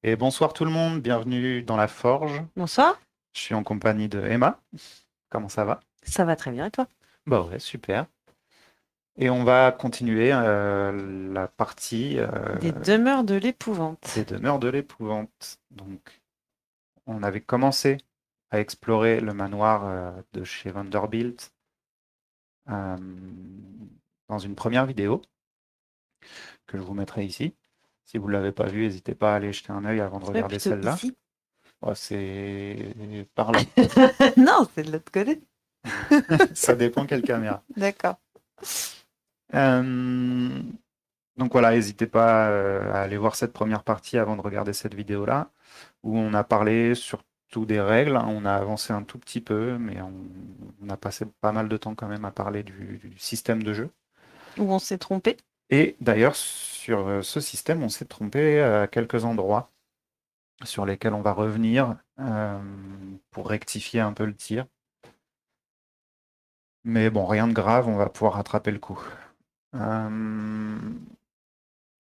Et bonsoir tout le monde, bienvenue dans la Forge. Bonsoir, Je suis en compagnie de Emma. Comment ça va? ça va très bien et toi? Bah ouais, super. Et on va continuer la partie Des demeures de des l'épouvante. demeures de l'épouvante. Donc, on avait commencé à explorer le manoir de chez Vanderbilt euh, dans une première vidéo que je vous mettrai ici. Si vous ne l'avez pas vue, n'hésitez pas à aller jeter un œil avant de C'est pas regarder plutôt celle-là. ici? Ouais, c'est par là. Non, c'est de l'autre côté. Ça dépend quelle caméra. D'accord. Euh, Donc voilà, n'hésitez pas à aller voir cette première partie avant de regarder cette vidéo-là, où on a parlé surtout des règles. On a avancé un tout petit peu, mais on a passé pas mal de temps quand même à parler du système de jeu. Où on s'est trompé. Et d'ailleurs, sur ce système, on s'est trompé à quelques endroits sur lesquels on va revenir pour rectifier un peu le tir. Mais bon, rien de grave, on va pouvoir rattraper le coup. Euh,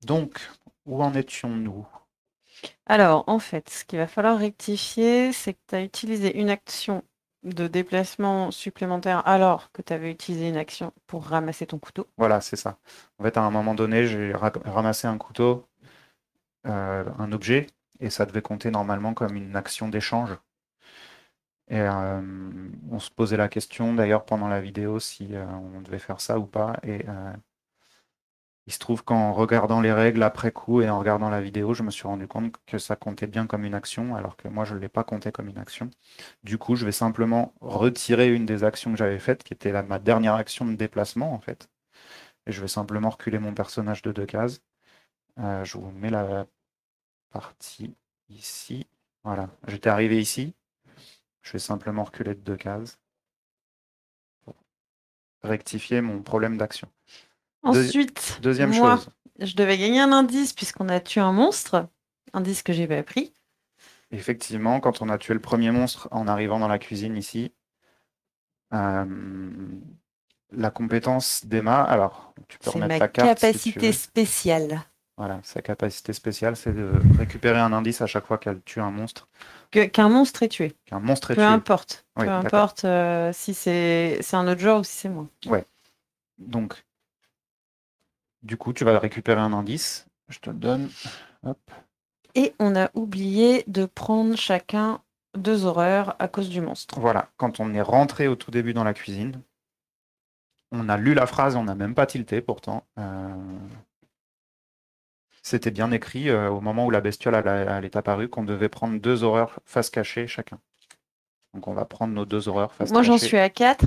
donc, où en étions-nous? Alors, en fait, ce qu'il va falloir rectifier, c'est que tu as utilisé une action de déplacement supplémentaire alors que tu avais utilisé une action pour ramasser ton couteau. Voilà, c'est ça. En fait, à un moment donné, j'ai ramassé un couteau, un objet, et ça devait compter normalement comme une action d'échange. Et on se posait la question d'ailleurs pendant la vidéo si on devait faire ça ou pas. Et il se trouve qu'en regardant les règles après coup et en regardant la vidéo, je me suis rendu compte que ça comptait bien comme une action, alors que moi, je ne l'ai pas compté comme une action. Du coup, je vais simplement retirer une des actions que j'avais faites, qui était ma dernière action de déplacement, en fait. Et je vais simplement reculer mon personnage de 2 cases. Je vous mets la partie ici. Voilà, j'étais arrivé ici. Je vais simplement reculer de 2 cases pour rectifier mon problème d'action. Ensuite, Deuxième moi, chose. je devais gagner un indice puisqu'on a tué un monstre. Indice que j'ai pas pris. Effectivement, quand on a tué le premier monstre en arrivant dans la cuisine ici, euh, la compétence d'Emma, alors tu peux C'est remettre ma la carte si tu capacité veux. spéciale. Voilà, sa capacité spéciale, c'est de récupérer un indice à chaque fois qu'elle tue un monstre, Qu'un monstre est tué. qu'un monstre est Peu tué. importe. Peu Oui, d'accord. importe si c'est un autre joueur ou si c'est moi. Ouais. Donc, du coup, tu vas récupérer un indice. Je te le donne. Hop. Et on a oublié de prendre chacun 2 horreurs à cause du monstre. Voilà, quand on est rentré au tout début dans la cuisine, on a lu la phrase, on n'a même pas tilté pourtant. C'était bien écrit au moment où la bestiole elle est apparue qu'on devait prendre 2 horreurs face cachée chacun. Donc on va prendre nos 2 horreurs face Moi, j'en cachée. suis à 4.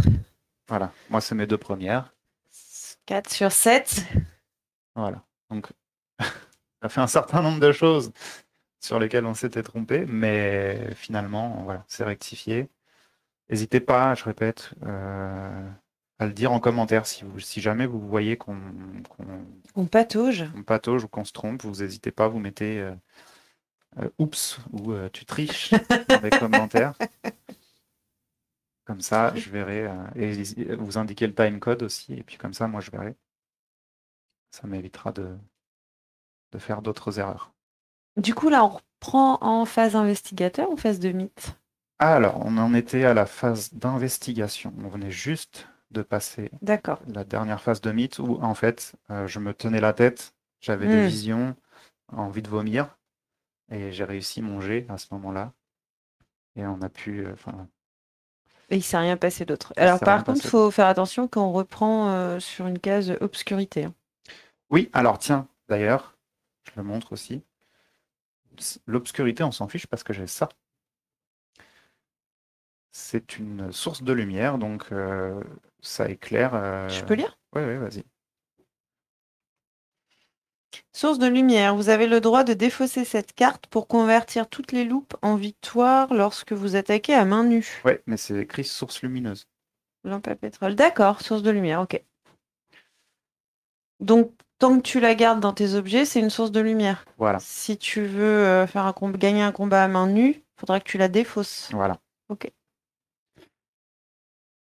Voilà, moi c'est mes 2 premières. 4 sur 7. Voilà, donc ça fait un certain nombre de choses sur lesquelles on s'était trompé, mais finalement, voilà, c'est rectifié. N'hésitez pas, je répète, à le dire en commentaire si jamais vous voyez qu'on On patauge. qu'on patauge ou qu'on se trompe, vous n'hésitez pas, vous mettez oups ou tu triches dans les commentaires. Comme ça, je verrai. Et vous indiquez le timecode aussi, et puis comme ça, moi, je verrai. Ça m'évitera de faire d'autres erreurs. Du coup, là, on reprend en phase investigateur ou phase de mythe? Alors, on en était à la phase d'investigation. On venait juste de passer D'accord. la dernière phase de mythe où, en fait, je me tenais la tête, j'avais des Hmm. visions, envie de vomir, et j'ai réussi mon jet à ce moment-là. Et on a pu. Enfin, Et il s'est rien passé d'autre. il Alors, s'est rien par contre, il passé faut d'autre. faire attention quand on reprend sur une case obscurité, hein. Oui, alors tiens, d'ailleurs, je le montre aussi. L'obscurité, on s'en fiche parce que j'ai ça. C'est une source de lumière, donc ça éclaire. Je peux lire? Oui, oui, vas-y. Source de lumière. Vous avez le droit de défausser cette carte pour convertir toutes les loupes en victoire lorsque vous attaquez à main nue. Oui, mais c'est écrit source lumineuse. Lampe à pétrole. D'accord, source de lumière, ok. Donc, tant que tu la gardes dans tes objets, c'est une source de lumière. Voilà, Si tu veux faire gagner un combat à main nue, faudra que tu la défausses. voilà. Ok.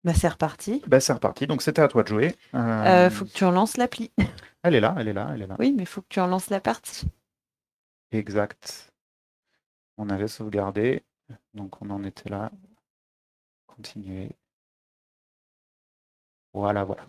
Bah, c'est reparti. Ben, c'est reparti. Donc c'était à toi de jouer. Faut que tu relances l'appli. Elle est là, elle est là, elle est là. Oui, mais faut que tu relances la partie. Exact. On avait sauvegardé, donc on en était là. Continuer. Voilà, voilà.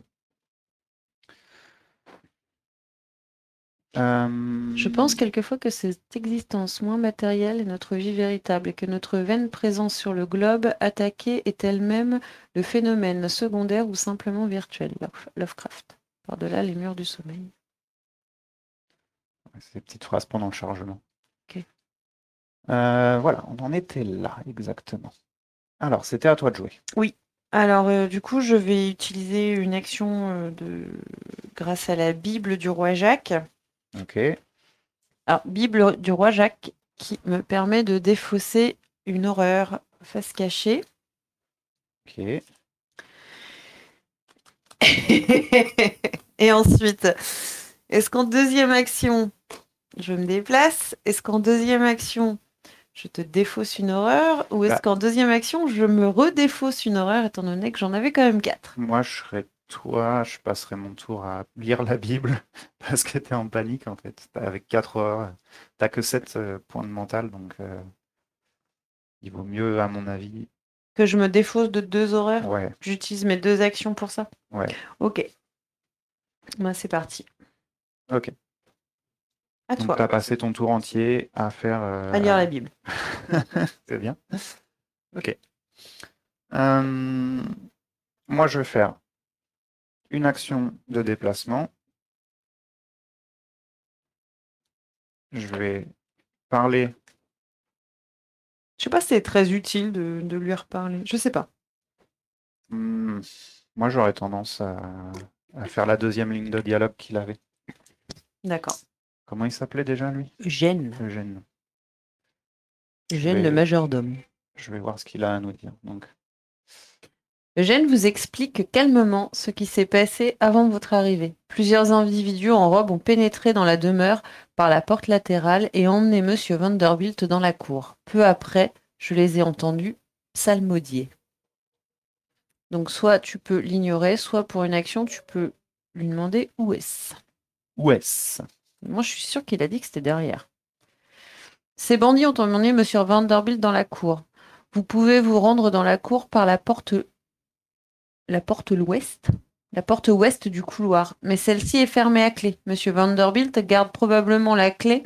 Je pense quelquefois que cette existence moins matérielle est notre vie véritable et que notre vaine présence sur le globe attaqué est elle-même le phénomène secondaire ou simplement virtuel. Lovecraft. Par-delà les murs du sommeil. Ces petites phrases pendant le chargement. Ok. Voilà, on en était là, exactement. Alors, c'était à toi de jouer. Oui. Alors, du coup, je vais utiliser une action grâce à la Bible du roi Jacques. Ok. Alors, Bible du roi Jacques qui me permet de défausser une horreur face cachée. Ok. Et ensuite, est-ce qu'en deuxième action, je me déplace? Est-ce qu'en deuxième action, je te défausse une horreur? Ou est-ce Bah, qu'en deuxième action, je me redéfausse une horreur, étant donné que j'en avais quand même 4? moi, je serais toi, je passerai mon tour à lire la Bible parce que t'es en panique en fait. Avec 4 heures, t'as que 7 points de mental, donc il vaut mieux, à mon avis. Que je me défausse de 2 horreurs? Ouais, J'utilise mes 2 actions pour ça? ouais. Ok. Moi, c'est parti. Ok. À Donc, toi. tu as passé ton tour entier à faire. À lire la Bible. C'est bien. Ok. Euh, Moi, je vais faire une action de déplacement. Je vais parler. Je sais pas si c'est très utile de lui reparler. Je sais pas. Moi, j'aurais tendance à faire la deuxième ligne de dialogue qu'il avait. D'accord. Comment il s'appelait déjà, lui? Eugène. Eugène. Eugène le majordome. Je vais voir ce qu'il a à nous dire. Donc, Eugène vous explique calmement ce qui s'est passé avant votre arrivée. Plusieurs individus en robe ont pénétré dans la demeure par la porte latérale et emmené Monsieur Vanderbilt dans la cour. Peu après, je les ai entendus psalmodier. Donc soit tu peux l'ignorer, soit pour une action, tu peux lui demander où est-ce. où est-ce? Moi, je suis sûre qu'il a dit que c'était derrière. Ces bandits ont emmené Monsieur Vanderbilt dans la cour. Vous pouvez vous rendre dans la cour par l'ouest, la porte ouest du couloir, mais celle-ci est fermée à clé. Monsieur Vanderbilt garde probablement la clé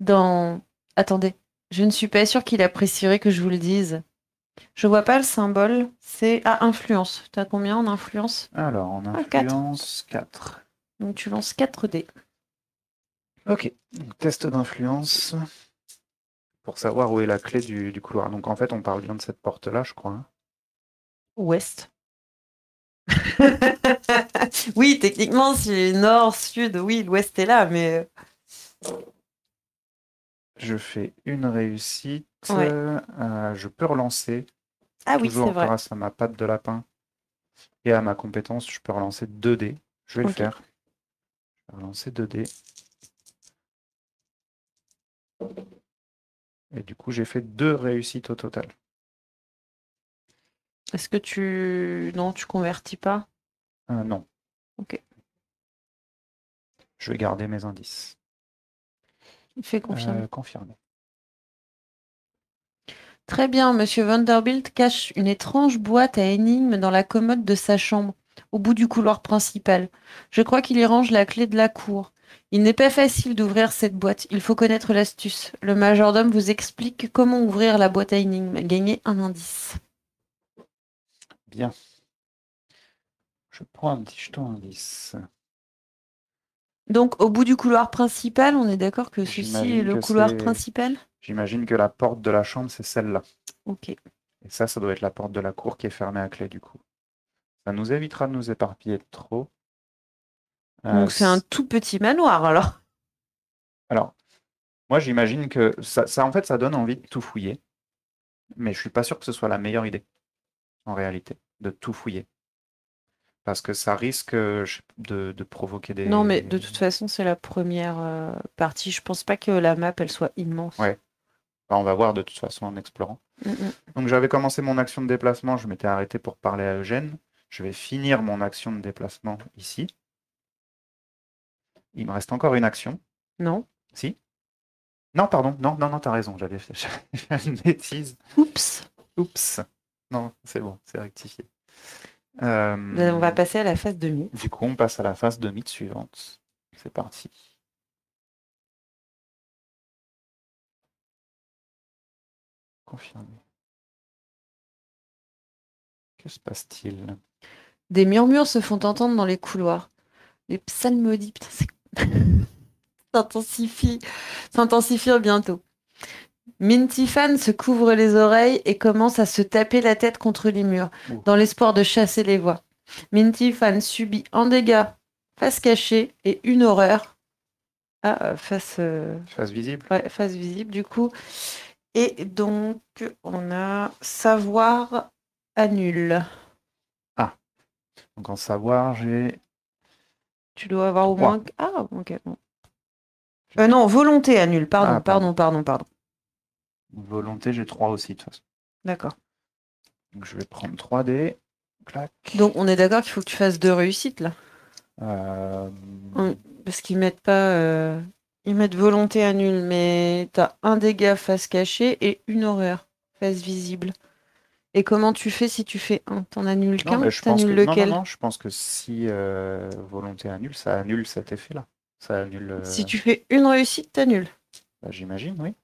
dans... Attendez, je ne suis pas sûre qu'il apprécierait que je vous le dise. Je vois pas le symbole, c'est... Ah, influence. T'as combien en influence? Alors, en Ah, 4. influence, 4. Donc tu lances 4 dés. Ok, donc, test d'influence pour savoir où est la clé du couloir. Donc en fait, on parle bien de cette porte-là, je crois, hein. Ouest. Oui, techniquement, c'est nord, sud, oui, l'ouest est là, mais... Je fais une réussite. Ouais. Je peux relancer, Ah oui, c'est toujours vrai. grâce à ma patte de lapin et à ma compétence, je peux relancer 2 dés. Je vais le Ok. faire. Je vais relancer 2 dés. Et du coup, j'ai fait 2 réussites au total. Est-ce que tu... Non, tu convertis pas? Non, Ok. je vais garder mes indices. Fais confirmer. Confirmé. Très bien, Monsieur Vanderbilt cache une étrange boîte à énigmes dans la commode de sa chambre, au bout du couloir principal. Je crois qu'il y range la clé de la cour. Il n'est pas facile d'ouvrir cette boîte, il faut connaître l'astuce. Le majordome vous explique comment ouvrir la boîte à énigmes. Gagnez un indice. Bien. Je prends un petit jeton indice. Donc, au bout du couloir principal, on est d'accord que ceci est J'imagine le que couloir c'est. principal? J'imagine que la porte de la chambre, c'est celle-là. Ok. Et ça doit être la porte de la cour qui est fermée à clé du coup. Ça nous évitera de nous éparpiller trop. Donc, c'est un tout petit manoir, alors. Alors, moi j'imagine que en fait, ça donne envie de tout fouiller. Mais je suis pas sûr que ce soit la meilleure idée, en réalité, de tout fouiller. Parce que ça risque de provoquer Non, mais des. de toute façon, c'est la première partie. Je pense pas que la map, elle soit immense. Ouais. Enfin, on va voir de toute façon en explorant. Mm. Donc j'avais commencé mon action de déplacement, je m'étais arrêté pour parler à Eugène. Je vais finir mon action de déplacement ici. Il me reste encore une action. Non. Si? Non, pardon, non, non, non, t'as raison, j'avais fait une bêtise. Oups. Oups. Non, c'est bon, c'est rectifié. On va passer à la phase de mythe. Du coup, on passe à la phase de mythe suivante. C'est parti. Confirmé. Que se passe-t-il? Des murmures se font entendre dans les couloirs. Les psalmodies, putain, s'intensifie, s'intensifient bientôt. Minty-Fan se couvre les oreilles et commence à se taper la tête contre les murs, Ouh. dans l'espoir de chasser les voix. Minty-Fan subit un dégât face cachée et une horreur. Face visible? Ouais, face visible du coup. Et donc, on a savoir annule. Ah, donc en savoir, j'ai Tu dois avoir au 3. moins. Ah, ok. Bon. Non, volonté annule. Ah, pardon. Pardon. Volonté, j'ai 3 aussi, de toute façon. D'accord. Donc je vais prendre 3 dés. Clac. Donc, on est d'accord qu'il faut que tu fasses 2 réussites là. Euh, Parce qu'ils mettent pas. Ils mettent volonté annule, mais t'as un dégât face cachée et une horreur face visible. Et comment tu fais si tu fais un? T'en annules Non, qu'un? mais je pense que T'annules non, non, lequel? non. Je pense que si volonté annule, ça annule cet effet-là. Ça annule. Si tu fais une réussite, t'annules. Bah, j'imagine, oui.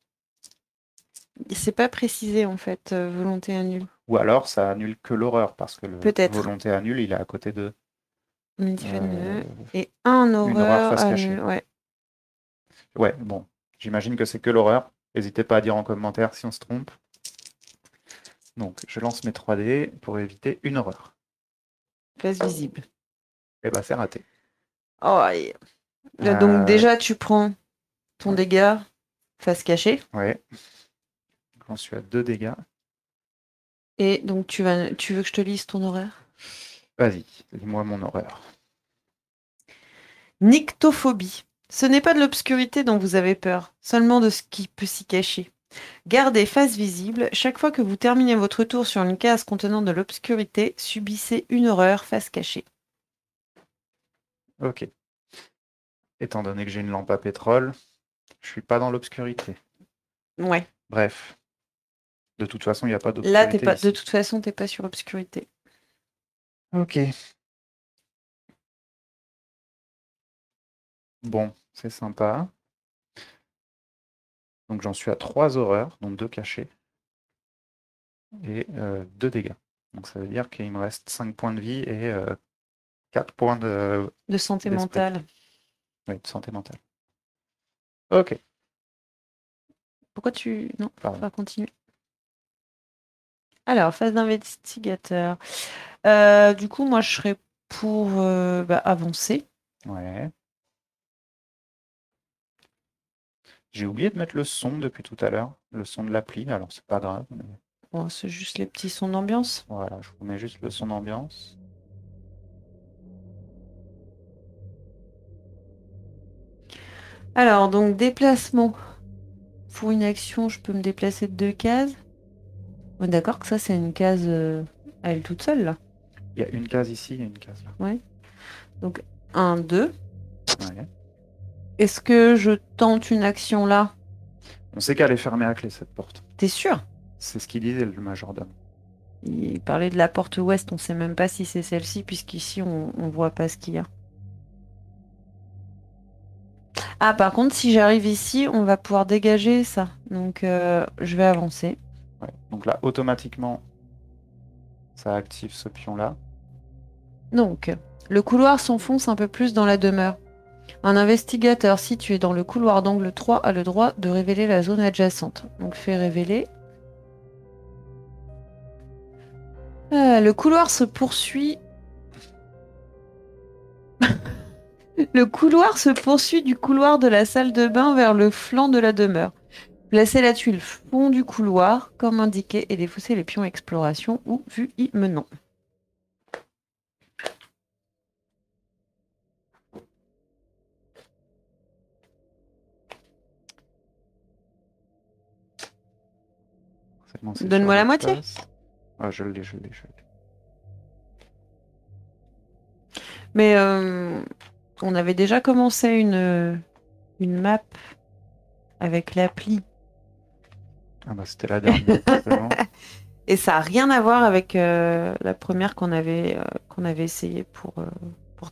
C'est pas précisé en fait, volonté annule. Ou alors, ça annule que l'horreur parce que le Peut-être. volonté annule, il est à côté de Et un une horreur horreur face cachée. annule. Ouais. Ouais, bon. J'imagine que c'est que l'horreur. N'hésitez pas à dire en commentaire si on se trompe. Donc, je lance mes 3 dés pour éviter une horreur. Face visible. Et bah, c'est raté. Oh, et- Donc Euh, déjà, tu prends ton ouais. dégât face cachée. Ouais. J'en suis à 2 dégâts. Et donc tu veux que je te lise ton horaire? Vas-y, dis-moi mon horreur. Nyctophobie. Ce n'est pas de l'obscurité dont vous avez peur, seulement de ce qui peut s'y cacher. Gardez face visible. Chaque fois que vous terminez votre tour sur une case contenant de l'obscurité, subissez une horreur face cachée. Ok. Étant donné que j'ai une lampe à pétrole, je suis pas dans l'obscurité. Ouais. Bref. De toute façon, il n'y a pas Là, d'obscurité de ici. toute façon, t'es pas sur obscurité. Ok. Bon, c'est sympa. Donc j'en suis à 3 horreurs, donc 2 cachés. Et 2 dégâts. Donc ça veut dire qu'il me reste 5 points de vie et 4 points De santé d'esprit. mentale. Oui, de santé mentale. Ok. Pourquoi tu... Non, Pardon. pas continuer. Alors, phase d'investigateur. Du coup, moi, je serais pour avancer. Ouais. J'ai oublié de mettre le son depuis tout à l'heure. Le son de l'appli, alors c'est pas grave. Mais Bon, c'est juste les petits sons d'ambiance. voilà, je vous mets juste le son d'ambiance. Alors, donc, déplacement. Pour une action, je peux me déplacer de 2 cases. On est d'accord que ça, c'est une case à elle toute seule, là. Il y a une case ici et une case là. Ouais. Donc, 1, 2. Ouais. Est-ce que je tente une action là? On sait qu'elle est fermée à clé cette porte. T'es sûr? C'est ce qu'il disait le majordome. Il parlait de la porte ouest, on sait même pas si c'est celle-ci, puisqu'ici, on voit pas ce qu'il y a. Ah, par contre, si j'arrive ici, on va pouvoir dégager ça. Donc, je vais avancer. Ouais. Donc là, automatiquement, ça active ce pion-là. Donc, le couloir s'enfonce un peu plus dans la demeure. Un investigateur situé dans le couloir d'angle 3 a le droit de révéler la zone adjacente. Donc, fait révéler. Le couloir se poursuit. Le couloir se poursuit du couloir de la salle de bain vers le flanc de la demeure. Placez la tuile fond du couloir, comme indiqué, et défaussez les pions exploration ou vue y menant. Donne-moi la moitié. Ah, je l'ai. Mais on avait déjà commencé une map avec l'appli. Ah bah c'était la dernière, probablement. Et ça n'a rien à voir avec la première qu'on avait essayé pour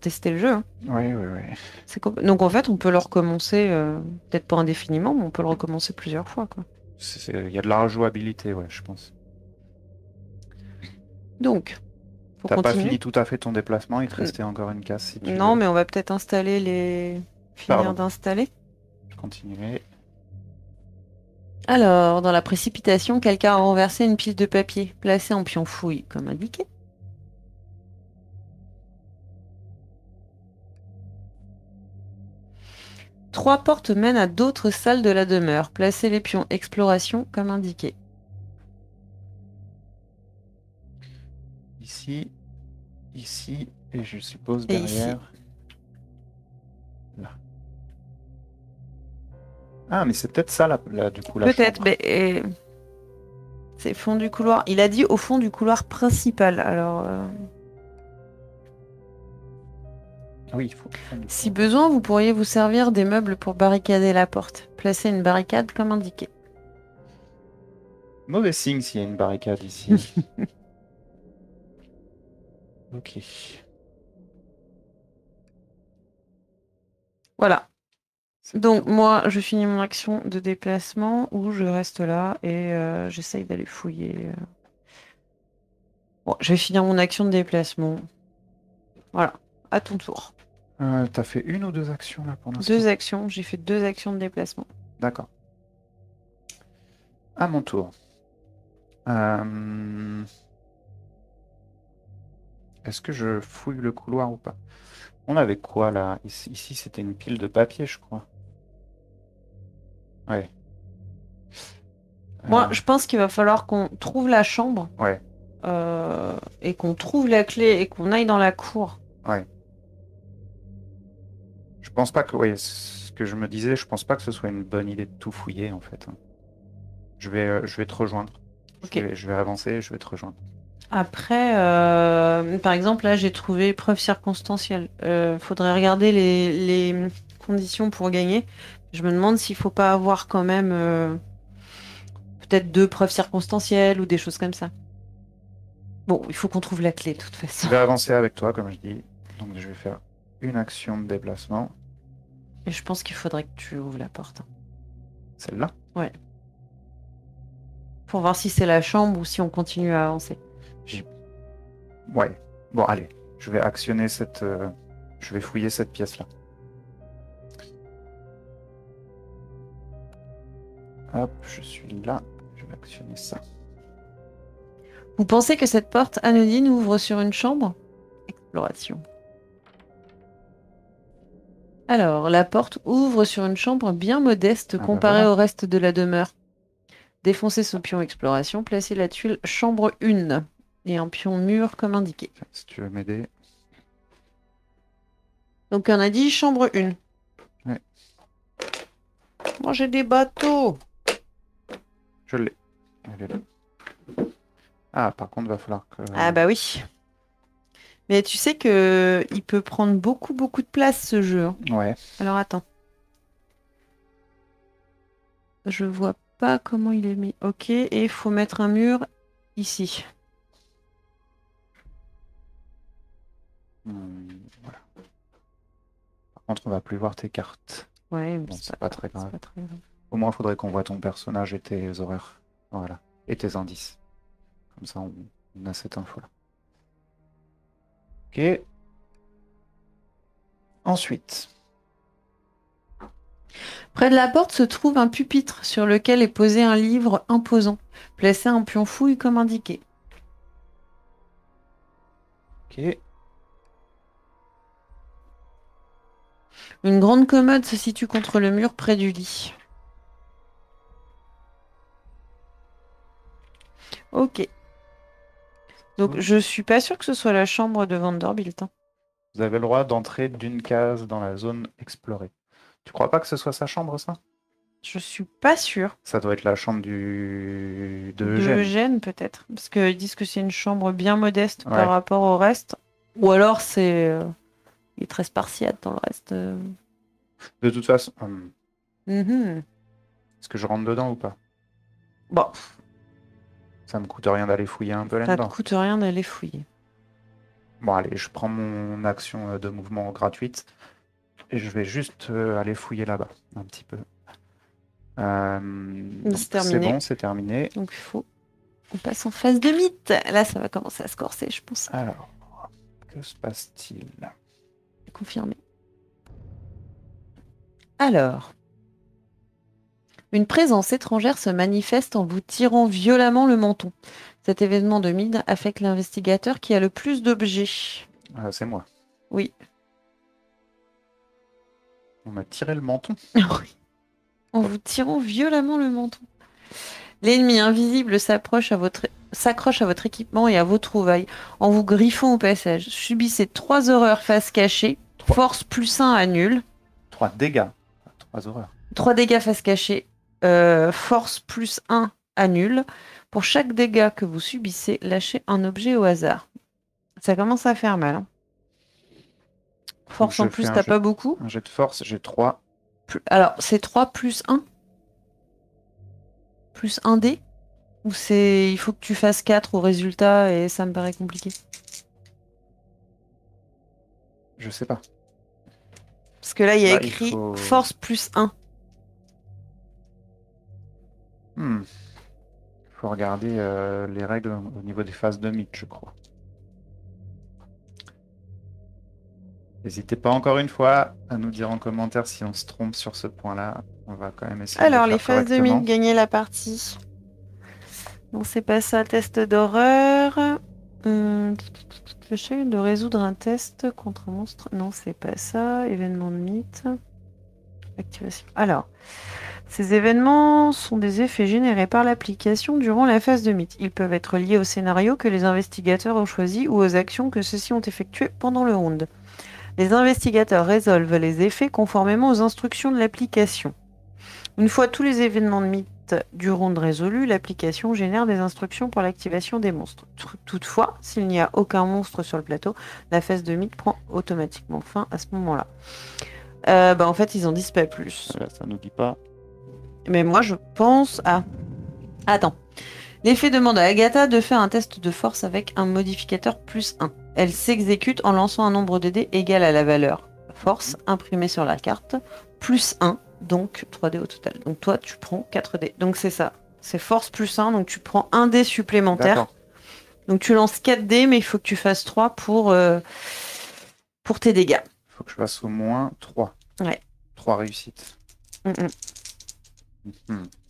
tester le jeu, hein. Oui, oui, oui. Donc en fait, on peut le recommencer, peut-être pas indéfiniment, mais on peut le recommencer plusieurs fois, quoi. Il y a de la rejouabilité, ouais, je pense. Donc, faut T'as pas continuer. fini tout à fait ton déplacement, il te N- restait encore une case si tu Non, veux. mais on va peut-être installer les... Finir Pardon, d'installer. je continuerai. Alors, dans la précipitation, quelqu'un a renversé une pile de papier, placée en pion fouille, comme indiqué. Trois portes mènent à d'autres salles de la demeure. Placez les pions exploration, comme indiqué. Ici, ici, et je suppose Et ici. derrière. Là. Ah, mais c'est peut-être ça, du coup, la Peut-être, chambre. mais c'est fond du couloir. Il a dit au fond du couloir principal. Alors, Oui, il faut. si besoin, vous pourriez vous servir des meubles pour barricader la porte. Placez une barricade comme indiqué. Mauvais signe s'il y a une barricade ici. Ok. Voilà. C'est Donc tout. moi, je finis mon action de déplacement où je reste là et j'essaye d'aller fouiller. Bon, je vais finir mon action de déplacement. Voilà, à ton tour. T'as fait une ou deux actions là pour l'instant? Deux actions, j'ai fait deux actions de déplacement. D'accord. À mon tour. Est-ce que je fouille le couloir ou pas? On avait quoi là? Ici, c'était une pile de papier, je crois. Ouais. Moi, je pense qu'il va falloir qu'on trouve la chambre Ouais, et qu'on trouve la clé et qu'on aille dans la cour. ouais. Je pense pas que, ouais, ce que je me disais, je pense pas que ce soit une bonne idée de tout fouiller en fait. Je vais te rejoindre. Ok. Je vais avancer, je vais te rejoindre. Après, par exemple, là, j'ai trouvé preuve circonstancielle. Faudrait regarder les conditions pour gagner. Je me demande s'il faut pas avoir quand même peut-être deux preuves circonstancielles ou des choses comme ça. Bon, il faut qu'on trouve la clé de toute façon. Je vais avancer avec toi, comme je dis. Donc je vais faire une action de déplacement. Et je pense qu'il faudrait que tu ouvres la porte, hein. Celle-là. Ouais. Pour voir si c'est la chambre ou si on continue à avancer. Ouais. Bon, allez. Je vais actionner cette. Je vais fouiller cette pièce-là. Hop, je suis là. Je vais actionner ça. Vous pensez que cette porte anodine ouvre sur une chambre? Exploration. Alors, la porte ouvre sur une chambre bien modeste Ah bah comparée voilà. au reste de la demeure. Défoncez ce pion exploration, placez la tuile chambre 1 et un pion mur comme indiqué. Tiens, si tu veux m'aider. Donc on a dit chambre 1. Ouais. Moi j'ai des bateaux. Je l'ai. Elle est là. Ah, par contre, va falloir que. Ah bah oui. Mais tu sais que il peut prendre beaucoup de place ce jeu, hein. Ouais. Alors attends. Je vois pas comment il est mis. Ok, et il faut mettre un mur ici. Voilà. Par contre, on va plus voir tes cartes. Ouais, mais Bon, c'est c'est pas très c'est grave. pas très grave. Au moins, il faudrait qu'on voit ton personnage et tes horaires. Voilà. Et tes indices. Comme ça, on a cette info-là. Ok. Ensuite. Près de la porte se trouve un pupitre sur lequel est posé un livre imposant. Placez un pion fouille comme indiqué. Ok. Une grande commode se situe contre le mur près du lit. Ok. Donc je suis pas sûre que ce soit la chambre de Vanderbilt, hein. Vous avez le droit d'entrer d'une case dans la zone explorée. Tu crois pas que ce soit sa chambre, ça? Je suis pas sûre. Ça doit être la chambre de De Eugène. Eugène peut-être. Parce qu'ils disent que c'est une chambre bien modeste par Ouais. rapport au reste. Ou alors c'est... il est très spartiate dans le reste. De toute façon, Mhm. Est-ce que je rentre dedans ou pas? Bon, Ça me coûte rien d'aller fouiller un peu ça te là-dedans. coûte rien d'aller fouiller. Bon, allez, je prends mon action de mouvement gratuite et je vais juste aller fouiller là-bas un petit peu. Donc, C'est c'est terminé. bon, c'est terminé. Donc il faut... On passe en phase de mythe. Là, ça va commencer à se corser, je pense. Alors, que se passe-t-il? Confirmé. Alors, une présence étrangère se manifeste en vous tirant violemment le menton. Cet événement de mid affecte l'investigateur qui a le plus d'objets. C'est moi. Oui. On m'a tiré le menton. En vous tirant violemment le menton. L'ennemi invisible s'accroche à votre équipement et à vos trouvailles en vous griffant au passage. Subissez 3 horreurs face cachée. Trois. Force +1 annule. 3 dégâts. 3 horreurs. 3 dégâts face cachée. Force +1 annule. Pour chaque dégât que vous subissez, lâchez un objet au hasard. Ça commence à faire mal. Hein. Force Donc, en plus, t'as pas beaucoup. Un jet de force, j'ai 3. Alors, c'est 3 + 1 plus 1 dé. Ou c'est il faut que tu fasses 4 au résultat et ça me paraît compliqué. Je sais pas. Parce que là, il y a Bah, écrit il faut- force +1. Il faut regarder les règles au niveau des phases de mythe, je crois. N'hésitez pas encore une fois à nous dire en commentaire si on se trompe sur ce point-là. On va quand même essayer de Alors, le les faire phases de correctement. mythe, gagner la partie. Non, c'est pas ça. Test d'horreur. J'essaie de résoudre un test contre un monstre. Non, c'est pas ça. Événement de mythe. Activation. Alors, ces événements sont des effets générés par l'application durant la phase de mythe. Ils peuvent être liés au scénario que les investigateurs ont choisi ou aux actions que ceux-ci ont effectuées pendant le round. Les investigateurs résolvent les effets conformément aux instructions de l'application. Une fois tous les événements de mythe du round résolus, l'application génère des instructions pour l'activation des monstres. Toutefois, s'il n'y a aucun monstre sur le plateau, la phase de mythe prend automatiquement fin à ce moment-là. En fait, ils en disent pas plus. Là, ça nous dit pas. Mais moi, je pense à... Attends. L'effet demande à Agatha de faire un test de force avec un modificateur +1. Elle s'exécute en lançant un nombre de dés égal à la valeur force imprimée sur la carte, +1, donc 3 dés au total. Donc toi, tu prends 4 dés. Donc c'est ça. C'est force +1, donc tu prends un dé supplémentaire. D'accord. Donc tu lances 4 dés, mais il faut que tu fasses 3 pour tes dégâts. Il faut que je fasse au moins 3. Ouais. 3 réussites.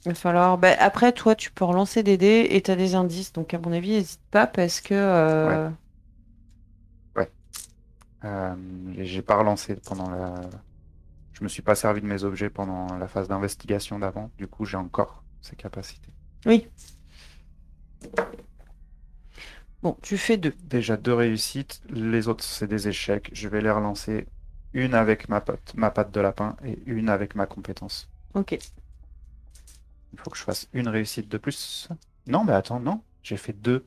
Il va falloir... après, toi, tu peux relancer des dés et tu as des indices. Donc, à mon avis, n'hésite pas parce que... J'ai pas relancé pendant la... Je me suis pas servi de mes objets pendant la phase d'investigation d'avant. Du coup, j'ai encore ces capacités. Oui. Bon, tu fais 2. Déjà 2 réussites. Les autres, c'est des échecs. Je vais les relancer. Une avec ma patte de lapin et une avec ma compétence. Ok. Il faut que je fasse une réussite de plus. Non, mais attends, non. J'ai fait 2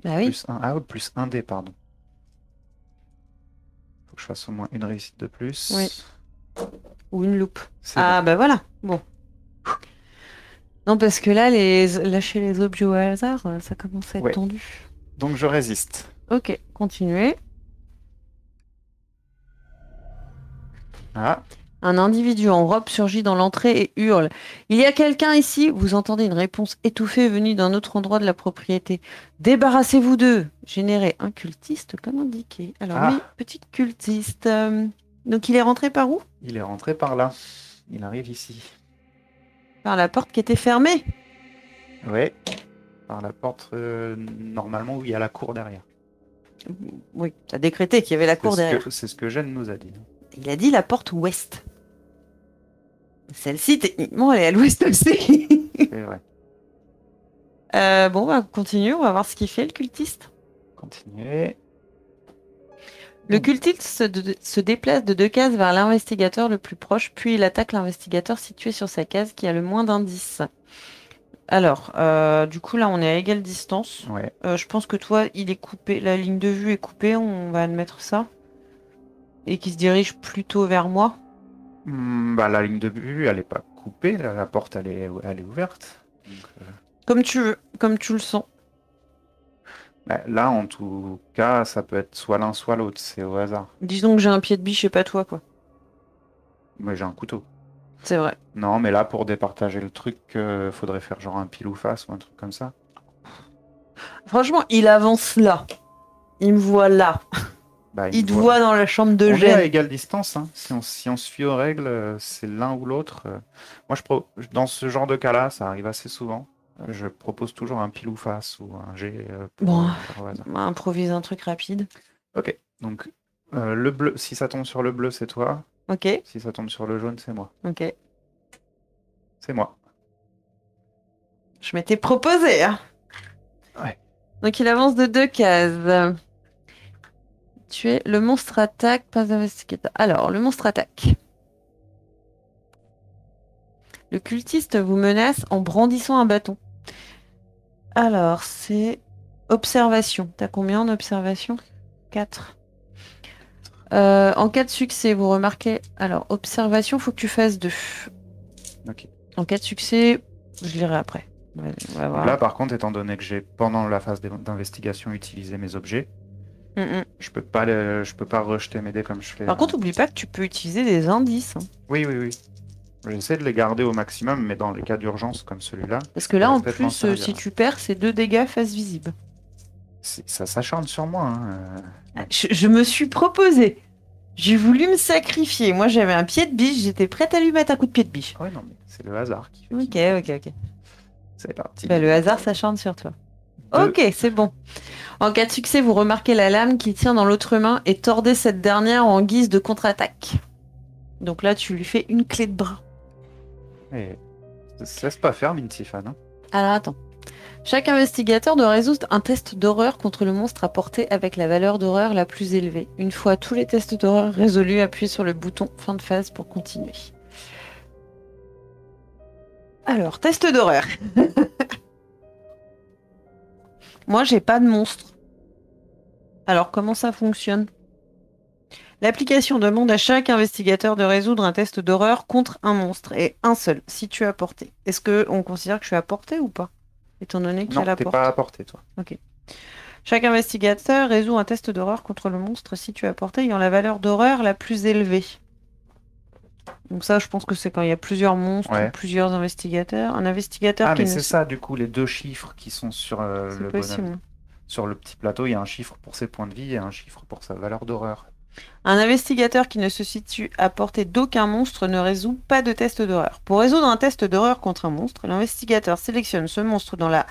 Bah oui. plus 1. Ah, oui, plus 1 dé, pardon. Il faut que je fasse au moins une réussite de plus. Oui. Ou une loupe. C'est Ah, bon. bah voilà. Bon. Non, parce que là, lâcher les objets au hasard, ça commence à être Ouais. tendu. Donc, je résiste. Ok, continuez. Ah, Un individu en robe surgit dans l'entrée et hurle. Il y a quelqu'un ici? Vous entendez une réponse étouffée venue d'un autre endroit de la propriété. Débarrassez-vous d'eux. Générez un cultiste comme indiqué. Alors Ah. oui, petite cultiste. Donc il est rentré par où? il est rentré par là. Il arrive ici. Par la porte qui était fermée. Ouais. Par la porte, normalement, où il y a la cour derrière. Oui, t'as décrété qu'il y avait la cour derrière. C'est ce que Jeanne nous a dit. Il a dit la porte ouest. Celle-ci, techniquement, elle est à l'ouest aussi. C'est vrai. On continue, on va voir ce qu'il fait, le cultiste. Continuez. Le cultiste se déplace de 2 cases vers l'investigateur le plus proche, puis il attaque l'investigateur situé sur sa case qui a le moins d'indices. Alors, du coup, là, on est à égale distance. Ouais. Je pense que toi, il est coupé, la ligne de vue est coupée, on va admettre ça. Et qu'il se dirige plutôt vers moi. La ligne de vue, elle n'est pas coupé, la porte elle est ouverte. Donc, Comme tu veux, comme tu le sens. bah, là, en tout cas, ça peut être soit l'un, soit l'autre, c'est au hasard. Disons que j'ai un pied de biche et pas toi, quoi. Moi, j'ai un couteau. C'est vrai. Non, mais là, pour départager le truc, faudrait faire genre un pile ou face ou un truc comme ça. Franchement, il avance là. Il me voit là. Bah, il Il me te voit. voit dans la chambre de On est à Gênes. égale distance, hein. Si on se fie aux règles, c'est l'un ou l'autre. Moi, dans ce genre de cas-là, ça arrive assez souvent. Je propose toujours un pile ou face ou un G pour Bon, faire au hasard. improvise un truc rapide. Ok, donc le bleu, si ça tombe sur le bleu, c'est toi. Ok, Si ça tombe sur le jaune, c'est moi. ok. C'est moi. Je m'étais proposé, hein. Ouais. Donc il avance de 2 cases. Tu es le monstre attaque, pas investigateur. Alors, le monstre attaque. Le cultiste vous menace en brandissant un bâton. Alors, c'est observation. T'as combien en observation? 4. En cas de succès, vous remarquez. Alors, observation, faut que tu fasses 2. Ok. En cas de succès, je lirai après. On va Donc voir. là, par contre, étant donné que j'ai pendant la phase d'investigation utilisé mes objets, Mm, mm. je peux pas rejeter mes dés comme je fais. Par contre, oublie pas que tu peux utiliser des indices, hein. Oui, oui, oui. J'essaie de les garder au maximum, mais dans les cas d'urgence comme celui-là, Parce que là, je en pourrais peut-être m'en plus, servir. si tu perds, c'est 2 dégâts face visible. Ça s'acharne sur moi, hein. Je me suis proposé. J'ai voulu me sacrifier. Moi, j'avais un pied de biche. J'étais prête à lui mettre un coup de pied de biche. Ouais, non, mais c'est le hasard qui fait. Ok. C'est parti. Bah, le hasard s'acharne sur toi. Deux. Ok, c'est bon. En cas de succès, vous remarquez la lame qu'il tient dans l'autre main et tordez cette dernière en guise de contre-attaque. Donc là, tu lui fais une clé de bras. Et ça se laisse pas faire, Mintifan, hein. Alors attends. Chaque investigateur doit résoudre un test d'horreur contre le monstre à portée avec la valeur d'horreur la plus élevée. Une fois tous les tests d'horreur résolus, appuyez sur le bouton fin de phase pour continuer. Alors, test d'horreur. Moi, j'ai pas de monstre. Alors, comment ça fonctionne? L'application demande à chaque investigateur de résoudre un test d'horreur contre un monstre, et un seul, si tu as porté. Est-ce qu'on considère que je suis à portée ou pas? Étant donné qu'il y a Non, la t'es porte. pas à portée, toi. Ok. Chaque investigateur résout un test d'horreur contre le monstre si tu as porté ayant la valeur d'horreur la plus élevée. Donc ça, je pense que c'est quand il y a plusieurs monstres Ouais. ou plusieurs investigateurs. Un investigateur Ah, qui mais ne c'est s- ça, du coup, les deux chiffres qui sont sur C'est le possible. bonhomme. Sur le petit plateau, il y a un chiffre pour ses points de vie et un chiffre pour sa valeur d'horreur. Un investigateur qui ne se situe à portée d'aucun monstre ne résout pas de test d'horreur. Pour résoudre un test d'horreur contre un monstre, l'investigateur sélectionne ce monstre dans la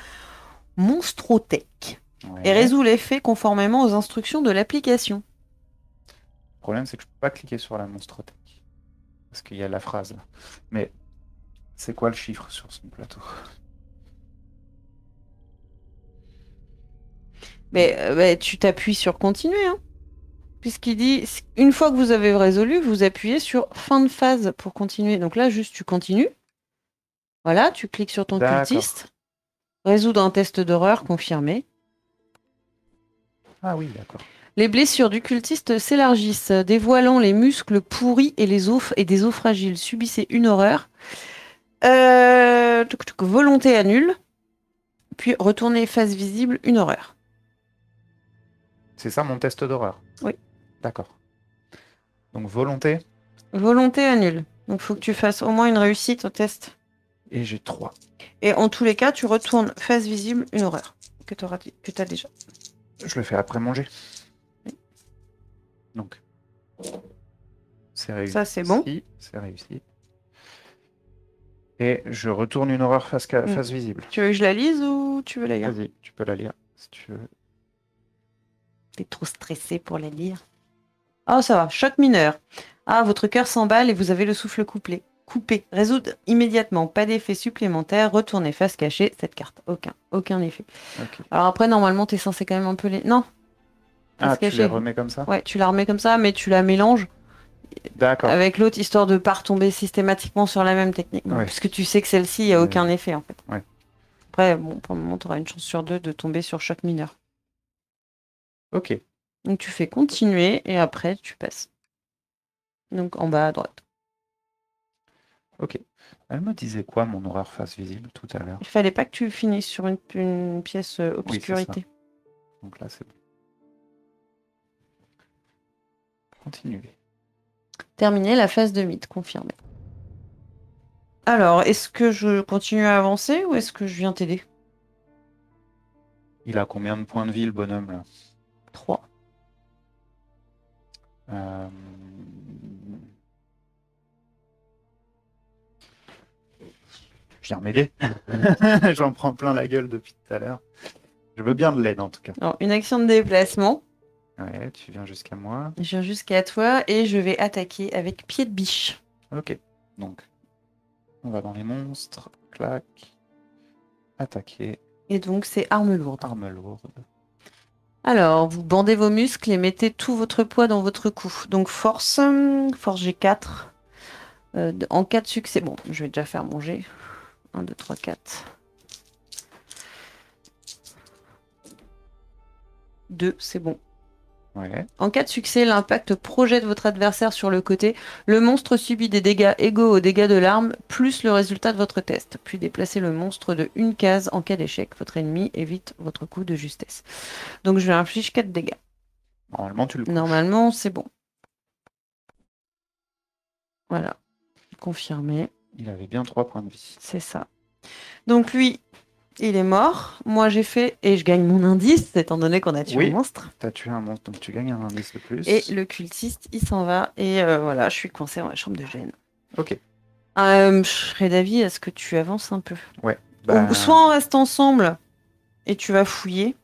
monstrothèque Ouais. et résout l'effet conformément aux instructions de l'application. Le problème, c'est que je peux pas cliquer sur la monstrothèque. Parce qu'il y a la phrase là. Mais c'est quoi le chiffre sur son plateau? Mais tu t'appuies sur continuer, hein. Puisqu'il dit, une fois que vous avez résolu, vous appuyez sur fin de phase pour continuer. Donc là, juste tu continues. Voilà, tu cliques sur ton D'accord. cultiste. Résoudre un test d'horreur confirmé. Ah oui, d'accord. Les blessures du cultiste s'élargissent, dévoilant les muscles pourris et des os fragiles. Subissez une horreur. Volonté annule. Puis retournez face visible, une horreur. C'est ça mon test d'horreur? Oui. D'accord. Donc volonté, Volonté annule. Donc faut que tu fasses au moins une réussite au test. et j'ai 3. Et en tous les cas, tu retournes face visible, une horreur. Que tu as déjà. Je le fais après manger. Oui. Donc, c'est réussi. Ça, c'est bon. C'est réussi. Et je retourne une horreur face visible. Tu veux que je la lise ou tu veux la lire? Vas-y, tu peux la lire si tu veux. T'es trop stressé pour la lire. Oh, ça va. Choc mineur. Ah, votre cœur s'emballe et vous avez le souffle coupé. Résoudre immédiatement. Pas d'effet supplémentaire. Retournez face cachée. Cette carte. Aucun effet. Ok. Alors après, normalement, t'es censé quand même un peu les... Non. Ah, Face tu les cachée. remets comme ça? Ouais, tu la remets comme ça, mais tu la mélanges D'accord. avec l'autre, histoire de ne pas retomber systématiquement sur la même technique. Ouais. Puisque tu sais que celle-ci, il n'y a aucun effet, en fait. Ouais. Après, bon, pour le moment, tu auras une chance sur 2 de tomber sur choc mineur. Ok. Donc tu fais continuer et après tu passes. Donc en bas à droite. Ok. Elle me disait quoi, mon horreur face visible, tout à l'heure? Il fallait pas que tu finisses sur une pièce Oui, c'est ça. obscurité. Donc là, c'est bon. Continuez. Terminé la phase de mythe, confirmé. Alors, est-ce que je continue à avancer ou est-ce que je viens t'aider? Il a combien de points de vie, le bonhomme, là? 3. Euh, Je viens m'aider. J'en prends plein la gueule depuis tout à l'heure. Je veux bien de l'aide, en tout cas. Alors, une action de déplacement. Ouais, tu viens jusqu'à moi. Je viens jusqu'à toi et je vais attaquer avec pied de biche. Ok. Donc, on va dans les monstres. Clac. Attaquer. Et donc, c'est arme lourde. Arme lourde. Alors, vous bandez vos muscles et mettez tout votre poids dans votre cou. Donc, force G4. En cas de succès. Bon, je vais déjà faire mon G. 1, 2, 3, 4. 2, c'est bon. Ouais. En cas de succès, l'impact projette votre adversaire sur le côté. Le monstre subit des dégâts égaux aux dégâts de l'arme, plus le résultat de votre test. Puis déplacez le monstre de une case en cas d'échec. Votre ennemi évite votre coup de justesse. Donc je vais infliger 4 dégâts. Normalement, tu le couches. Normalement, c'est bon. Voilà. Confirmé. Il avait bien 3 points de vie. C'est ça. Donc lui, il est mort. Moi, j'ai fait... Et je gagne mon indice, étant donné qu'on a tué Oui. un monstre. T'as tué un monstre, donc tu gagnes un indice de plus. Et le cultiste, il s'en va. Et voilà, je suis coincée dans la chambre de Gênes. Ok. Je serais d'avis à ce que tu avances un peu. Ouais. Ou soit on reste ensemble et tu vas fouiller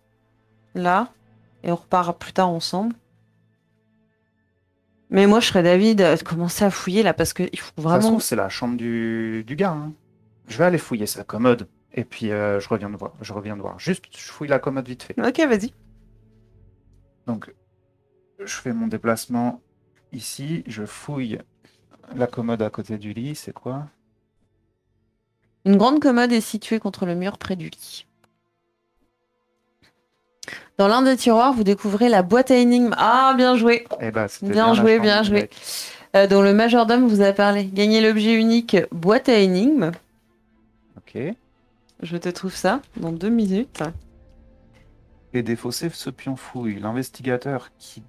là et on repart plus tard ensemble. Mais moi je serais d'avis de commencer à fouiller là parce qu'il faut Ça se vraiment. trouve, c'est la chambre du gars. Hein. Je vais aller fouiller sa commode. Et puis je reviens de voir. Juste, je fouille la commode vite fait. Ok, vas-y. Donc, je fais mon déplacement ici. Je fouille la commode à côté du lit. C'est quoi? Une grande commode est située contre le mur près du lit. Dans l'un des tiroirs, vous découvrez la boîte à énigmes. Ah, bien joué. Eh ben, c'était Bien la joué, chambre bien du joué. mec. Dont le majordome vous a parlé. Gagnez l'objet unique boîte à énigmes. Ok. Je te trouve ça dans 2 minutes. Et défausser ce pion fouille. L'investigateur qui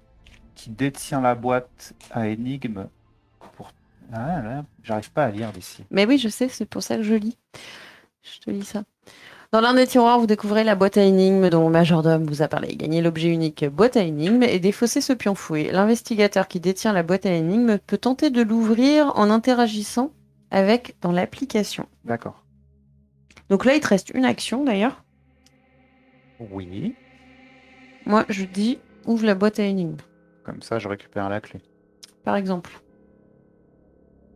détient la boîte à énigmes pour... Ah là, j'arrive pas à lire d'ici. Mais oui, je sais, c'est pour ça que je lis. Je te lis ça. Dans l'un des tiroirs, vous découvrez la boîte à énigmes dont le majordome vous a parlé. Gagnez l'objet unique boîte à énigmes et défausser ce pion fouille. L'investigateur qui détient la boîte à énigmes peut tenter de l'ouvrir en interagissant avec dans l'application. D'accord. Donc là, il te reste une action d'ailleurs. Oui. Moi, je dis ouvre la boîte à énigmes, Comme ça, je récupère la clé. par exemple.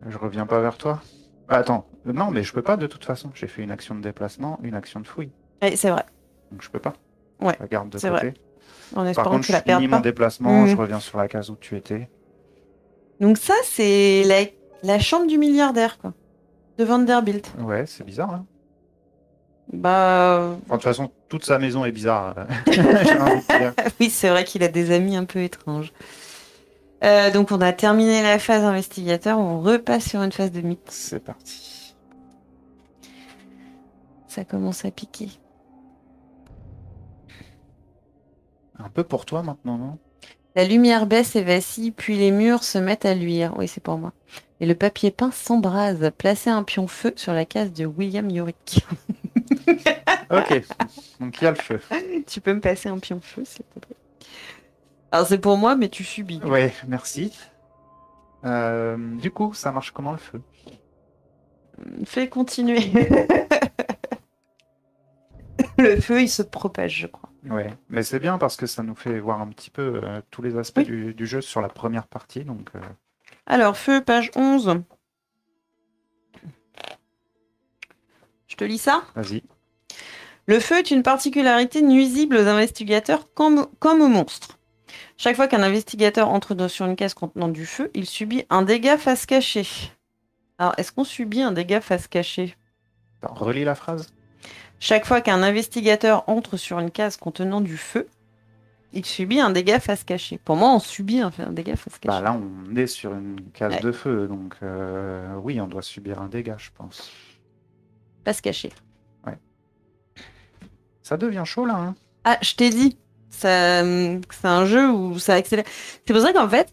Je reviens pas vers toi? Attends. Non, mais je peux pas de toute façon. J'ai fait une action de déplacement, une action de fouille. Oui, c'est vrai. Donc je peux pas. Ouais, Je la garde de c'est côté. vrai. En Par espérant contre, que tu je la perdes finis pas. mon déplacement, Mhm. je reviens sur la case où tu étais. Donc ça, c'est la chambre du milliardaire, quoi. De Vanderbilt. Ouais, c'est bizarre, hein. Bah... Enfin, de toute façon, toute sa maison est bizarre. J'ai envie de dire. Oui, c'est vrai qu'il a des amis un peu étranges. Donc on a terminé la phase investigateur, on repasse sur une phase de mythe. C'est parti. Ça commence à piquer. Un peu pour toi maintenant, non? La lumière baisse et vacille, puis les murs se mettent à luire. Oui, c'est pour moi. Et le papier peint s'embrase. Placez un pion feu sur la case de William Yorick. Ok, donc il y a le feu. Tu peux me passer un pion feu, s'il te plaît? Alors c'est pour moi, mais tu subis. Ouais, merci. Du coup, ça marche comment le feu? Fais continuer. Le feu, il se propage, je crois. Ouais, mais c'est bien parce que ça nous fait voir un petit peu tous les aspects du jeu sur la première partie. Donc, Alors, feu, page 11. Je te lis ça? vas-y. Le feu est une particularité nuisible aux investigateurs comme aux monstres. Chaque fois qu'un investigateur entre sur une case contenant du feu, il subit un dégât face cachée. Alors, est-ce qu'on subit un dégât face cachée? Attends, relis la phrase. Chaque fois qu'un investigateur entre sur une case contenant du feu, Il subit un dégât face cachée. Pour moi, on subit un dégât face Bah cachée. là, on est sur une case Ouais. de feu, donc oui, on doit subir un dégât, je pense. Face cachée. Ouais. Ça devient chaud là, hein? Ah, je t'ai dit, c'est un jeu où ça accélère. C'est pour ça qu'en fait,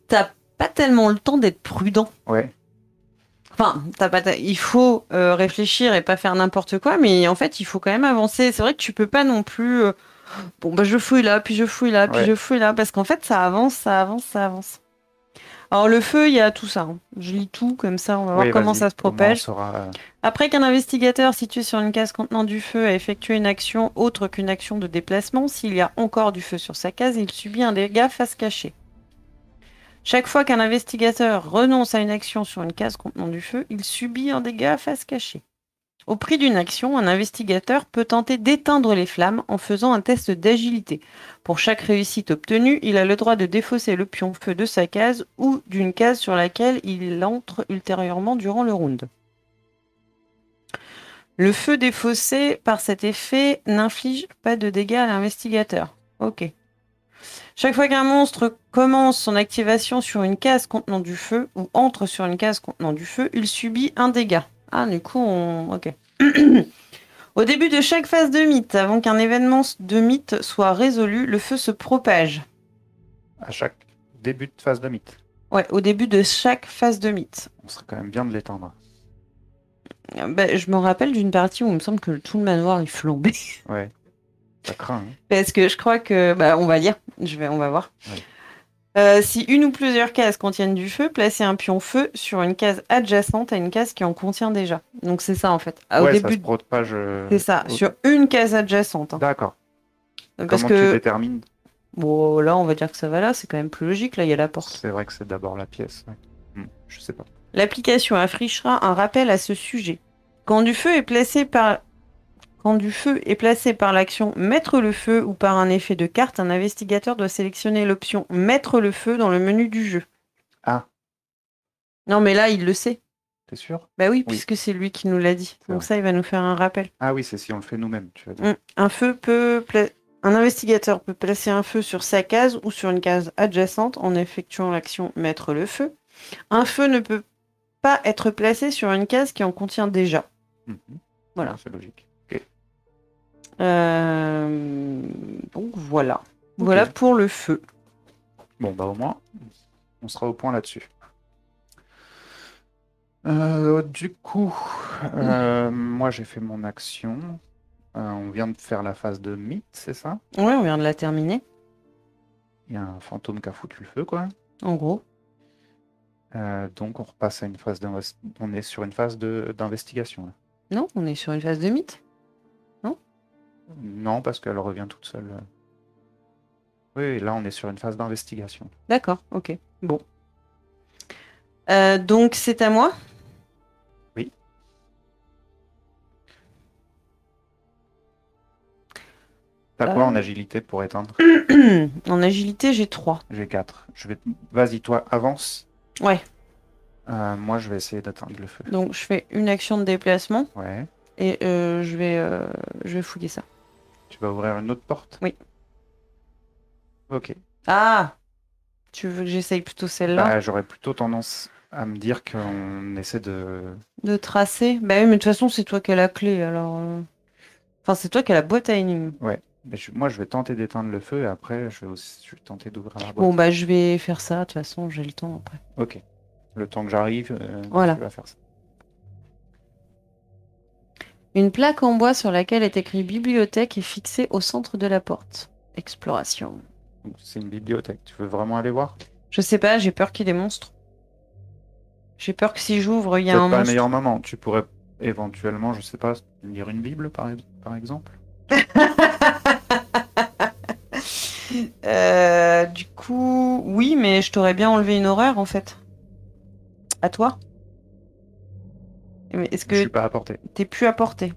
t'as pas tellement le temps d'être prudent. Ouais, Enfin, il faut réfléchir et pas faire n'importe quoi, mais en fait, il faut quand même avancer. C'est vrai que tu peux pas non plus. Bon, bah, je fouille là, puis je fouille là, puis ouais. je fouille là, parce qu'en fait, ça avance, ça avance, ça avance. Alors, le feu, il y a tout ça, hein. Je lis tout, comme ça, on va voir Oui, comment vas-y. ça se Au moins, on propage. saura. Après qu'un investigateur situé sur une case contenant du feu a effectué une action autre qu'une action de déplacement, s'il y a encore du feu sur sa case, il subit un dégât face cachée. Chaque fois qu'un investigateur renonce à une action sur une case contenant du feu, il subit un dégât face cachée. Au prix d'une action, un investigateur peut tenter d'éteindre les flammes en faisant un test d'agilité. Pour chaque réussite obtenue, il a le droit de défausser le pion feu de sa case ou d'une case sur laquelle il entre ultérieurement durant le round. Le feu défaussé par cet effet n'inflige pas de dégâts à l'investigateur. Ok. Chaque fois qu'un monstre commence son activation sur une case contenant du feu ou entre sur une case contenant du feu, il subit un dégât. Ah, du coup, ok. Au début de chaque phase de mythe, avant qu'un événement de mythe soit résolu, le feu se propage. À chaque début de phase de mythe. Ouais, au début de chaque phase de mythe. On serait quand même bien de l'étendre. Je me rappelle d'une partie où il me semble que tout le manoir est flambé. Ouais, ça craint, hein. Parce que je crois que... on va lire. On va voir. Ouais. Si une ou plusieurs cases contiennent du feu, placez un pion feu sur une case adjacente à une case qui en contient déjà. Donc c'est ça en fait. Au Ouais, ça début, se propage. c'est ça, sur une case adjacente, hein. D'accord. Parce Comment tu que, détermines? bon, là on va dire que ça va là, c'est quand même plus logique, là il y a la porte. C'est vrai que c'est d'abord la pièce. Ouais. Je sais pas. L'application affichera un rappel à ce sujet. Quand du feu est placé par l'action mettre le feu ou par un effet de carte, un investigateur doit sélectionner l'option mettre le feu dans le menu du jeu. Ah, Non mais là il le sait. t'es sûr? Bah oui, Oui. puisque c'est lui qui nous l'a dit. C'est Donc vrai. ça, il va nous faire un rappel. Ah oui, c'est si on le fait nous-mêmes, tu vas dire. Un investigateur peut placer un feu sur sa case ou sur une case adjacente en effectuant l'action mettre le feu. Un feu ne peut pas être placé sur une case qui en contient déjà. Mhm. Voilà. Ouais, c'est logique. Ok. Donc voilà. Voilà pour le feu. Bon, bah au moins, on sera au point là-dessus. Du coup, moi j'ai fait mon action. On vient de faire la phase de mythe, c'est ça? Ouais, on vient de la terminer, Il y a un fantôme qui a foutu le feu, quoi. en gros. Donc on repasse à une phase on est sur une phase d'investigation, là. Non, on est sur une phase de mythe. Non, parce qu'elle revient toute seule. Oui, là on est sur une phase d'investigation. D'accord, ok. Bon. Donc c'est à moi. Oui. T'as quoi en agilité pour éteindre? En agilité, j'ai 3. J'ai 4. Vas-y, toi, avance. Ouais. Moi, je vais essayer d'éteindre le feu. Donc je fais une action de déplacement Ouais. et je vais fouiller ça. Tu vas ouvrir une autre porte? Oui. Ok. Ah! Tu veux que j'essaye plutôt celle-là? Bah, j'aurais plutôt tendance à me dire qu'on essaie de... De tracer? Bah oui, mais de toute façon, c'est toi qui as la clé, alors... Enfin, c'est toi qui as la boîte à énigmes. Ouais. Mais moi, je vais tenter d'éteindre le feu et après, je vais tenter d'ouvrir la boîte. Bon, bah je vais faire ça, de toute façon, j'ai le temps après. Ok. Le temps que j'arrive, Voilà. tu vas faire ça. Une plaque en bois sur laquelle est écrit bibliothèque est fixée au centre de la porte. Exploration. Donc, c'est une bibliothèque. Tu veux vraiment aller voir? Je sais pas, j'ai peur qu'il y ait des monstres. J'ai peur que si j'ouvre, il y a Peut-être un pas le monstre. meilleur moment. Tu pourrais éventuellement, je sais pas, lire une Bible, par exemple. Du coup, oui, mais je t'aurais bien enlevé une horreur, en fait. À toi? Mais est-ce Je suis que pas à portée. t'es plus à portée?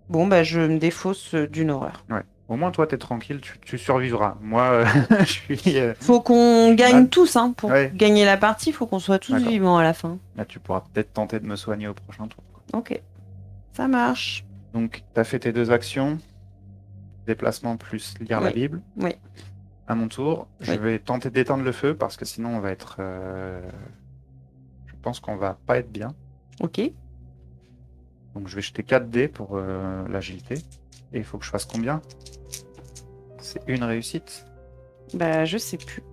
Bon, bah je me défausse d'une horreur. Ouais. Au moins, toi, t'es tranquille, tu survivras. Moi, je suis... Faut qu'on gagne mal. tous, hein. Pour Ouais. gagner la partie, faut qu'on soit tous D'accord. vivants à la fin. Là, tu pourras peut-être tenter de me soigner au prochain tour. Ok. Ça marche. Donc, t'as fait tes 2 actions. Déplacement plus lire la Oui. Bible. Oui. À mon tour, je Oui. vais tenter d'éteindre le feu parce que sinon on va être. Je pense qu'on va pas être bien. Ok. Donc je vais jeter 4 dés pour l'agilité. Et il faut que je fasse combien? C'est une réussite. Bah, je sais plus.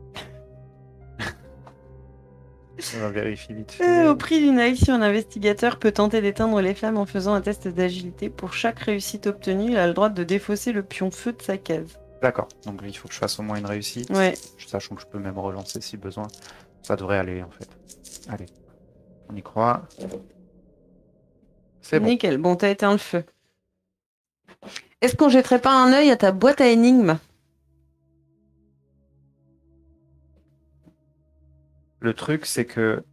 On va vérifier vite fait. Au prix d'une action, un investigateur peut tenter d'éteindre les flammes en faisant un test d'agilité. Pour chaque réussite obtenue, il a le droit de défausser le pion feu de sa case. D'accord, donc il faut que je fasse au moins une réussite. Ouais. Sachant que je peux même relancer si besoin. Ça devrait aller en fait. Allez, on y croit. C'est bon. Nickel. Bon, t'as éteint le feu. Est-ce qu'on jetterait pas un œil à ta boîte à énigmes? Le truc, c'est que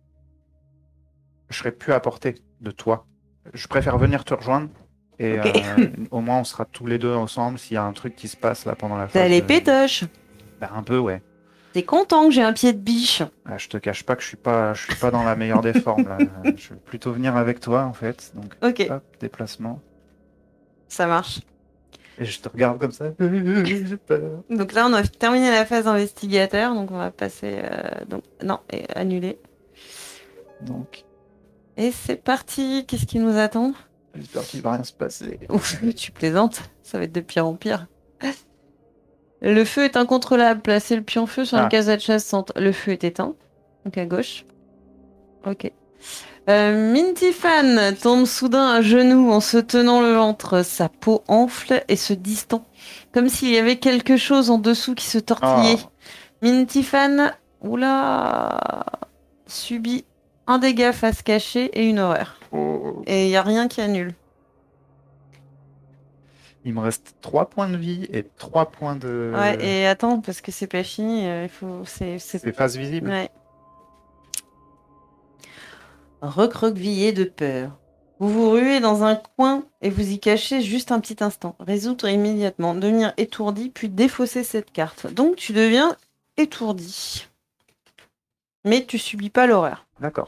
je serai plus à portée de toi. Je préfère venir te rejoindre. Et Ok. au moins, on sera tous les deux ensemble s'il y a un truc qui se passe là pendant la T'as phase. les pétoches. Bah, un peu, ouais. T'es content que j'ai un pied de biche. Ah, je te cache pas que je suis pas dans la meilleure des formes là. Je vais plutôt venir avec toi en fait. Donc, Ok, hop, déplacement. ça marche. Et je te regarde comme ça. J'ai peur. Donc là, on a terminé la phase investigateur. Donc on va passer... donc, non, et annuler. Donc, Et c'est parti. Qu'est-ce qui nous attend? j'espère qu'il va rien se passer. Ouf, tu plaisantes. Ça va être de pire en pire. Le feu est incontrôlable. Placez le pion feu sur une Ah. case adjacente. Le feu est éteint. Donc à gauche. Ok. Minty Fan tombe soudain à genoux en se tenant le ventre. Sa peau enfle et se distend, comme s'il y avait quelque chose en dessous qui se tortillait. Oh. Minty Fan, oula, subit un dégât face cachée et une horreur. Oh. Et il n'y a rien qui annule. Il me reste 3 points de vie et 3 points de. Ouais, et attends, parce que c'est pas fini, il faut. C'est face visible. Ouais. Recroquevillé de peur. Vous vous ruez dans un coin et vous y cachez juste un petit instant. Résoudre immédiatement, devenir étourdi, puis défausser cette carte. Donc tu deviens étourdi. Mais tu subis pas l'horreur. D'accord.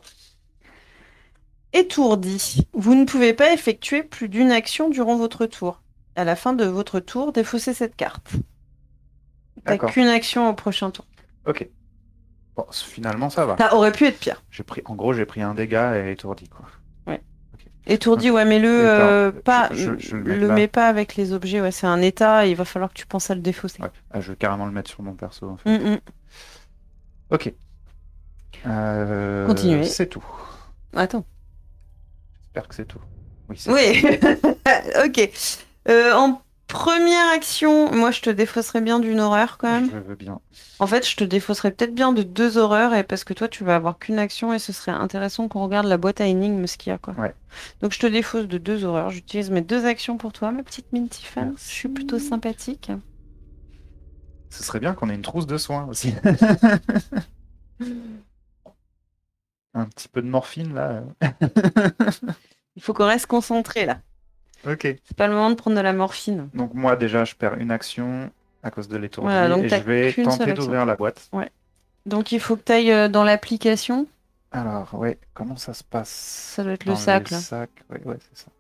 Étourdi. Vous ne pouvez pas effectuer plus d'une action durant votre tour. À la fin de votre tour, défaussez cette carte. T'as D'accord. qu'une action au prochain tour. Ok. Bon, finalement, ça va. Ça aurait pu être pire. En gros, j'ai pris un dégât et étourdi, quoi. Étourdi, Ok. ouais, mais pas, je le mets le là. mets pas avec les objets. Ouais, c'est un état. Il va falloir que tu penses à le défausser. Ouais. Ah, je vais carrément le mettre sur mon perso, en fait. Mm, mm. Ok. Continuez. C'est tout. Attends. J'espère que c'est tout. Oui, c'est Oui. Ok. En première action, moi, je te défausserais bien d'une horreur quand tout. même. Je veux bien. En fait, je te défausserais peut-être bien de 2 horreurs et parce que toi, tu vas avoir qu'une action et ce serait intéressant qu'on regarde la boîte à énigmes ce qu'il y a, quoi. Ouais. Donc, je te défausse de 2 horreurs. J'utilise mes 2 actions pour toi, ma petite Minty Fan. Merci. Je suis plutôt sympathique. Ce serait bien qu'on ait une trousse de soins aussi. Un petit peu de morphine, là. Il faut qu'on reste concentré là. Ok. C'est pas le moment de prendre de la morphine. Donc moi, déjà, je perds une action à cause de l'étourdi Voilà, donc et t'as je vais qu'une seule tenter action. d'ouvrir la boîte. Donc, il faut que tu ailles dans l'application. Alors, ouais, comment ça se passe? Ça doit être Dans le sac, les là. sacs, ouais, c'est ça.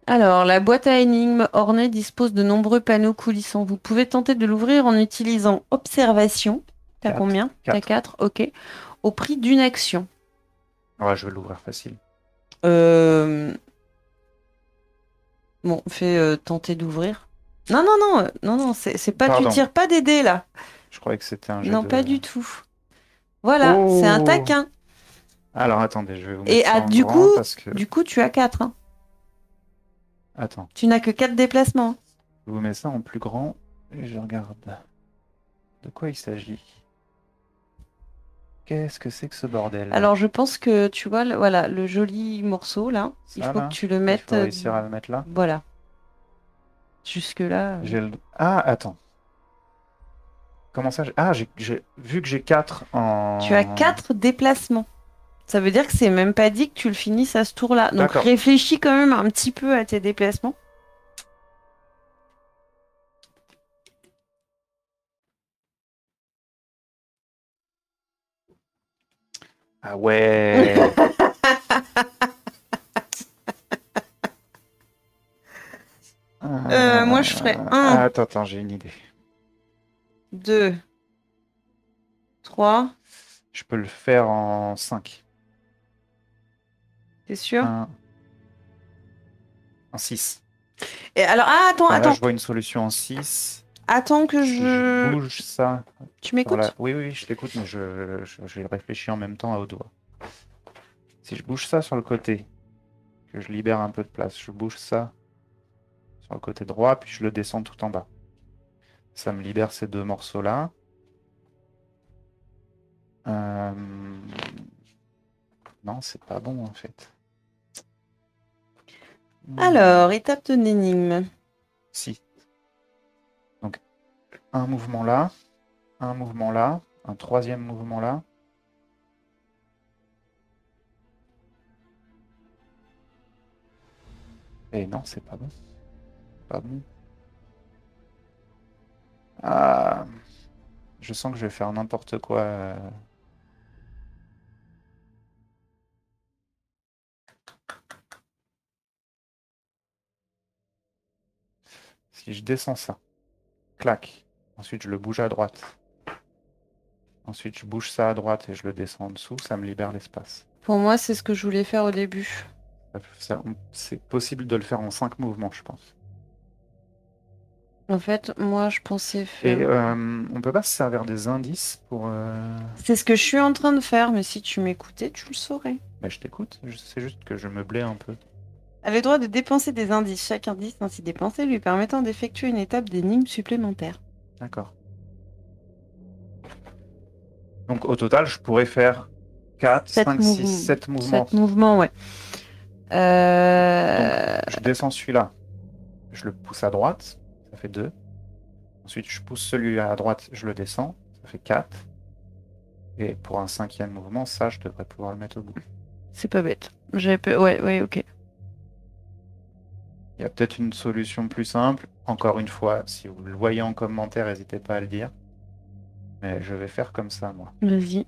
Alors, la boîte à énigmes ornée dispose de nombreux panneaux coulissants. Vous pouvez tenter de l'ouvrir en utilisant observation. T'as 4. combien? T'as 4, ok. Au prix d'une action. Ouais, je vais l'ouvrir facile. Bon, fais tenter d'ouvrir. Non, c'est pas. Pardon. Tu tires pas des dés là. Je croyais que c'était un jet Non, de... pas du tout. Voilà, Oh. c'est un taquin. Alors, attendez, je vais vous Et mettre ça en du grand coup, parce que... tu as 4. Hein. Attends, Tu n'as que 4 déplacements. je vous mets ça en plus grand et je regarde. De quoi il s'agit? Qu'est-ce que c'est que ce bordel? Alors, je pense que tu vois, voilà, le joli morceau là. Il Ça, faut là, que tu le il mettes. faut réussir à le mettre là. Voilà. Jusque-là. Ah, attends. Comment ça? Vu que j'ai 4 en... Tu as 4 déplacements. Ça veut dire que c'est même pas dit que tu le finisses à ce tour-là. Donc D'accord. réfléchis quand même un petit peu à tes déplacements. Ah ouais. Moi moi, je ferais 1, Attends, j'ai une idée. 2, 3. Je peux le faire en 5. T'es sûr? En 6. Et alors, attends, Là, attends. je vois une solution en 6. Attends que Si je bouge ça. Tu m'écoutes? Oui, je t'écoute, mais je réfléchis en même temps à haute voix. Si je bouge ça sur le côté, que je libère un peu de place, je bouge ça sur le côté droit, puis je le descends tout en bas. Ça me libère ces deux morceaux-là. Non, c'est pas bon en fait. Alors, étape de l'énigme. Si. Donc, un mouvement là, un troisième mouvement là. Et non, c'est pas bon. Pas bon. Ah, je sens que je vais faire n'importe quoi. Si je descends ça, clac. Ensuite, je le bouge à droite. Ensuite, je bouge ça à droite et je le descends en dessous. Ça me libère l'espace. Pour moi, c'est ce que je voulais faire au début. C'est possible de le faire en 5 mouvements, je pense. En fait, moi, je pensais Et faire... on peut pas se servir des indices pour... C'est ce que je suis en train de faire, mais si tu m'écoutais, tu le saurais. Bah, je t'écoute, c'est juste que je me blais un peu. A le droit de dépenser des indices. Chaque indice ainsi dépensé lui permettant d'effectuer une étape d'énigme supplémentaire. D'accord. Donc au total, je pourrais faire 4, 5, 6, 7 mouvements. 7 mouvements, ouais. Donc je descends celui-là. Je le pousse à droite. Ça fait 2. Ensuite, je pousse celui à droite, je le descends. Ça fait 4. Et pour un 5e mouvement, ça, je devrais pouvoir le mettre au bout. C'est pas bête. Ouais, ok. Il y a peut-être une solution plus simple. Encore une fois, si vous le voyez en commentaire, n'hésitez pas à le dire. Mais je vais faire comme ça, moi. Vas-y.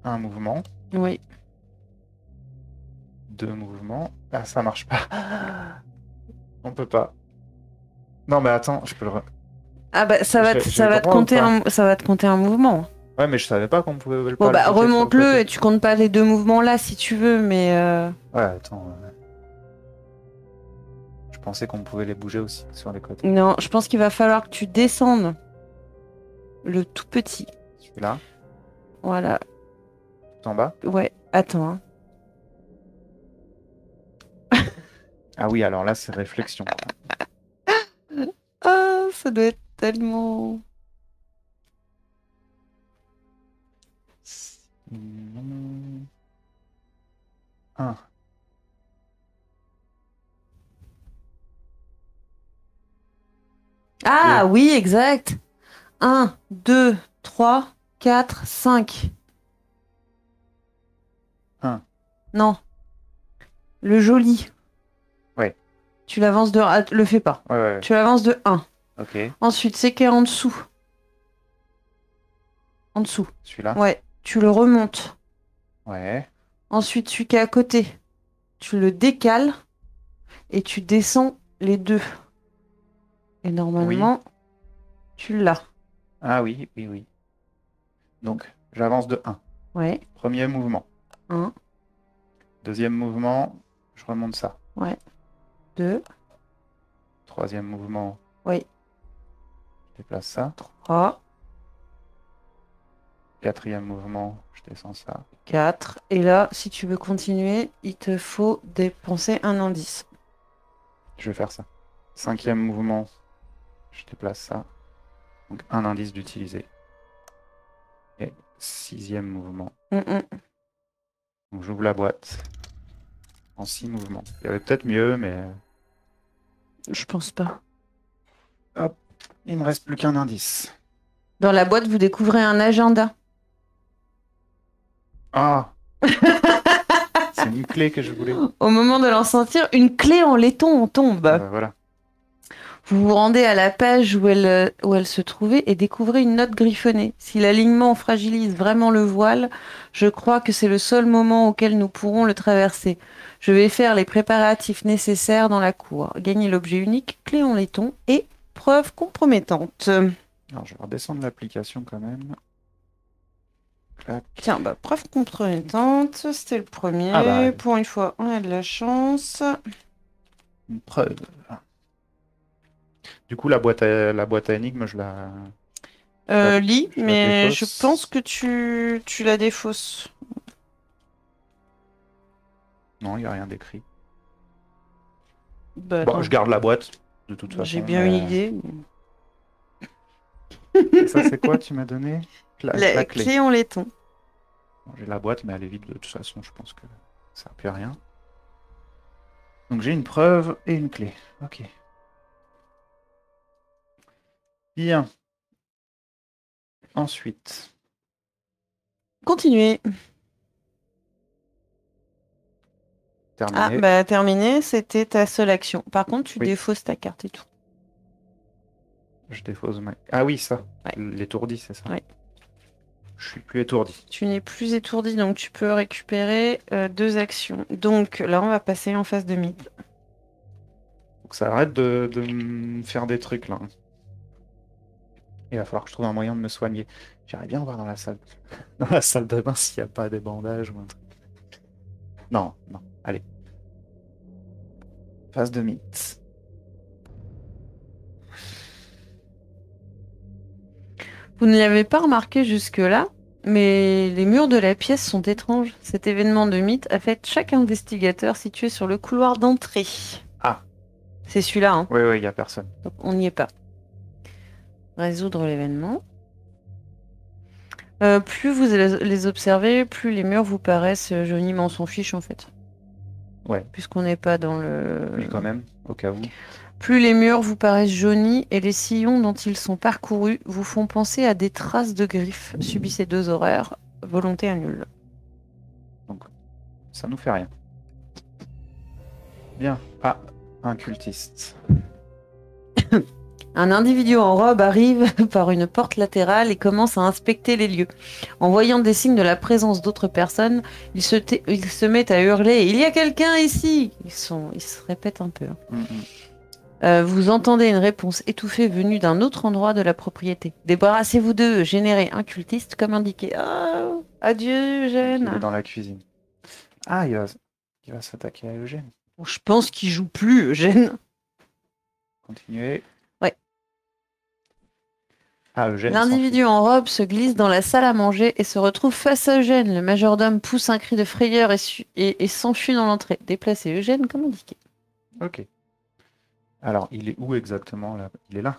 Un mouvement. Oui. 2 mouvements. Ah, ça marche pas. On peut pas. Non, mais attends, je peux le... Ah bah ça va te compter un mouvement. Ouais, mais je savais pas qu'on pouvait le Bon pas bah le bouger sur le remonte-le côté. et tu comptes pas les 2 mouvements là si tu veux, mais... Ouais, attends. Je pensais qu'on pouvait les bouger aussi sur les côtés. Non, je pense qu'il va falloir que tu descendes le tout petit. Celui-là, Voilà. tout en bas. Ouais, attends. Hein. Ah oui, alors là, c'est réflexion. Ah, ça doit être tellement... Un. Ah oui, exact. 1, 2, 3, 4, 5. 1. Non. Le joli. Ouais. Tu l'avances de... Ah, le fais pas. Ouais. Tu l'avances de 1. Ok. Ensuite, c'est qui est en dessous. En dessous. Celui-là. Ouais. Tu le remontes. Ouais. Ensuite, celui qui est à côté. Tu le décales. Et tu descends les 2. Et normalement, tu l'as. Ah oui. Donc, j'avance de 1. Ouais. Premier mouvement. 1. Deuxième mouvement, je remonte ça. Ouais. 2. Troisième mouvement. Oui. Je déplace ça. 3. Quatrième mouvement, je descends ça. 4. Et là, si tu veux continuer, il te faut dépenser un indice. Je vais faire ça. Cinquième mouvement, je déplace ça. Donc un indice d'utiliser. Et sixième mouvement. Donc j'ouvre la boîte. En 6 mouvements. Il y avait peut-être mieux, mais... Je pense pas. Hop, il me reste plus qu'un indice. Dans la boîte, vous découvrez un agenda. Ah c'est une clé que je voulais. Au moment de l'en sortir, une clé en laiton en tombe. Voilà. Vous vous rendez à la page où elle se trouvait et découvrez une note griffonnée. Si l'alignement fragilise vraiment le voile, je crois que c'est le seul moment auquel nous pourrons le traverser. Je vais faire les préparatifs nécessaires dans la cour. Gagner l'objet unique, clé en laiton et preuve compromettante. Alors, je vais redescendre l'application quand même. Clac. Tiens, bah, preuve compromettante, c'était le premier. Ah bah, Pour une fois, on a de la chance. une preuve. Du coup, la boîte à énigmes, Lis, je la mais je défausse. pense que tu la défausses. Non, il n'y a rien d'écrit. Bah, Bon, attends, je garde la boîte, de toute j'ai façon. bien une idée. Et ça, c'est quoi, tu m'as donné? La La clé. clé en laiton. Bon, j'ai la boîte, mais elle est vide de toute façon, je pense que ça ne sert plus à rien. Donc j'ai une preuve et une clé. Ok. Bien. Ensuite, Continuez. Ah, terminé. bah terminé, c'était ta seule action. Par contre, tu Oui, défausses ta carte et tout. je défausse ma... Ah oui, ça. Ouais. L'étourdi, c'est ça. Ouais. Je suis plus étourdi. Tu n'es plus étourdi, donc tu peux récupérer 2 actions. Donc là, on va passer en phase de mythe. Faut que ça arrête de me faire des trucs là. Il va falloir que je trouve un moyen de me soigner. J'aimerais bien voir dans la salle, dans la salle de bain s'il n'y a pas des bandages ou un truc. Non, non. Allez. Phase de mythe. Vous ne l'avez pas remarqué jusque-là, mais les murs de la pièce sont étranges. Cet événement de mythe affecte chaque investigateur situé sur le couloir d'entrée. Ah, C'est celui-là, hein. oui, oui, il n'y a personne. Donc on n'y est pas. Résoudre l'événement. Plus vous les observez, plus les murs vous paraissent jaunis, mais on s'en fiche en fait. Ouais, Puisqu'on n'est pas dans le... mais quand même, au cas où. Plus les murs vous paraissent jaunis et les sillons dont ils sont parcourus vous font penser à des traces de griffes. Subissez 2 horaires. Volonté annule. Donc, ça nous fait rien. Bien. Ah, un cultiste. Un individu en robe arrive par une porte latérale et commence à inspecter les lieux. En voyant des signes de la présence d'autres personnes, il se met à hurler « Il y a quelqu'un ici !» Ils se répètent un peu. Vous entendez une réponse étouffée venue d'un autre endroit de la propriété. Débarrassez-vous d'eux, générez un cultiste comme indiqué. Ah, adieu, Il est Eugène. dans la cuisine. Ah, il va s'attaquer à Eugène. Bon, je pense qu'il joue plus, Eugène. Continuez. Ouais. Ah, Eugène L'individu en robe se glisse dans la salle à manger et se retrouve face à Eugène. Le majordome pousse un cri de frayeur et s'enfuit dans l'entrée. Déplacez Eugène comme indiqué. Ok. Alors, il est où exactement là? Il est là?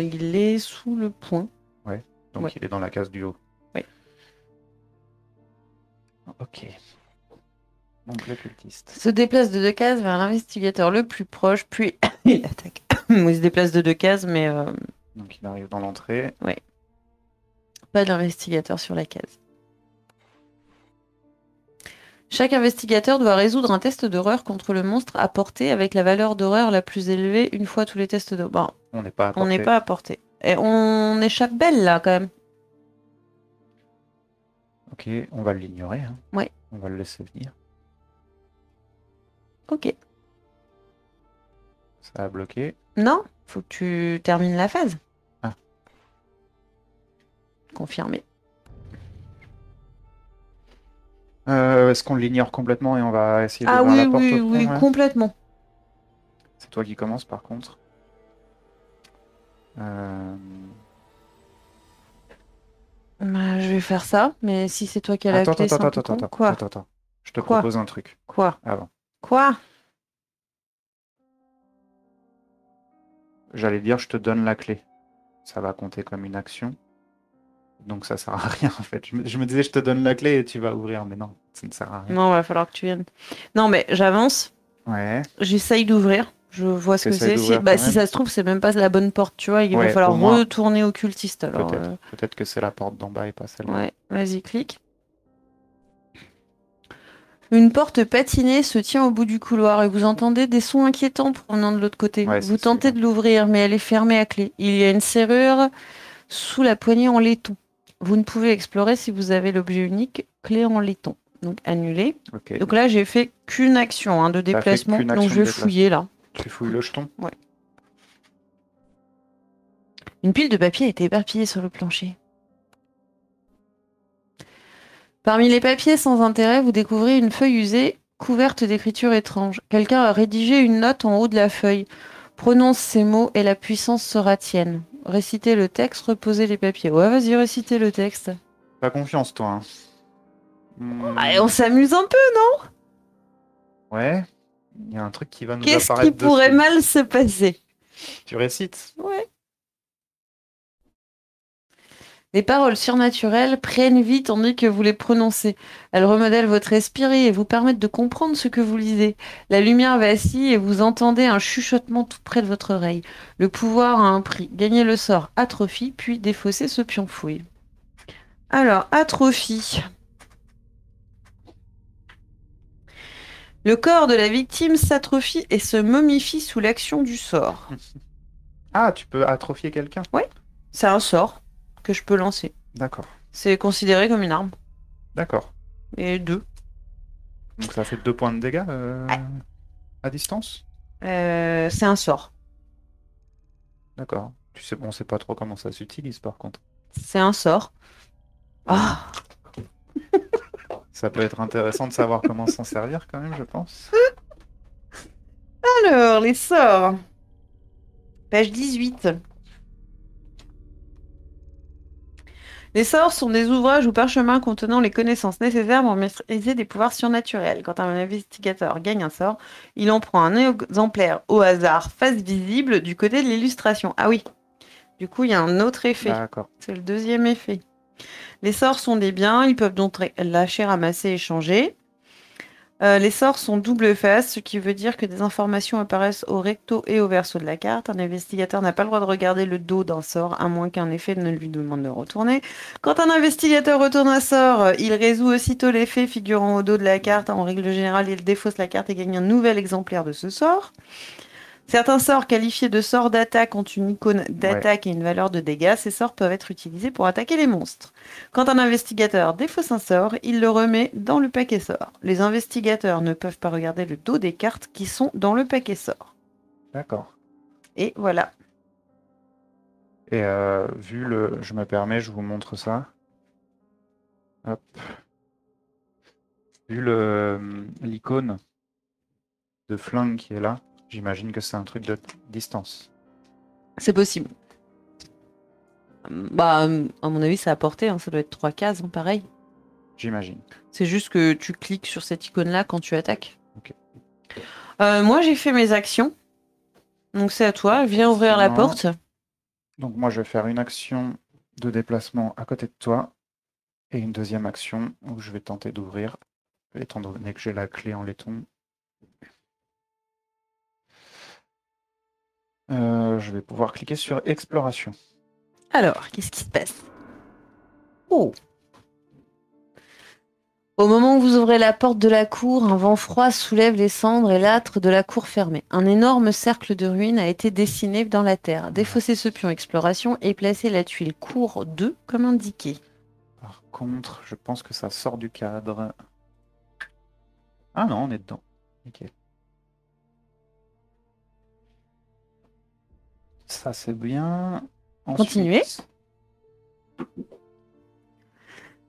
Il est sous le point. Ouais. Donc, Ouais. il est dans la case du haut. Ouais. Ok. Donc, le cultiste. Se déplace de 2 cases vers l'investigateur le plus proche, puis il attaque. Il se déplace de 2 cases, mais Donc, il arrive dans l'entrée. pas d'investigateur sur la case. Chaque investigateur doit résoudre un test d'horreur contre le monstre à portée avec la valeur d'horreur la plus élevée une fois tous les tests d'horreur. Bon, On n'est pas à on n'est portée. pas à portée. Et on échappe belle là quand même. Ok, on va l'ignorer. Hein. Ouais. On va le laisser venir. Ok. Ça a bloqué. Non, faut que tu termines la phase. Ah. Confirmé. Est-ce qu'on l'ignore complètement et on va essayer Ah d'ouvrir oui, la porte oui, au oui, fond, ouais. complètement. C'est toi qui commences par contre. Bah, je vais faire ça, mais si c'est toi qui as la Attends, clé, c'est un peu attends, con. attends, Quoi? attends, attends. Je te Quoi? propose un truc Quoi? avant. Quoi? J'allais dire, je te donne la clé. Ça va compter comme une action. Donc ça sert à rien en fait. Je me disais, je te donne la clé et tu vas ouvrir, mais non, ça ne sert à rien. Non, va falloir que tu viennes. Non, mais j'avance. Ouais. J'essaye d'ouvrir. Je vois ce que T'essayes c'est. Si, d'ouvrir bah, quand si même. ça se trouve, c'est même pas la bonne porte, tu vois. Il va Ouais, falloir au moins. retourner au cultiste. Alors, Peut-être. Peut-être que c'est la porte d'en bas et pas celle-là. ouais, vas-y, clique. Une porte patinée se tient au bout du couloir et vous entendez des sons inquiétants provenant de l'autre côté. Ouais, Vous c'est tentez celui-là. de l'ouvrir, mais elle est fermée à clé. Il y a une serrure sous la poignée en laiton. Vous ne pouvez explorer si vous avez l'objet unique, clé en laiton. Donc annulé. Ok. Donc là, j'ai fait qu'une action de T'as fait déplacement. qu'une Donc action je de vais fouiller déplacement. là. Tu fouilles le jeton? Ouais. Une pile de papier a été éparpillée sur le plancher. Parmi les papiers sans intérêt, vous découvrez une feuille usée couverte d'écritures étranges. Quelqu'un a rédigé une note en haut de la feuille. Prononce ces mots et la puissance sera tienne. Récitez le texte, reposez les papiers. Ouais, vas-y, récitez le texte. Pas confiance, toi, hein. Ah, et on s'amuse un peu. Ouais, il y a un truc qui va nous Qu'est-ce qui apparaître pourrait dessus. mal se passer? Tu récites? Ouais. Les paroles surnaturelles prennent vie tandis que vous les prononcez. Elles remodèlent votre esprit et vous permettent de comprendre ce que vous lisez. La lumière vacille et vous entendez un chuchotement tout près de votre oreille. Le pouvoir a un prix. Gagnez le sort atrophie, puis défaussez ce pion fouille. Alors, atrophie. Le corps de la victime s'atrophie et se momifie sous l'action du sort. Ah, tu peux atrophier quelqu'un? C'est un sort que je peux lancer. D'accord, C'est considéré comme une arme. d'accord. Et 2. Donc ça fait 2 points de dégâts à distance? C'est un sort. D'accord. Tu sais, on sait pas trop comment ça s'utilise par contre. C'est un sort. Ah, Ça peut être intéressant de savoir comment s'en servir quand même, je pense. alors, les sorts. Page 18. Les sorts sont des ouvrages ou parchemins contenant les connaissances nécessaires pour maîtriser des pouvoirs surnaturels. Quand un investigateur gagne un sort, il en prend un exemplaire au hasard, face visible, du côté de l'illustration. Ah oui, du coup, il y a un autre effet. D'accord. C'est le deuxième effet. Les sorts sont des biens, ils peuvent donc lâcher, ramasser, échanger. Les sorts sont double face, ce qui veut dire que des informations apparaissent au recto et au verso de la carte. Un investigateur n'a pas le droit de regarder le dos d'un sort, à moins qu'un effet ne lui demande de retourner. Quand un investigateur retourne un sort, il résout aussitôt l'effet figurant au dos de la carte. En règle générale, il défausse la carte et gagne un nouvel exemplaire de ce sort. Certains sorts qualifiés de sorts d'attaque ont une icône d'attaque et une valeur de dégâts. Ces sorts peuvent être utilisés pour attaquer les monstres. Quand un investigateur défausse un sort, il le remet dans le paquet sort. Les investigateurs ne peuvent pas regarder le dos des cartes qui sont dans le paquet sort. D'accord. Et voilà. Et je me permets, je vous montre ça. Hop. Vu l'icône de flingue qui est là, j'imagine que c'est un truc de distance. C'est possible. Bah, à mon avis, ça a porté, ça doit être 3 cases, pareil. J'imagine. C'est juste que tu cliques sur cette icône-là quand tu attaques. Ok. Moi, j'ai fait mes actions. Donc c'est à toi, viens ouvrir la porte. Donc moi, je vais faire une action de déplacement à côté de toi et une deuxième action où je vais tenter d'ouvrir, étant donné que j'ai la clé en laiton. Je vais pouvoir cliquer sur exploration. Alors, qu'est-ce qui se passe? Oh! Au moment où vous ouvrez la porte de la cour, un vent froid soulève les cendres et l'âtre de la cour fermée. Un énorme cercle de ruines a été dessiné dans la terre. Défaussez ce pion exploration et placez la tuile cour 2 comme indiqué. Par contre, je pense que ça sort du cadre. Ah non, on est dedans. Ok. Ça, c'est bien. Continuez.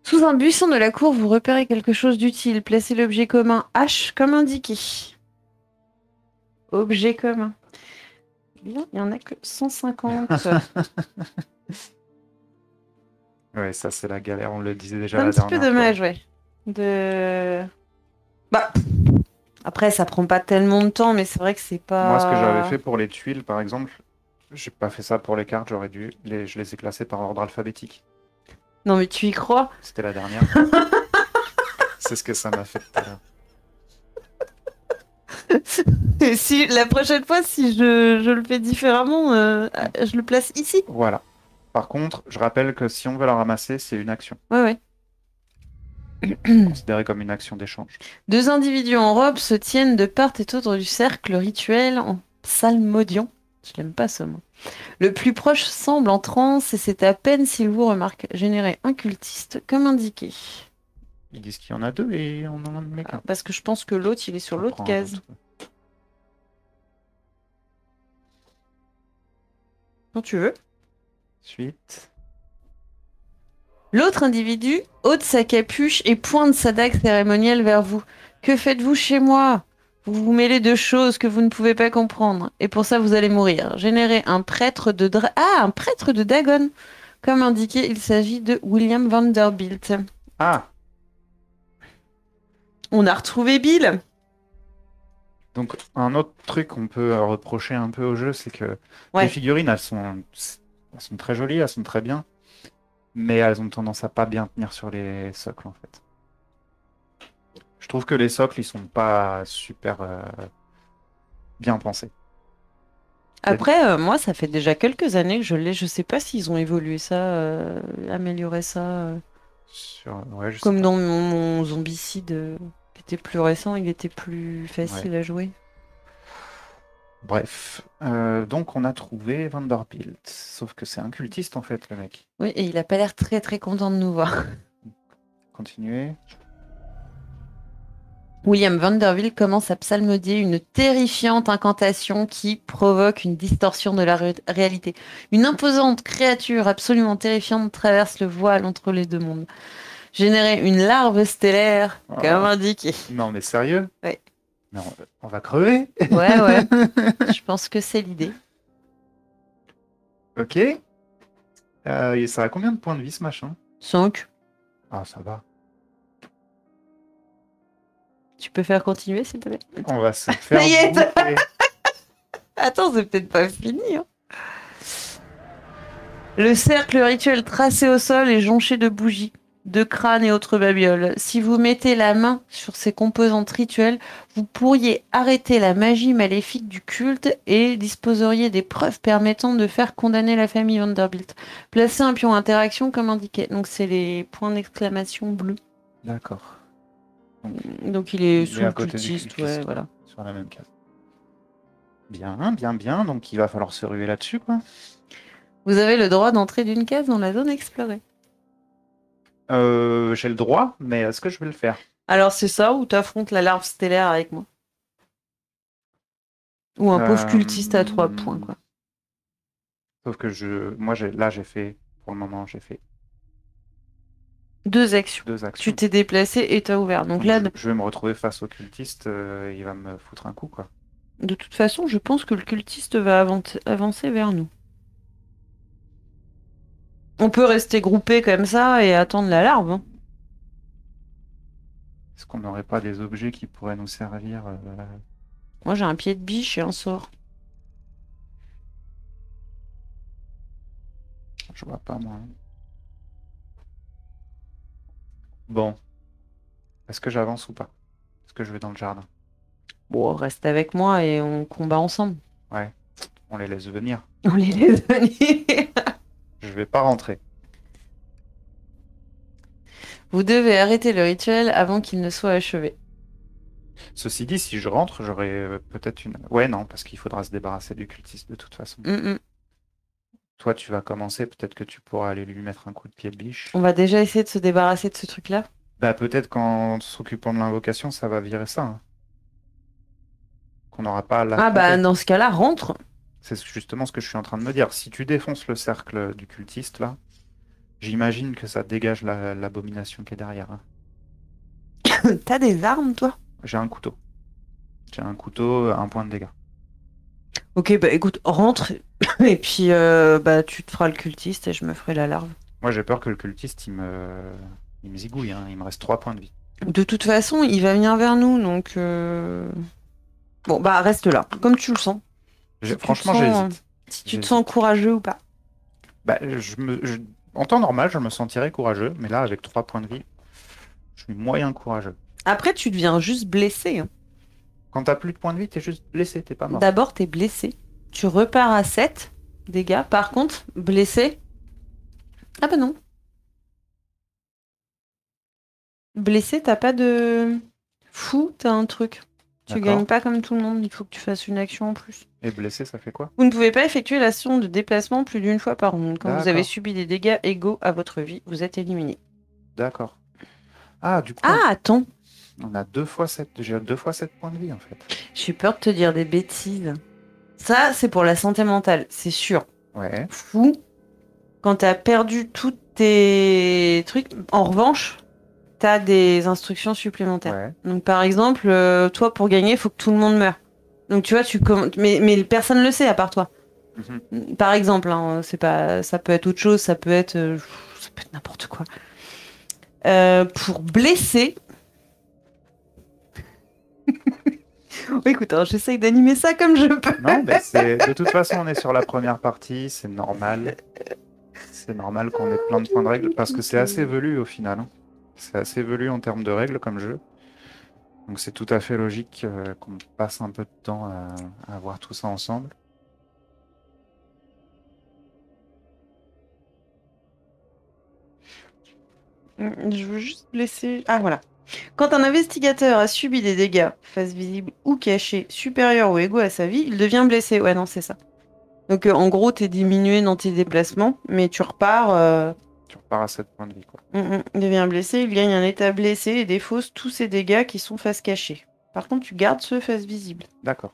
Sous un buisson de la cour, vous repérez quelque chose d'utile. Placez l'objet commun H comme indiqué. Objet commun. Bien, il n'y en a que 150. Ouais, ça c'est la galère, on le disait déjà C'est un la petit peu dernière dommage, fois. ouais. Bah, après, ça prend pas tellement de temps, mais c'est vrai que c'est pas... Moi, ce que j'avais fait pour les tuiles, par exemple, j'ai pas fait ça pour les cartes, je les ai classées par ordre alphabétique. Non, mais tu y crois? C'était la dernière. C'est ce que ça m'a fait tout à l'heure. Et si, la prochaine fois, si je le fais différemment, je le place ici. Voilà. Par contre, je rappelle que si on veut la ramasser, c'est une action. Ouais, ouais. considéré comme une action d'échange. Deux individus en robe se tiennent de part et d'autre du cercle rituel en psalmodiant. Je l'aime pas ce mot. Le plus proche semble en transe et c'est à peine s'il vous remarque. Générer un cultiste comme indiqué. Ils disent qu'il y en a deux et on en met qu'un. Parce que je pense que l'autre, il est sur On l'autre prend un case. autre. Quand tu veux. Suite. L'autre individu ôte sa capuche et pointe sa dague cérémonielle vers vous. Que faites-vous chez moi? Vous vous mêlez de choses que vous ne pouvez pas comprendre. Et pour ça, vous allez mourir. Générez un prêtre de un prêtre de Dagon. Comme indiqué, il s'agit de William Vanderbilt. Ah! On a retrouvé Bill. Donc, un autre truc qu'on peut reprocher un peu au jeu, c'est que Ouais. les figurines, elles sont très jolies, elles sont très bien, mais elles ont tendance à pas bien tenir sur les socles, en fait. Je trouve que les socles, ils sont pas super bien pensés. Après, moi, ça fait déjà quelques années que je l'ai. Je sais pas s'ils ont évolué ça, amélioré ça. Ouais, je sais Comme pas. dans mon Zombicide, qui était plus récent, il était plus facile à jouer. Bref, donc on a trouvé Vanderbilt, sauf que c'est un cultiste en fait, le mec. Oui, et il a pas l'air très très content de nous voir. Continuez. William Vanderbilt commence à psalmodier une terrifiante incantation qui provoque une distorsion de la réalité. Une imposante créature absolument terrifiante traverse le voile entre les deux mondes. Générer une larve stellaire, Oh. comme indiqué. Non mais sérieux? Ouais. Mais on va crever? Ouais. Je pense que c'est l'idée. Ok. Ça a combien de points de vie ce machin? 5. Ah, ça va. Tu peux faire continuer, s'il te plaît? On va se faire Ça y est. bouffer. Attends, c'est peut-être pas fini. Hein. Le cercle rituel tracé au sol est jonché de bougies, de crânes et autres babioles. Si vous mettez la main sur ces composantes rituelles, vous pourriez arrêter la magie maléfique du culte et disposeriez des preuves permettant de faire condamner la famille Vanderbilt. Placez un pion interaction comme indiqué. Donc c'est les points d'exclamation bleus. D'accord. Donc il est sous à le côté du cultiste, cultiste, ouais, voilà. sur la même case. Bien. Donc il va falloir se ruer là-dessus, quoi. Vous avez le droit d'entrer d'une case dans la zone explorée. J'ai le droit, mais est-ce que je vais le faire? Alors c'est ça ou t'affrontes la larve stellaire avec moi? Ou un pauvre cultiste à 3 points, quoi. Sauf que j'ai fait, pour le moment, j'ai fait 2 actions. 2 actions. Tu t'es déplacé et t'as ouvert. Donc là, je vais me retrouver face au cultiste, il va me foutre un coup, quoi. de toute façon, je pense que le cultiste va avancer vers nous. On peut rester groupé comme ça et attendre la larve. Hein. Est-ce qu'on n'aurait pas des objets qui pourraient nous servir Moi, j'ai un pied de biche et un sort. Je vois pas, moi. Bon. Est-ce que j'avance ou pas? Est-ce que je vais dans le jardin? Bon, reste avec moi et on combat ensemble. Ouais. On les laisse venir. On les laisse venir. Je vais pas rentrer. Vous devez arrêter le rituel avant qu'il ne soit achevé. Ceci dit, si je rentre, j'aurai peut-être une... Ouais, non, parce qu'il faudra se débarrasser du cultiste de toute façon. Toi, tu vas commencer, peut-être que tu pourras aller lui mettre un coup de pied de biche. On va déjà essayer de se débarrasser de ce truc-là. Bah peut-être qu'en s'occupant de l'invocation, ça va virer ça. Hein. Qu'on n'aura pas à la... Ah bah dans ce cas-là, rentre. C'est justement ce que je suis en train de me dire. Si tu défonces le cercle du cultiste, là, j'imagine que ça dégage l'abomination qui est derrière. Hein. T'as des armes, toi? J'ai un couteau. J'ai un couteau, 1 point de dégâts. Ok, bah écoute, rentre. Et puis, bah tu te feras le cultiste et je me ferai la larve. Moi, j'ai peur que le cultiste, il me zigouille. Hein. Il me reste 3 points de vie. De toute façon, il va venir vers nous, donc... Bon, bah reste là, comme tu le sens. Franchement, j'hésite. Si tu te sens courageux ou pas. Bah, en temps normal, je me sentirais courageux, mais là, avec 3 points de vie, je suis moyen courageux. Après, tu deviens juste blessé. Hein. Quand t'as plus de points de vie, t'es juste blessé, t'es pas mort. D'abord, t'es blessé. Tu repars à 7 dégâts. Par contre, blessé... Ah bah non. blessé, t'as pas de fou, t'as un truc. Tu D'accord. gagnes pas comme tout le monde, il faut que tu fasses une action en plus. Et blessé, ça fait quoi? Vous ne pouvez pas effectuer l'action de déplacement plus d'une fois par ronde. Quand vous avez D'accord. subi des dégâts égaux à votre vie, vous êtes éliminé. D'accord. Ah, du coup, Ah, attends, on a 2 fois 7. J'ai 2 fois 7 points de vie, en fait. j'ai peur de te dire des bêtises. Ça, c'est pour la santé mentale, c'est sûr. Ouais. Fou, quand t'as perdu tous tes trucs, en revanche, t'as des instructions supplémentaires. Ouais. Donc, par exemple, toi, pour gagner, il faut que tout le monde meure. Donc, tu vois, mais personne le sait à part toi. Mhm. Par exemple, hein, c'est pas, ça peut être autre chose, ça peut être n'importe quoi. Pour blesser. Oh, écoute, hein, j'essaye d'animer ça comme je peux. Non, mais de toute façon, on est sur la première partie, c'est normal. C'est normal qu'on ait plein de points de règles, parce que c'est assez velu au final, hein. C'est assez velu en termes de règles comme jeu. Donc c'est tout à fait logique qu'on passe un peu de temps à voir tout ça ensemble. Je veux juste blesser. Ah, voilà. Quand un investigateur a subi des dégâts, face visible ou cachés, supérieurs ou égaux à sa vie, il devient blessé. Ouais, non, c'est ça. Donc, en gros, t'es diminué dans tes déplacements, mais tu repars. Tu repars à 7 points de vie, quoi. Il devient blessé, il gagne un état blessé et défausse tous ses dégâts qui sont face cachée. Par contre, tu gardes ceux face visible. D'accord.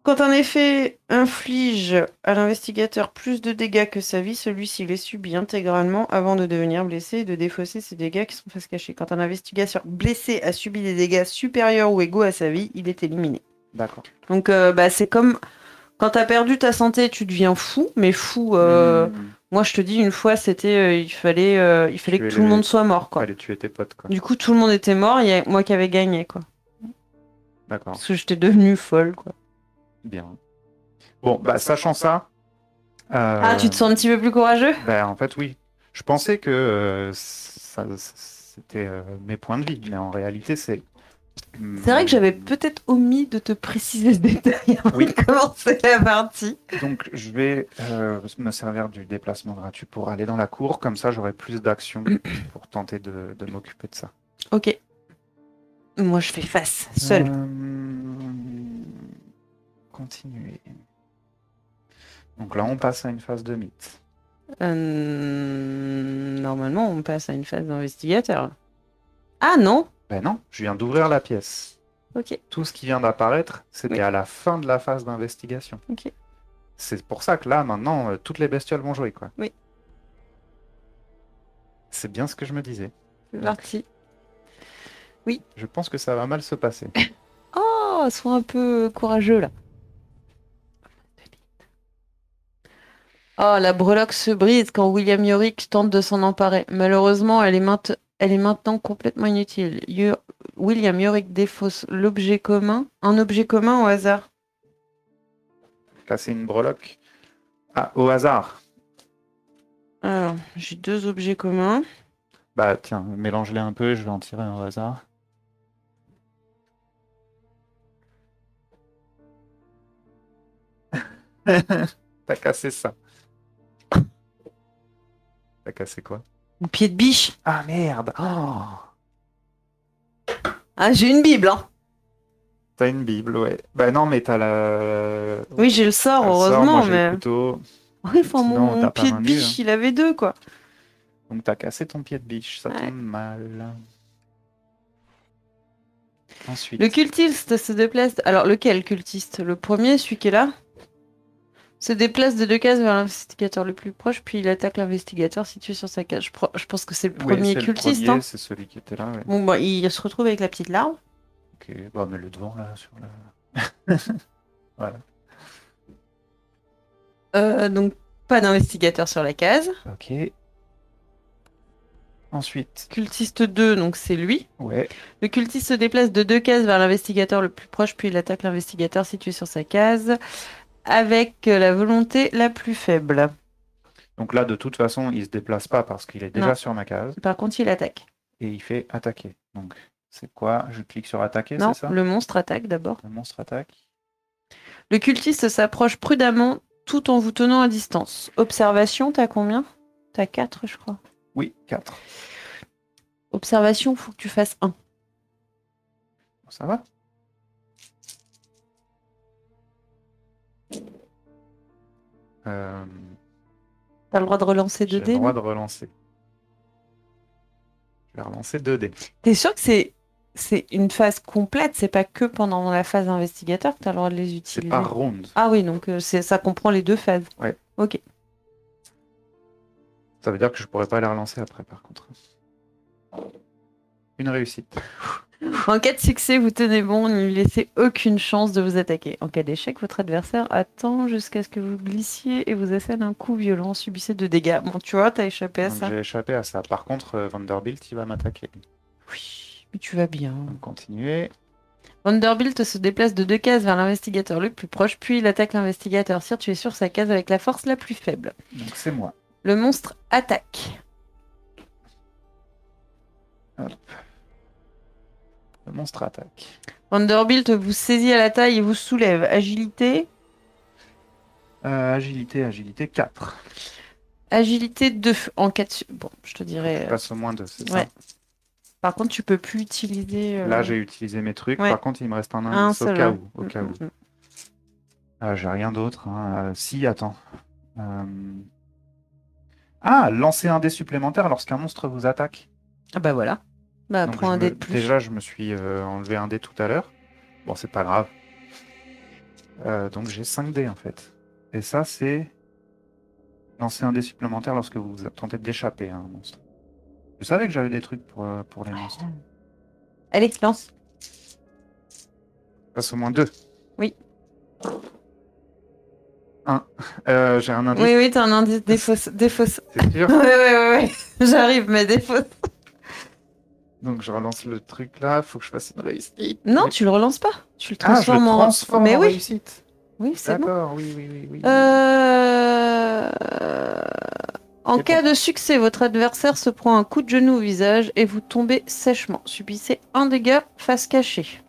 Quand un effet inflige à l'investigateur plus de dégâts que sa vie, celui-ci les subit intégralement avant de devenir blessé et de défausser ses dégâts qui sont face cachée. Quand un investigateur blessé a subi des dégâts supérieurs ou égaux à sa vie, il est éliminé. D'accord. Donc c'est comme quand t'as perdu ta santé, tu deviens fou, mais fou. Moi, je te dis une fois, c'était il fallait que tout le monde soit mort, quoi. Fallait tuer tes potes, quoi. Du coup, tout le monde était mort, il y a moi qui avais gagné, quoi. D'accord. Parce que j'étais devenue folle, quoi. Bien. Bon, bah sachant ça. Ah, tu te sens un petit peu plus courageux? Ben, en fait, oui. Je pensais que c'était mes points de vie, mais en réalité, c'est. C'est vrai que j'avais peut-être omis de te préciser ce détail avant Oui. de commencer la partie. Donc, je vais me servir du déplacement gratuit pour aller dans la cour. Comme ça, j'aurai plus d'actions pour tenter de m'occuper de ça. Ok. Moi, je fais face, seule. Continuer. Donc là, on passe à une phase de mythe. Normalement, on passe à une phase d'investigateur. Ah non? Ben non, je viens d'ouvrir la pièce. Ok. Tout ce qui vient d'apparaître, c'était Oui. à la fin de la phase d'investigation. Ok. C'est pour ça que là, maintenant, toutes les bestioles vont jouer, quoi. Oui. C'est bien ce que je me disais. C'est parti. Oui. Je pense que ça va mal se passer. Oh, sois un peu courageux là. Oh, la breloque se brise quand William Yorick tente de s'en emparer. Malheureusement, elle est maintenant complètement inutile. William Yorick défausse l'objet commun, un objet commun au hasard. Casser une breloque. Ah, au hasard. Alors, j'ai 2 objets communs. Bah tiens, mélange-les un peu, je vais en tirer un au hasard. T'as cassé ça. T'as cassé quoi? Mon pied de biche. Ah merde! Oh, Ah, j'ai une Bible, hein. t'as une Bible, ouais. Bah non, mais t'as la. Oui, j'ai le sort, T'as le sort, heureusement, moi j'ai mais. le couteau. Oui, enfin, Sinon, mon t'as pas pied de main nue, biche, hein. il avait 2, quoi. Donc t'as cassé ton pied de biche, ça Ouais. tombe mal. Ensuite. Le cultiste se déplace. Alors, lequel cultiste? Le premier, celui qui est là? Se déplace de 2 cases vers l'investigateur le plus proche, puis il attaque l'investigateur situé sur sa case. Je pense que c'est le Oui, premier c'est le cultiste, premier, hein. c'est celui qui était là, ouais. Bon, bah, il se retrouve avec la petite larve. Ok, bah mets-le devant là, sur la. Voilà. Donc, pas d'investigateur sur la case. Ok. Ensuite. Cultiste 2, donc c'est lui. Ouais. Le cultiste se déplace de 2 cases vers l'investigateur le plus proche, puis il attaque l'investigateur situé sur sa case, avec la volonté la plus faible. Donc là, de toute façon, il se déplace pas parce qu'il est déjà Non. sur ma case. Par contre, il attaque. Et il fait attaquer. Donc, c'est quoi? Je clique sur attaquer, Non, c'est ça? le monstre attaque d'abord. Le monstre attaque. Le cultiste s'approche prudemment tout en vous tenant à distance. Observation, t'as combien? T'as 4, je crois. Oui, 4. Observation, faut que tu fasses 1. Ça va? T'as le droit de relancer J'ai 2 le dés, droit non? de relancer. Je vais relancer 2 dés. T'es sûr que c'est une phase complète, c'est pas que pendant la phase investigateur que t'as le droit de les C'est utiliser. par round. Ah oui, donc ça comprend les 2 phases. Ouais. Ok. Ça veut dire que je pourrais pas les relancer après, par contre. Une réussite. En cas de succès, vous tenez bon, ne lui laissez aucune chance de vous attaquer. En cas d'échec, votre adversaire attend jusqu'à ce que vous glissiez et vous assène un coup violent, subissez 2 dégâts. Bon, tu vois, t'as échappé à Donc ça. j'ai échappé à ça. Par contre, Vanderbilt, il va m'attaquer. Oui, mais tu vas bien. On va continuer. Vanderbilt se déplace de 2 cases vers l'investigateur le plus proche, puis il attaque l'investigateur. Sire, tu es sur sa case avec la force la plus faible. Donc c'est moi. Le monstre attaque. Hop. Le monstre attaque. Vanderbilt vous saisit à la taille et vous soulève. Agilité. Agilité 4. Agilité 2. En cas de... Bon, je te dirais... Je passe au moins 2, c'est ouais. ça? Par contre, tu peux plus utiliser... Là, j'ai utilisé mes trucs. ouais. Par contre, il me reste un un indice au seul. cas Ouais. où. Au cas où. Ah, j'ai rien d'autre. Hein. Si, attends. Ah, lancer un dé supplémentaire lorsqu'un monstre vous attaque. Ah bah voilà. Bah Donc, prends un dé de plus. déjà, je me suis enlevé un dé tout à l'heure. Bon, c'est pas grave. Donc, j'ai 5 dés en fait. Et ça, c'est lancer un dé supplémentaire lorsque vous tentez d'échapper à un monstre. Je savais que j'avais des trucs pour les monstres. Allez, lance. Je passe au moins 2. Oui. 1. J'ai un indice. Oui, oui, t'as un indice. Défausse. C'est sûr. Ouais. J'arrive, mais défausse. Donc je relance le truc là, faut que je fasse une réussite. Non, Mais- tu le relances pas. Tu le Ah, je le transformes transforme Mais en oui. réussite. Oui, c'est bon. D'accord, oui. En C'est cas bon. de succès, votre adversaire se prend un coup de genou au visage et vous tombez sèchement. Subissez un dégât face cachée.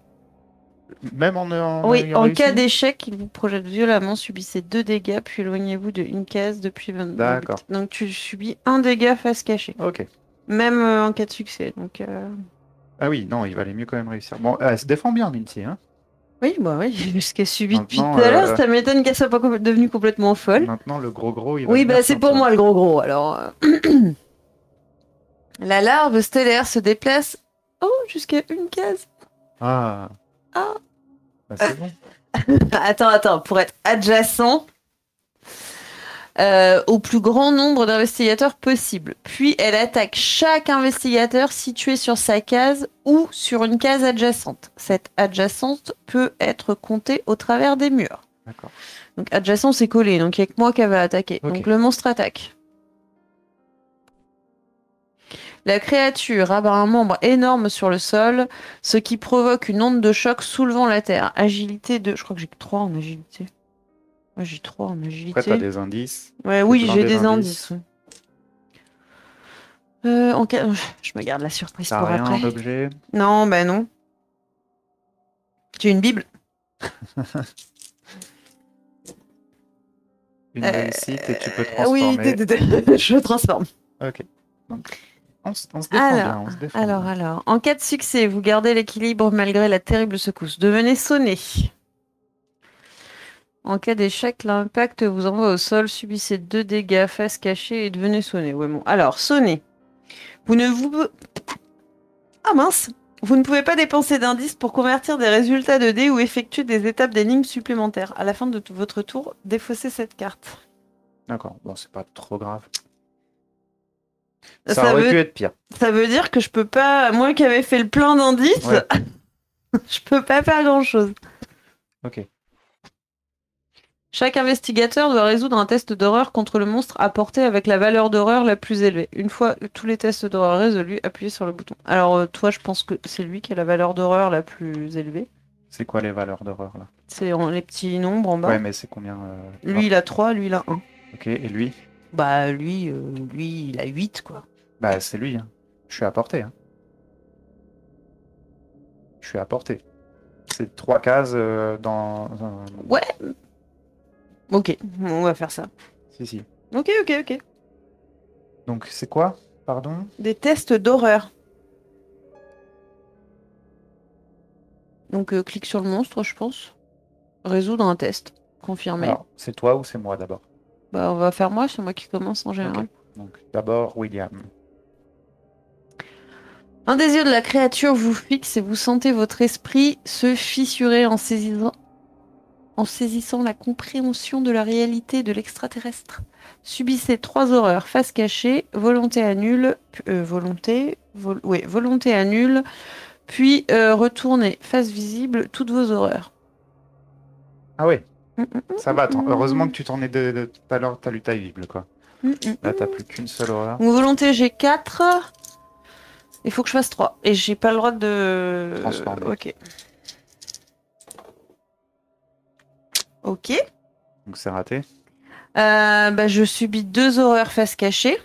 Même en Oui, ayant en réussi. cas d'échec, il vous projette violemment, subissez 2 dégâts, puis éloignez-vous de une case depuis 20 D'accord. Donc tu subis un dégât face cachée. Ok. Même en cas de succès. Donc, Ah oui, non, il valait mieux quand même réussir. Bon, elle se défend bien, Minty. Hein. oui, bah oui, vu ce qu'elle subit depuis Maintenant, tout à l'heure, ça m'étonne qu'elle soit pas devenue complètement folle. Maintenant, le gros, il va Oui, venir bah c'est sur pour toi. moi le gros. Alors, la larve stellaire se déplace jusqu'à une case. Ah. Ah. Bah, c'est bon. Attends, pour être adjacent au plus grand nombre d'investigateurs possible. Puis elle attaque chaque investigateur situé sur sa case ou sur une case adjacente. Cette adjacente peut être comptée au travers des murs. D'accord. Donc adjacent, c'est collé, donc il n'y a que moi qui va attaquer. Ok. Donc le monstre attaque. La créature abat un membre énorme sur le sol, ce qui provoque une onde de choc soulevant la terre. Agilité 2. Je crois que j'ai que 3 en agilité. Moi j'ai 3 en agilité. Après, t'as des indices. Ouais, oui, plein j'ai des d'indices. indices. Je me garde la surprise T'as pour rien après. en objet. Non, bah non. Tu as une Bible? Une réussite et tu peux Oui, transformer. je le transforme. Ok. Donc, on se défend bien, on se défend bien. Alors. En cas de succès, vous gardez l'équilibre malgré la terrible secousse. Devenez sonné. En cas d'échec, l'impact vous envoie au sol. Subissez 2 dégâts face cachée et devenez sonné. Ouais, bon. Alors, sonné. Vous ne vous... Ah mince! Vous ne pouvez pas dépenser d'indices pour convertir des résultats de dés ou effectuer des étapes d'énigmes supplémentaires. À la fin de votre tour, défaussez cette carte. D'accord, bon, c'est pas trop grave. Ça Ça aurait veut- pu être pire. Ça veut dire que je peux pas... Moi qui avais fait le plein d'indices, Ouais. je peux pas faire grand-chose. Ok. Chaque investigateur doit résoudre un test d'horreur contre le monstre apporté avec la valeur d'horreur la plus élevée. Une fois tous les tests d'horreur résolus, appuyez sur le bouton. Alors toi, je pense que c'est lui qui a la valeur d'horreur la plus élevée. C'est quoi les valeurs d'horreur là? C'est les petits nombres en bas. Ouais, mais c'est combien Lui, il a 3, lui, il a 1. Ok, et lui? Bah lui, il a 8, quoi. Bah, c'est lui. Hein. Je suis à portée. Hein. Je suis à portée. C'est 3 cases dans. Ouais. Ok, on va faire ça. Si. Ok. Donc, c'est quoi? Pardon? Des tests d'horreur. Donc clique sur le monstre, je pense. Résoudre un test. Confirmer. Alors, c'est toi ou c'est moi d'abord? Bah, on va faire moi, c'est moi qui commence en Ok. général. Donc, d'abord, William. Un désir de la créature vous fixe et vous sentez votre esprit se fissurer en saisissant la compréhension de la réalité de l'extraterrestre. Subissez 3 horreurs: face cachée, volonté à nul, volonté à nul, puis retournez face visible toutes vos horreurs. Ah ouais, Hum, hum, ça va. Heureusement que hum, tu t'en es de tout à l'heure, t'as lu ta Bible, quoi. Là, t'as plus qu'une seule horreur. Donc, volonté, j'ai 4. Il faut que je fasse 3. Et j'ai pas le droit de... Transformer. Ok. Ok. Donc, c'est raté. Bah, je subis 2 horreurs face cachée.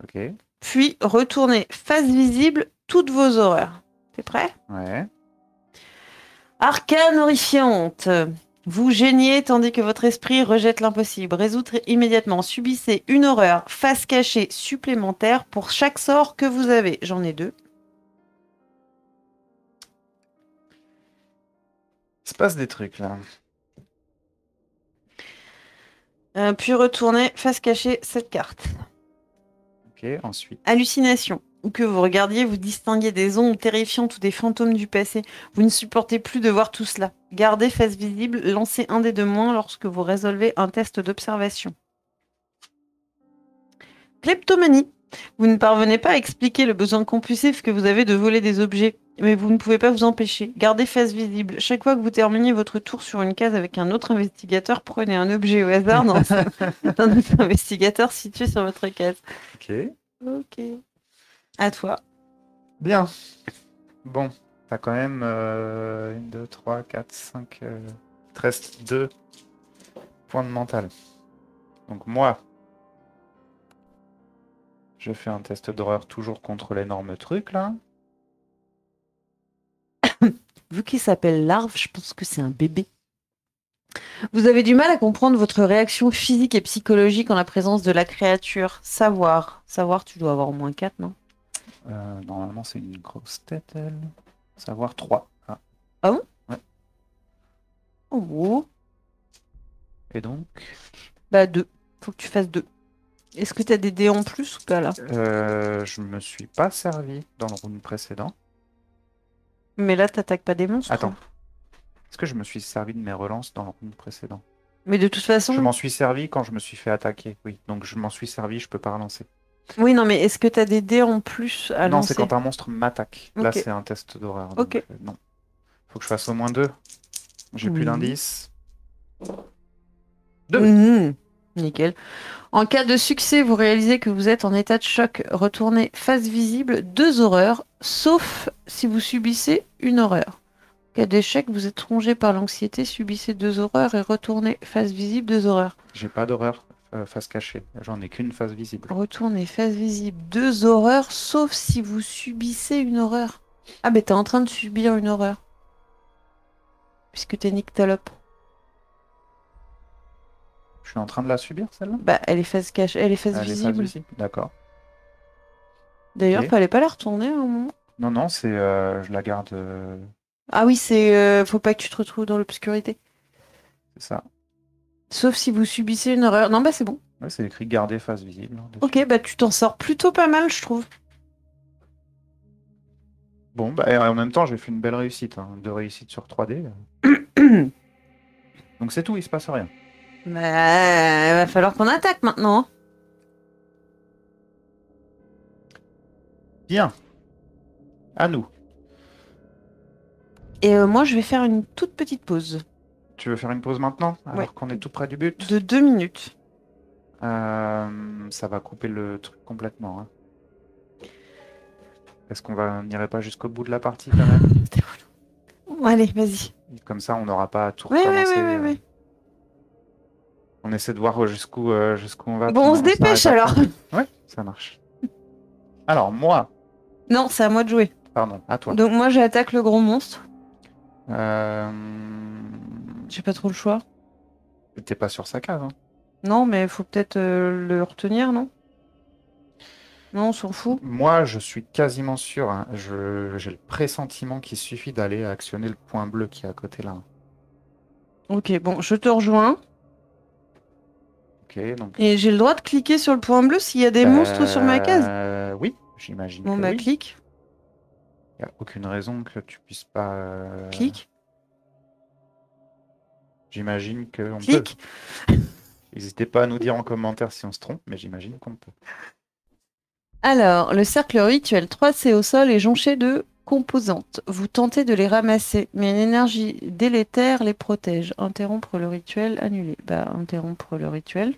Ok. Puis retournez face visible toutes vos horreurs. T'es prêt? Ouais. Arcane horrifiante. Vous geignez tandis que votre esprit rejette l'impossible. Résoudre immédiatement. Subissez une horreur face cachée supplémentaire pour chaque sort que vous avez. J'en ai 2. Il se passe des trucs, là. Puis retournez face cachée cette carte. Ok, ensuite. Hallucination. Ou que vous regardiez, vous distinguiez des ombres terrifiantes ou des fantômes du passé. Vous ne supportez plus de voir tout cela. Gardez face visible, lancez un dé de moins lorsque vous résolvez un test d'observation. Kleptomanie. Vous ne parvenez pas à expliquer le besoin compulsif que vous avez de voler des objets, mais vous ne pouvez pas vous empêcher. Gardez face visible. Chaque fois que vous terminez votre tour sur une case avec un autre investigateur, prenez un objet au hasard d'un autre investigateur situé sur votre case. Ok. Ok. À toi. Bien. Bon, t'as quand même 1, 2, 3, 4, 5. Il te reste 2 points de mental. Donc, moi, je fais un test d'horreur toujours contre l'énorme truc, là. Vu qu'il s'appelle larve, je pense que c'est un bébé. Vous avez du mal à comprendre votre réaction physique et psychologique en la présence de la créature. Savoir. Savoir, tu dois avoir au moins 4, non? Normalement, c'est une grosse tête, elle. Savoir 3. Ah. Ah bon? Ouais. Oh. Et donc, Bah 2. Faut que tu fasses 2. Est-ce que tu as des dés en plus ou pas là? je me suis pas servi dans le round précédent. Mais là, t'attaques pas des monstres. Attends. Est-ce que je me suis servi de mes relances dans le round précédent? Mais de toute Je façon... m'en suis servi quand je me suis fait attaquer, oui. Donc je m'en suis servi, je peux pas relancer. Oui, non, mais est-ce que tu as des dés en plus à Non, c'est lancer? quand un monstre m'attaque. Là, Ok. c'est un test d'horreur. Ok. Donc, non. Faut que je fasse au moins 2. J'ai plus Oui. d'indices. 2. Mhm. Nickel. En cas de succès, vous réalisez que vous êtes en état de choc. Retournez face visible 2 horreurs, sauf si vous subissez une horreur. En cas d'échec, vous êtes rongé par l'anxiété, subissez 2 horreurs et retournez face visible 2 horreurs. J'ai pas d'horreur face cachée. J'en ai qu'une face visible. Retournez face visible 2 horreurs, sauf si vous subissez une horreur. Ah, mais t'es en train de subir une horreur. Puisque t'es nyctalope. Je suis en train de la subir, celle-là? Bah, elle est face cachée, elle est face Elle est face visible. visible. D'accord. D'ailleurs, Ok. fallait pas la retourner à un moment. Non, non, c'est, je la garde. Ah oui, faut pas que tu te retrouves dans l'obscurité. C'est ça. Sauf si vous subissez une horreur. Non, bah c'est bon. Ouais, c'est écrit garder face visible, hein, dessus. Ok, bah tu t'en sors plutôt pas mal, je trouve. Bon, bah, et en même temps, j'ai fait une belle réussite. 2 réussites sur 3D. Donc c'est tout, il se passe rien. Bah, va falloir qu'on attaque maintenant. Bien. À nous. Et moi, je vais faire une toute petite pause Tu veux faire une pause maintenant, alors Ouais. qu'on est tout près du but? de 2 minutes. Ça va couper le truc complètement, hein. Est-ce qu'on n'irait pas jusqu'au bout de la partie quand même? Bon, allez, vas-y. Comme ça, on n'aura pas à tout Ouais, ouais, recommencer. ouais, ouais, ouais. On essaie de voir jusqu'où on va. Bon, puis on se dépêche s'arrête alors. après. Ouais, ça marche. Alors, moi, Non, c'est à moi de jouer. pardon, à toi. Donc moi, j'attaque le gros monstre. Euh... J'ai pas trop le choix. T'es pas sur sa case, hein. Non, mais faut peut-être le retenir, non? Non, on s'en fout. Moi, je suis quasiment sûr, hein, j'ai le pressentiment qu'il suffit d'aller actionner le point bleu qui est à côté là. Ok, bon, je te rejoins. Ok, donc. Et j'ai le droit de cliquer sur le point bleu s'il y a des monstres sur ma case. Oui, j'imagine Bon, que bah, oui. clique, Il n'y a aucune raison que tu puisses pas. clique, J'imagine qu'on peut. clique. N'hésitez pas à nous dire en commentaire si on se trompe, mais j'imagine qu'on peut. Alors, le cercle rituel 3C au sol est jonché de composantes. Vous tentez de les ramasser, mais l'énergie délétère les protège. Interrompre le rituel, annuler. Bah, interrompre le rituel.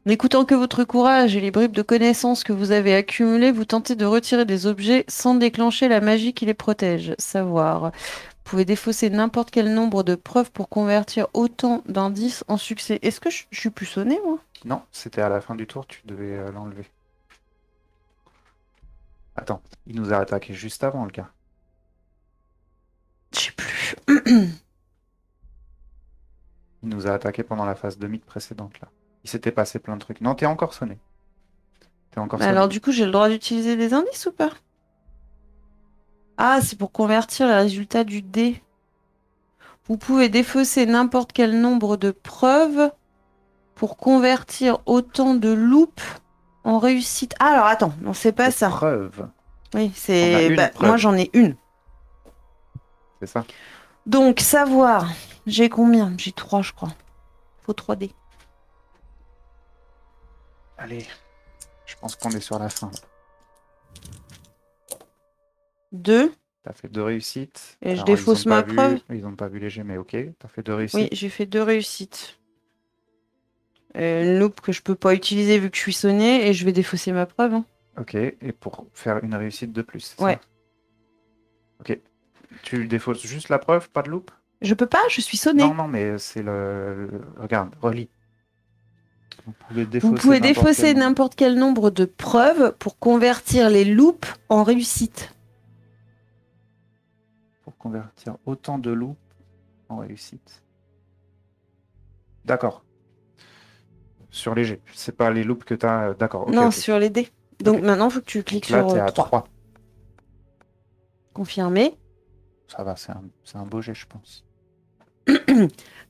N'écoutant que votre courage et les bribes de connaissances que vous avez accumulées, vous tentez de retirer des objets sans déclencher la magie qui les protège. Savoir. Vous pouvez défausser n'importe quel nombre de preuves pour convertir autant d'indices en succès. Est-ce que je suis puçonnée, moi? Non, c'était à la fin du tour, tu devais l'enlever. Attends, il nous a attaqué juste avant le gars. Je sais plus. Il nous a attaqué pendant la phase de mythe précédente là. Il s'était passé plein de trucs. Non, t'es encore sonné. T'es encore sonné. Alors, du coup, j'ai le droit d'utiliser des indices ou pas? Ah, c'est pour convertir les résultats du dé. Vous pouvez défausser n'importe quel nombre de preuves pour convertir autant de loupes en réussite. Ah, alors attends, non, c'est pas De ça. preuve. Oui, On a c'est. une Bah, moi, preuve, j'en ai une. c'est ça? Donc, savoir. J'ai combien? J'ai 3, je crois. Faut 3 dés. Allez, je pense qu'on est sur la fin. 2. T'as fait 2 réussites. Et je Alors, défausse ma preuve. ils ont pas vu les jets, mais ok. T'as fait 2 Oui, réussites. j'ai fait 2 réussites. Une loupe que je peux pas utiliser vu que je suis sonnée et je vais défausser ma preuve, hein. Ok, et pour faire une réussite de plus, c'est Ouais. ça? Ok. Tu défausses juste la preuve, pas de loupe? Je peux pas, je suis sonnée. Non, non, mais c'est Regarde, relis. Vous pouvez Vous défausser pouvez n'importe défausser quel... n'importe quel nombre de preuves pour convertir les loupes en réussite. Pour convertir autant de loupes en réussite. D'accord. Sur les jets. C'est pas les loupes que tu as. D'accord, ok, Non, ok. sur les dés. Donc Ok. maintenant, il faut que tu cliques Là, sur tu es à 3. 3. Confirmer. Ça va, c'est un beau jet, je pense.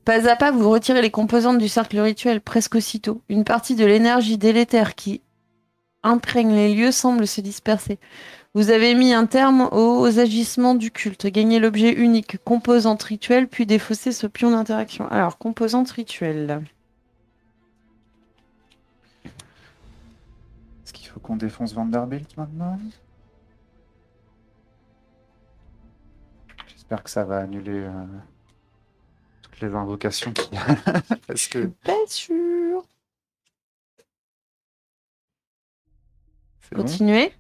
Pas à pas, vous retirez les composantes du cercle rituel presque aussitôt. Une partie de l'énergie délétère qui imprègne les lieux semble se disperser. Vous avez mis un terme aux agissements du culte. Gagnez l'objet unique, composante rituelle, puis défausser ce pion d'interaction. Alors, composante rituelle. Est-ce qu'il faut qu'on défonce Vanderbilt maintenant? J'espère que ça va annuler toutes les invocations qu'il y a. Parce que Pas sûr. c'est bon. Continuez.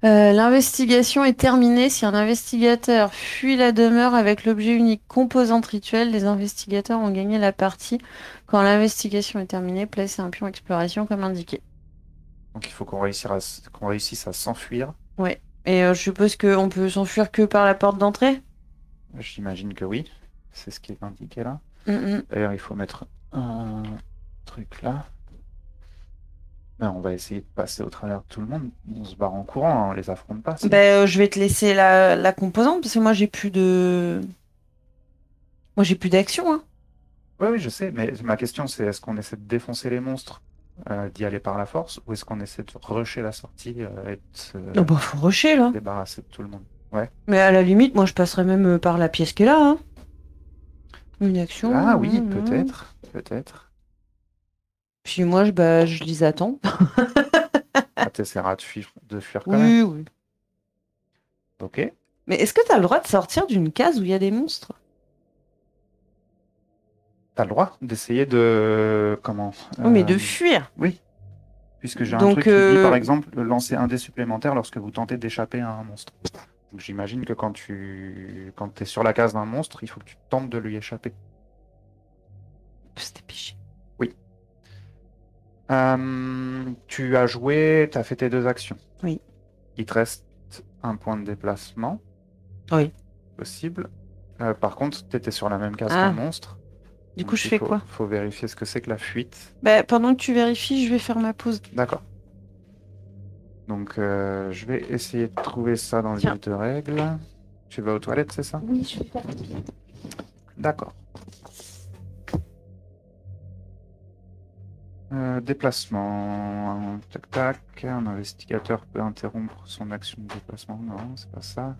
L'investigation est terminée. Si un investigateur fuit la demeure avec l'objet unique composante rituelle, les investigateurs ont gagné la partie. Quand l'investigation est terminée, placez un pion exploration comme indiqué. Donc il faut qu'on réussisse à s'enfuir. Ouais. Et je suppose qu'on peut s'enfuir que par la porte d'entrée? J'imagine que oui. C'est ce qui est indiqué là. Mm. D'ailleurs, il faut mettre un truc là. Ben, on va essayer de passer au travers de tout le monde. On se barre en courant, hein, on les affronte pas. Si. Ben, je vais te laisser la composante parce que moi j'ai plus de. Moi j'ai plus d'action, hein. Oui, oui, je sais, mais ma question c'est est-ce qu'on essaie de défoncer les monstres, d'y aller par la force, ou est-ce qu'on essaie de rusher la sortie et de se Oh bah faut rusher là. débarrasser de tout le monde? Ouais. Mais à la limite, moi je passerais même par la pièce qui est là, hein. Une action. Ah oui, peut-être, peut-être. Puis moi je les attends. Ah, t'essaieras de fuir quand même. Oui, oui. Ok. Mais est-ce que t'as le droit de sortir d'une case où il y a des monstres? T'as le droit d'essayer de... Comment? Oh, mais de fuir. Oui. Puisque j'ai un Donc, truc qui dit, par exemple, lancer un dé supplémentaire lorsque vous tentez d'échapper à un monstre. Donc j'imagine que quand t'es sur la case d'un monstre, il faut que tu tentes de lui échapper. se dépêcher. Oui. Tu as joué, tu as fait tes 2 actions. Oui. Il te reste un point de déplacement. Oui. Possible. Par contre, tu étais sur la même case Ah. qu'un monstre. Du coup, Donc, je fais quoi? faut vérifier ce que c'est que la fuite. Bah, pendant que tu vérifies, je vais faire ma pause. D'accord. Donc, je vais essayer de trouver ça dans le Tiens. livre de règles. Tu vas aux toilettes, c'est ça? Oui, je vais faire. D'accord. Déplacement. Tac, tac. Un investigateur peut interrompre son action de déplacement. Non, c'est pas ça.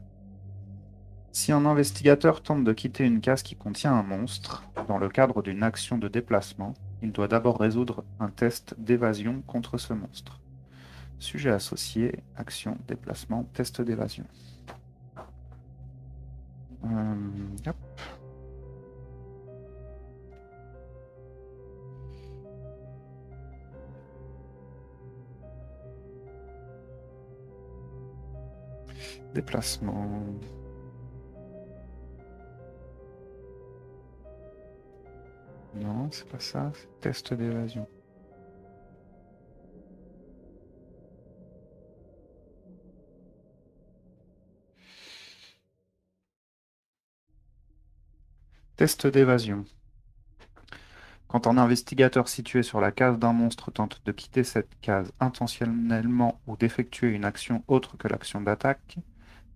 Si un investigateur tente de quitter une case qui contient un monstre, dans le cadre d'une action de déplacement, il doit d'abord résoudre un test d'évasion contre ce monstre. Sujet associé, action, déplacement, test d'évasion. Hop. Déplacement. Non, c'est pas ça, c'est test d'évasion. Test d'évasion. Quand un investigateur situé sur la case d'un monstre tente de quitter cette case intentionnellement ou d'effectuer une action autre que l'action d'attaque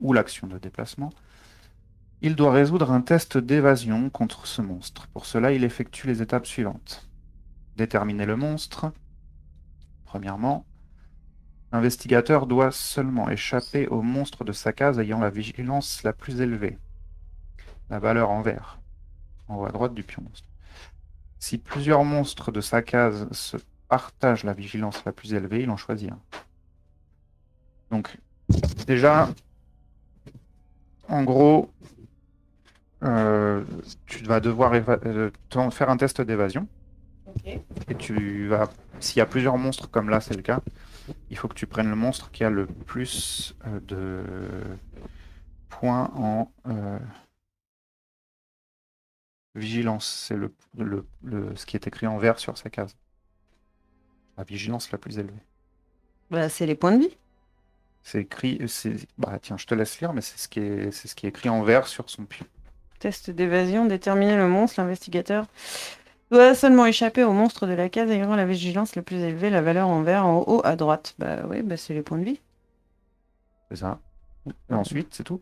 ou l'action de déplacement, il doit résoudre un test d'évasion contre ce monstre. Pour cela, il effectue les étapes suivantes. Déterminer le monstre. Premièrement, l'investigateur doit seulement échapper au monstre de sa case ayant la vigilance la plus élevée. La valeur en vert, en haut à droite du pion monstre. Si plusieurs monstres de sa case se partagent la vigilance la plus élevée, il en choisit un. Donc, déjà, en gros, tu vas devoir faire un test d'évasion. Ok. Et s'il y a plusieurs monstres, comme là c'est le cas, il faut que tu prennes le monstre qui a le plus de points en vigilance. C'est ce qui est écrit en vert sur sa case. La vigilance la plus élevée. Bah, c'est les points de vie. C'est écrit, bah tiens, je te laisse lire, mais c'est ce qui est écrit en vert sur son pion. Test d'évasion, déterminer le monstre, l'investigateur doit seulement échapper au monstre de la case ayant la vigilance la plus élevée, la valeur en vert en haut à droite. Bah oui, bah c'est les points de vie. C'est ça. Et ensuite, c'est tout.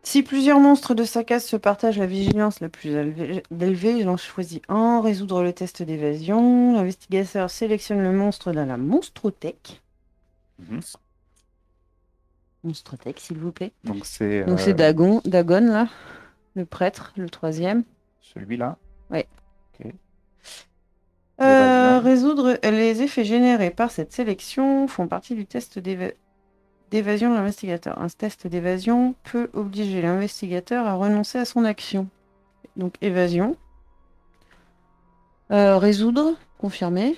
Si plusieurs monstres de sa case se partagent la vigilance la plus élevée, il en choisit un. Résoudre le test d'évasion. L'investigateur sélectionne le monstre dans la monstrothèque. Mhm. Monstrothèque, s'il vous plaît. Donc c'est Donc c'est Dagon, là, le prêtre, le troisième. celui-là. Ouais. Ok. L'évasion. Résoudre les effets générés par cette sélection font partie du test d'évasion de l'investigateur. Un test d'évasion peut obliger l'investigateur à renoncer à son action. Donc évasion. Résoudre, confirmer.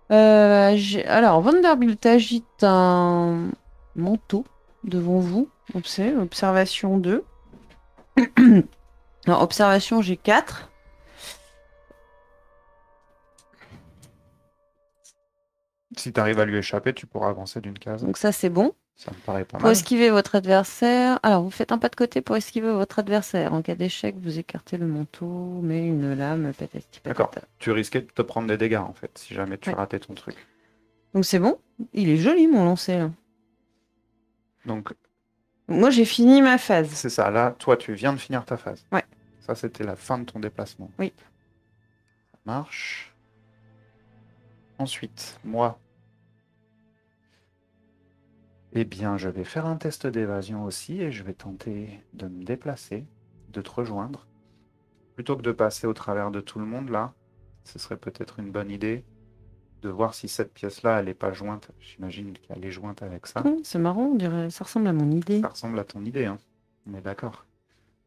Alors, Vanderbilt agite un manteau devant vous. Observation 2. Alors, observation, j'ai 4. Si tu arrives à lui échapper, tu pourras avancer d'une case. Donc ça, c'est bon. Ça me paraît pas Pour mal. esquiver votre adversaire. Alors, vous faites un pas de côté pour esquiver votre adversaire. En cas d'échec, vous écartez le manteau, mais une lame, patati D'accord. patata. Tu risquais de te prendre des dégâts en fait, si jamais tu Ouais. ratais ton truc. Donc c'est bon. Il est joli, mon lancer, là. Donc Moi, j'ai fini ma phase. c'est ça, là, toi tu viens de finir ta phase. Ouais. Ça c'était la fin de ton déplacement. Oui. Ça marche. Ensuite, moi. Eh bien, je vais faire un test d'évasion aussi et je vais tenter de me déplacer, de te rejoindre. Plutôt que de passer au travers de tout le monde là, ce serait peut-être une bonne idée de voir si cette pièce-là, elle n'est pas jointe. J'imagine qu'elle est jointe avec ça. C'est marrant, on dirait, ça ressemble à mon idée. Ça ressemble à ton idée, hein. On est d'accord.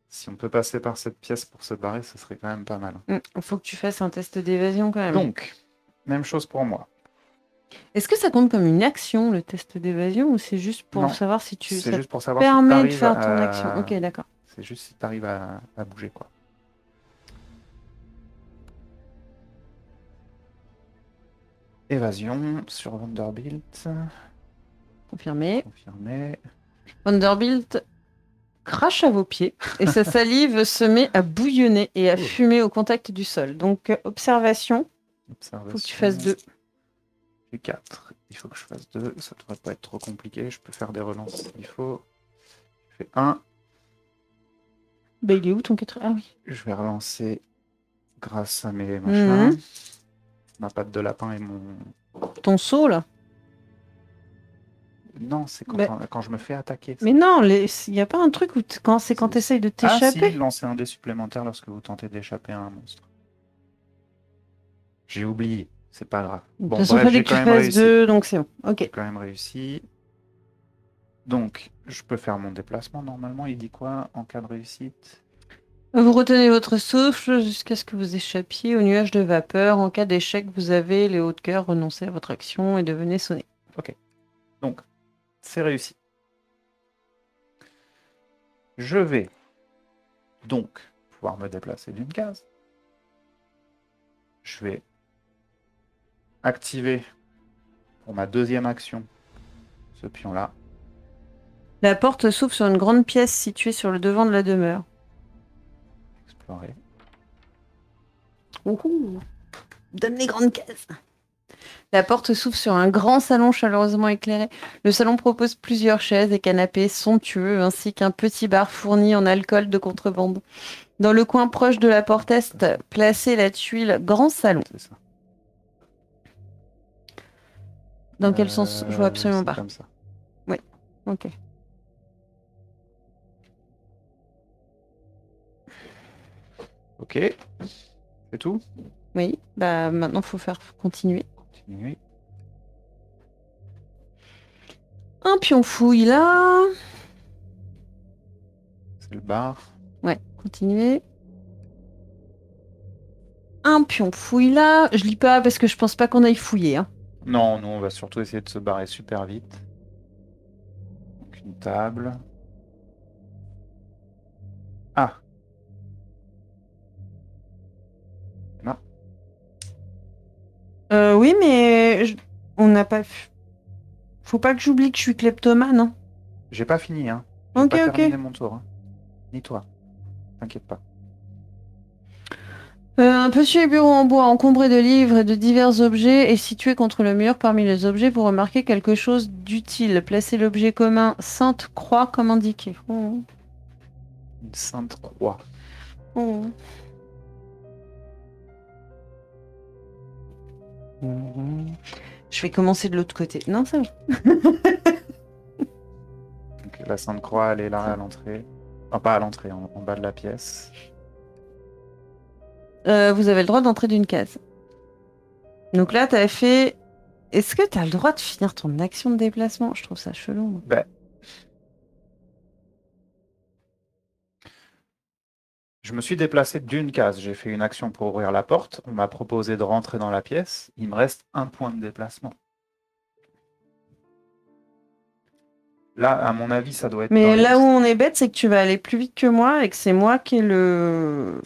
Si on peut passer par cette pièce pour se barrer, ce serait quand même pas mal. Il faut que tu fasses un test d'évasion quand même. Donc, même chose pour moi. Est-ce que ça compte comme une action, le test d'évasion, ou c'est juste pour Non, savoir si tu... c'est ça juste pour savoir si permet de t'arrives faire ton à... action. Ok, d'accord. C'est juste si tu arrives à bouger, quoi. Évasion sur Vanderbilt. Confirmé. Confirmé. Vanderbilt crache à vos pieds et sa salive se met à bouillonner et à fumer au contact du sol. Donc, observation, faut que tu fasses 2. J'ai 4. Il faut que je fasse 2. Ça devrait pas être trop compliqué. Je peux faire des relances s'il faut. Je fais 1. Bah, il est où ton 4? Ah oui. Je vais relancer grâce à mes machins. Ma patte de lapin et mon... Ton saut, là? Non, c'est quand je me fais attaquer. Mais non, il n'y a pas un truc où quand tu essayes de t'échapper? Ah si, lancer un dé supplémentaire lorsque vous tentez d'échapper à un monstre. J'ai oublié, c'est pas grave. Bon, de toute façon, fallait que tu fasses 2, donc c'est bon. Ok. J'ai quand même réussi. Donc, je peux faire mon déplacement normalement. Il dit quoi en cas de réussite? Vous retenez votre souffle jusqu'à ce que vous échappiez au nuage de vapeur. En cas d'échec, vous avez les hauts de cœur, renoncez à votre action et devenez sonner. Ok. Donc, c'est réussi. Je vais donc pouvoir me déplacer d'une case. Je vais activer pour ma deuxième action ce pion-là. La porte s'ouvre sur une grande pièce située sur le devant de la demeure. Explorer. Donne les grandes cases. La porte s'ouvre sur un grand salon chaleureusement éclairé. Le salon propose plusieurs chaises et canapés somptueux, ainsi qu'un petit bar fourni en alcool de contrebande. Dans le coin proche de la porte est, placée la tuile Grand Salon. C'est ça. Dans quel sens? Je vois absolument pas. Comme ça. Oui, ok. Ok, c'est tout? Oui, bah maintenant faut faire continuer. Continuer. Un pion fouille là. C'est le bar. Ouais, continuer. Un pion fouille là. Je lis pas parce que je pense pas qu'on aille fouiller. Hein. Non, nous on va surtout essayer de se barrer super vite. Donc une table. Ah! Non. Oui, mais on n'a pas... Faut pas que j'oublie que je suis kleptomane. Hein. J'ai pas fini, hein. J'ai Ok, pas ok. terminé mon tour. Hein. Ni toi. T'inquiète pas. Un petit bureau en bois encombré de livres et de divers objets est situé contre le mur. Parmi les objets, vous remarquez quelque chose d'utile. Placez l'objet commun Sainte Croix comme indiqué. Oh. Une sainte croix. Oh. Je vais commencer de l'autre côté. Non, c'est bon. Donc, la sainte croix, elle est là à l'entrée. Enfin, pas à l'entrée, en bas de la pièce. Vous avez le droit d'entrer d'une case. Donc là, tu as fait... Est-ce que tu as le droit de finir ton action de déplacement? Je trouve ça chelou. Ben... Je me suis déplacé d'une case. J'ai fait une action pour ouvrir la porte. On m'a proposé de rentrer dans la pièce. Il me reste un point de déplacement. Là, à mon avis, ça doit être... Mais là où on est bête, c'est que tu vas aller plus vite que moi et que c'est moi qui ai le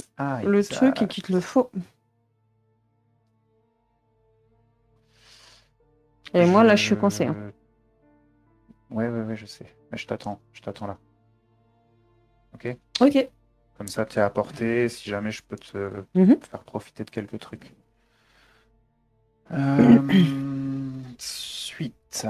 truc et qu'il te le faut. Et moi, là, je suis coincée. Hein. Ouais, je sais. Mais je t'attends là. Ok? Ok. Comme ça, tu es à portée, si jamais je peux te faire profiter de quelques trucs. Suite.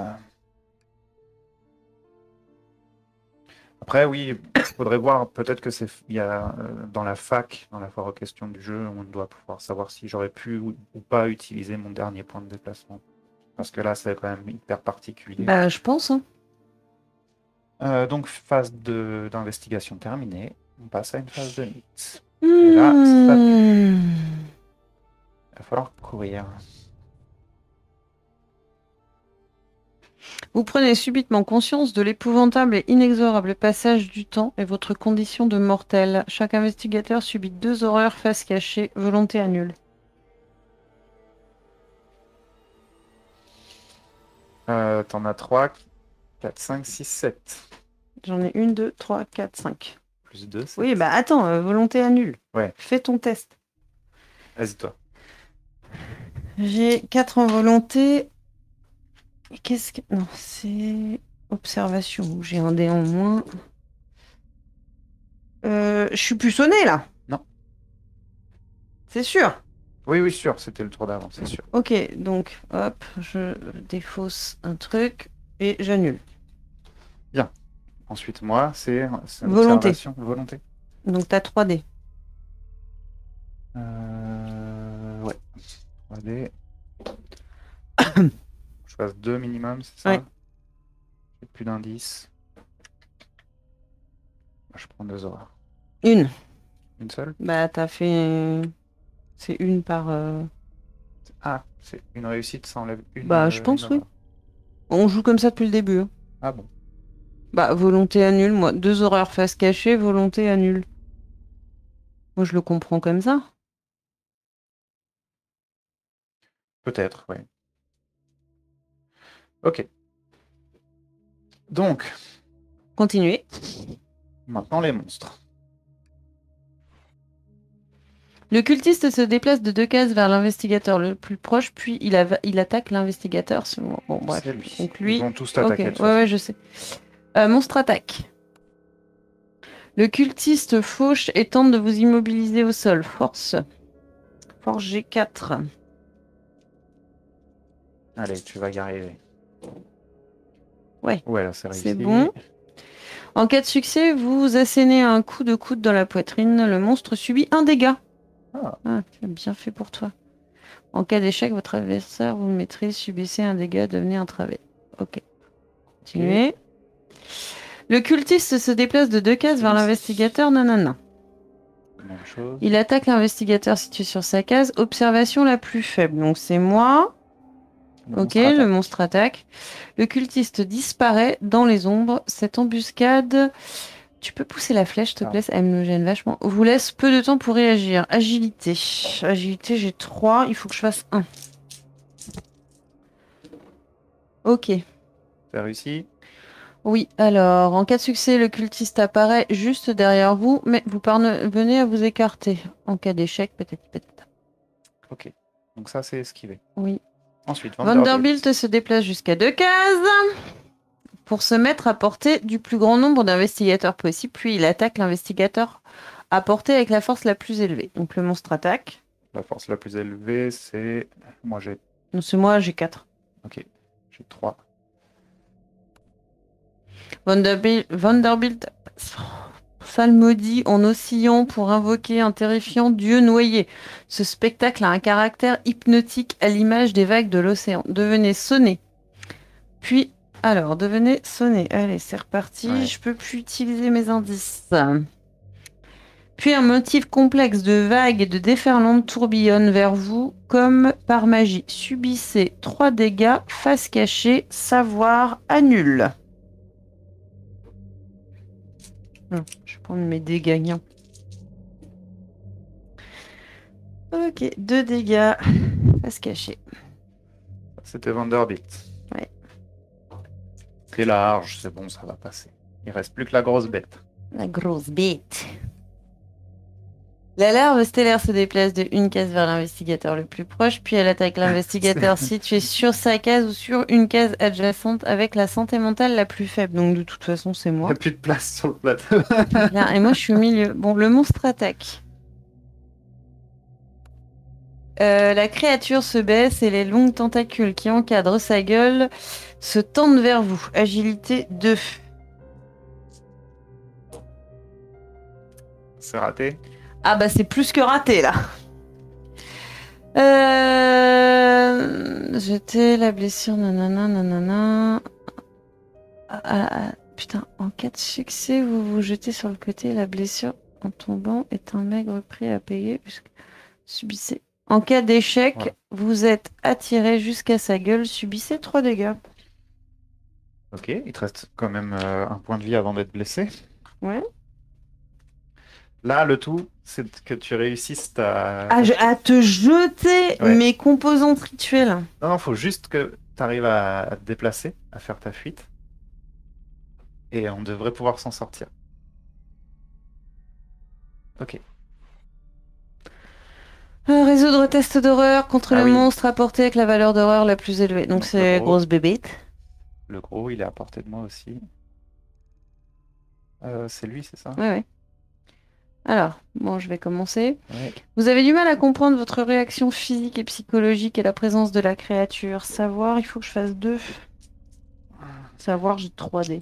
Après, oui, il faudrait voir, peut-être que il y a dans la fac, dans la foire aux questions du jeu, on doit pouvoir savoir si j'aurais pu ou pas utiliser mon dernier point de déplacement. Parce que là, c'est quand même hyper particulier. Bah, je pense. Hein. Donc, phase d'investigation terminée. On passe à une phase de nuit. Et là, ça pue. Il va falloir courir. Vous prenez subitement conscience de l'épouvantable et inexorable passage du temps et votre condition de mortel. Chaque investigateur subit 2 horreurs face cachée, volonté à nul. T'en as 3, 4, 5, 6, 7. J'en ai 1, 2, 3, 4, 5. Plus 2, 7. Oui, bah attends, volonté à nul. Ouais. Fais ton test. Vas-y, toi. J'ai 4 en volonté. Qu'est-ce que... Non, c'est observation. J'ai un dé en moins. Je suis plus sonné là. Non. C'est sûr. Oui, oui, sûr, c'était le tour d'avant, c'est sûr. Ok, donc hop, je défausse un truc et j'annule. Ensuite, moi, c'est Volonté. observation, volonté. Donc t'as 3D. Ouais. 3D. Je fasse 2 minimum, c'est ça? Ouais. J'ai plus d'indices. Je prends 2 horreurs. Une. Une seule? Bah t'as fait... C'est une par... Ah, c'est une réussite, ça enlève Bah je une pense oui. horreur. On joue comme ça depuis le début, hein. Ah bon. Bah volonté annule, moi. 2 horreurs face cachée, volonté annule. Moi je le comprends comme ça. Peut-être, oui. Ok. Donc, Continuez. maintenant les monstres. Le cultiste se déplace de 2 cases vers l'investigateur le plus proche, puis il attaque l'investigateur. Bon, bref. C'est lui. Donc Ils lui... vont tous Ok, t'attaquer de ouais, toute façon. ouais, je sais. Monstre attaque. Le cultiste fauche et tente de vous immobiliser au sol. Force. Force G4. Allez, tu vas y arriver. Ouais, Ouais, là, c'est c'est réussi. bon. En cas de succès, vous assénez un coup de coude dans la poitrine. Le monstre subit un dégât. Ah, Ah, c'est bien fait pour toi. En cas d'échec, votre adversaire vous le maîtrise, subissez un dégât, devenez entravé. Ok. Continuez. Le cultiste se déplace de 2 cases vers l'investigateur. Nanana. même chose. Il attaque l'investigateur situé sur sa case. Observation la plus faible. Donc c'est moi. Le Ok, monstre le attaque. monstre attaque. Le cultiste disparaît dans les ombres. Cette embuscade... Tu peux pousser la flèche, s'il te plaît, elle me gêne vachement. Vous laisse peu de temps pour réagir. Agilité. Agilité, j'ai 3. Il faut que je fasse 1. Ok. C'est réussi. Oui, alors, en cas de succès, le cultiste apparaît juste derrière vous, mais vous parvenez à vous écarter. En cas d'échec, peut-être. Ok. Donc ça, c'est esquivé. Oui. Ensuite, Vanderbilt se déplace jusqu'à 2 cases pour se mettre à portée du plus grand nombre d'investigateurs possible, puis il attaque l'investigateur à portée avec la force la plus élevée. Donc le monstre attaque. La force la plus élevée, c'est... Moi, j'ai... Non, c'est moi, j'ai 4. Ok. J'ai 3. Vanderbilt salmodie en oscillant pour invoquer un terrifiant dieu noyé. Ce spectacle a un caractère hypnotique à l'image des vagues de l'océan. Devenez sonner. Puis, alors, devenez sonner. Allez, c'est reparti. Ouais. Je peux plus utiliser mes indices. Puis un motif complexe de vagues et de déferlantes tourbillonne vers vous comme par magie. Subissez 3 dégâts, face cachée, savoir, annule. Je vais prendre mes dégâts. Gna. Ok, 2 dégâts, face cachée. C'était Vanderbilt. Ouais. C'est large, c'est bon, ça va passer. Il reste plus que la grosse bête. La grosse bête. La larve stellaire se déplace de 1 case vers l'investigateur le plus proche, puis elle attaque l'investigateur situé sur sa case ou sur une case adjacente avec la santé mentale la plus faible. Donc de toute façon, c'est Il n'y moi. a plus de place sur le plateau. Bien, et moi, je suis au milieu. Bon, le monstre attaque. La créature se baisse et les longues tentacules qui encadrent sa gueule se tendent vers vous. Agilité 2. C'est raté. Ah bah c'est plus que raté là. Jeter la blessure, nanana, nanana. Putain, en cas de succès, vous vous jetez sur le côté. La blessure en tombant est un maigre prix à payer. Subissez. En cas d'échec, Voilà. vous êtes attiré jusqu'à sa gueule. Subissez 3 dégâts. Ok, il te reste quand même un point de vie avant d'être blessé. Ouais. Là, le tout, c'est que tu réussisses ta... À te jeter Ouais. mes composantes rituelles. Non, faut juste que tu arrives à te déplacer, à faire ta fuite. Et on devrait pouvoir s'en sortir. Ok. Résoudre test d'horreur contre Ah le oui. monstre apporté avec la valeur d'horreur la plus élevée. Donc Donc, c'est le gros. grosse bébête. Le gros, il est à portée de moi aussi. C'est lui, c'est ça? Ouais, ouais. Alors, bon, je vais commencer. Ouais. Vous avez du mal à comprendre votre réaction physique et psychologique et la présence de la créature. Savoir, il faut que je fasse 2. Savoir, j'ai 3 dés.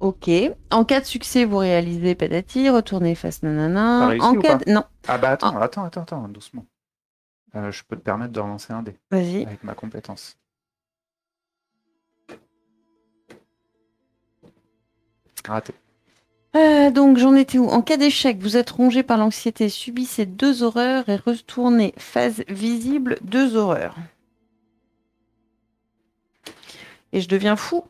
Ok. En cas de succès, vous réalisez patati, retournez face T'as nanana. En réussi ou cas pas? de... Non. Ah bah En- attends, doucement. Je peux te permettre de relancer un dé Vas-y. avec ma compétence. Raté. Donc, j'en étais où? En cas d'échec, vous êtes rongé par l'anxiété, subissez 2 horreurs et retournez phase visible 2 horreurs. Et je deviens fou.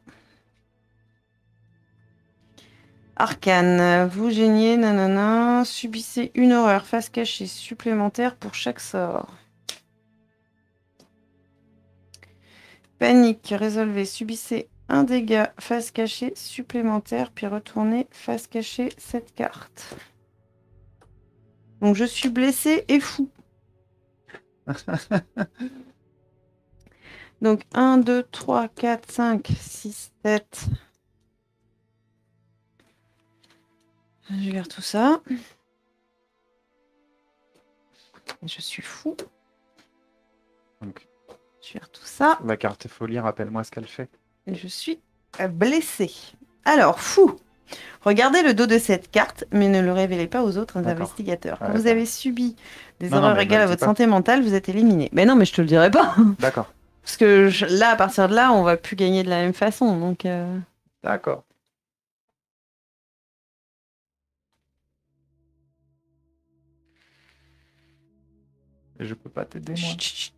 Arcane, vous gênez, nanana, subissez 1 horreur face cachée supplémentaire pour chaque sort. Panique, résolvez, subissez 1 dégât face cachée supplémentaire, puis retournez face cachée cette carte. Donc je suis blessé et fou. Donc 1, 2, 3, 4, 5, 6, 7. Je garde tout ça. Je suis fou. Donc, Je garde tout ça. la carte folie, rappelle-moi ce qu'elle fait. Et je suis blessé. Alors, fou. Regardez le dos de cette carte, mais ne le révélez pas aux autres D'accord. investigateurs. Quand Ouais, vous bah. avez subi des Non, horreurs mais égales me à le dis votre pas. santé mentale, vous êtes éliminé. Mais non, mais je te le dirai pas. D'accord. Parce que là, à partir de là, on va plus gagner de la même façon. Donc, D'accord. Et je peux pas t'aider, moi. chut, chut, chut.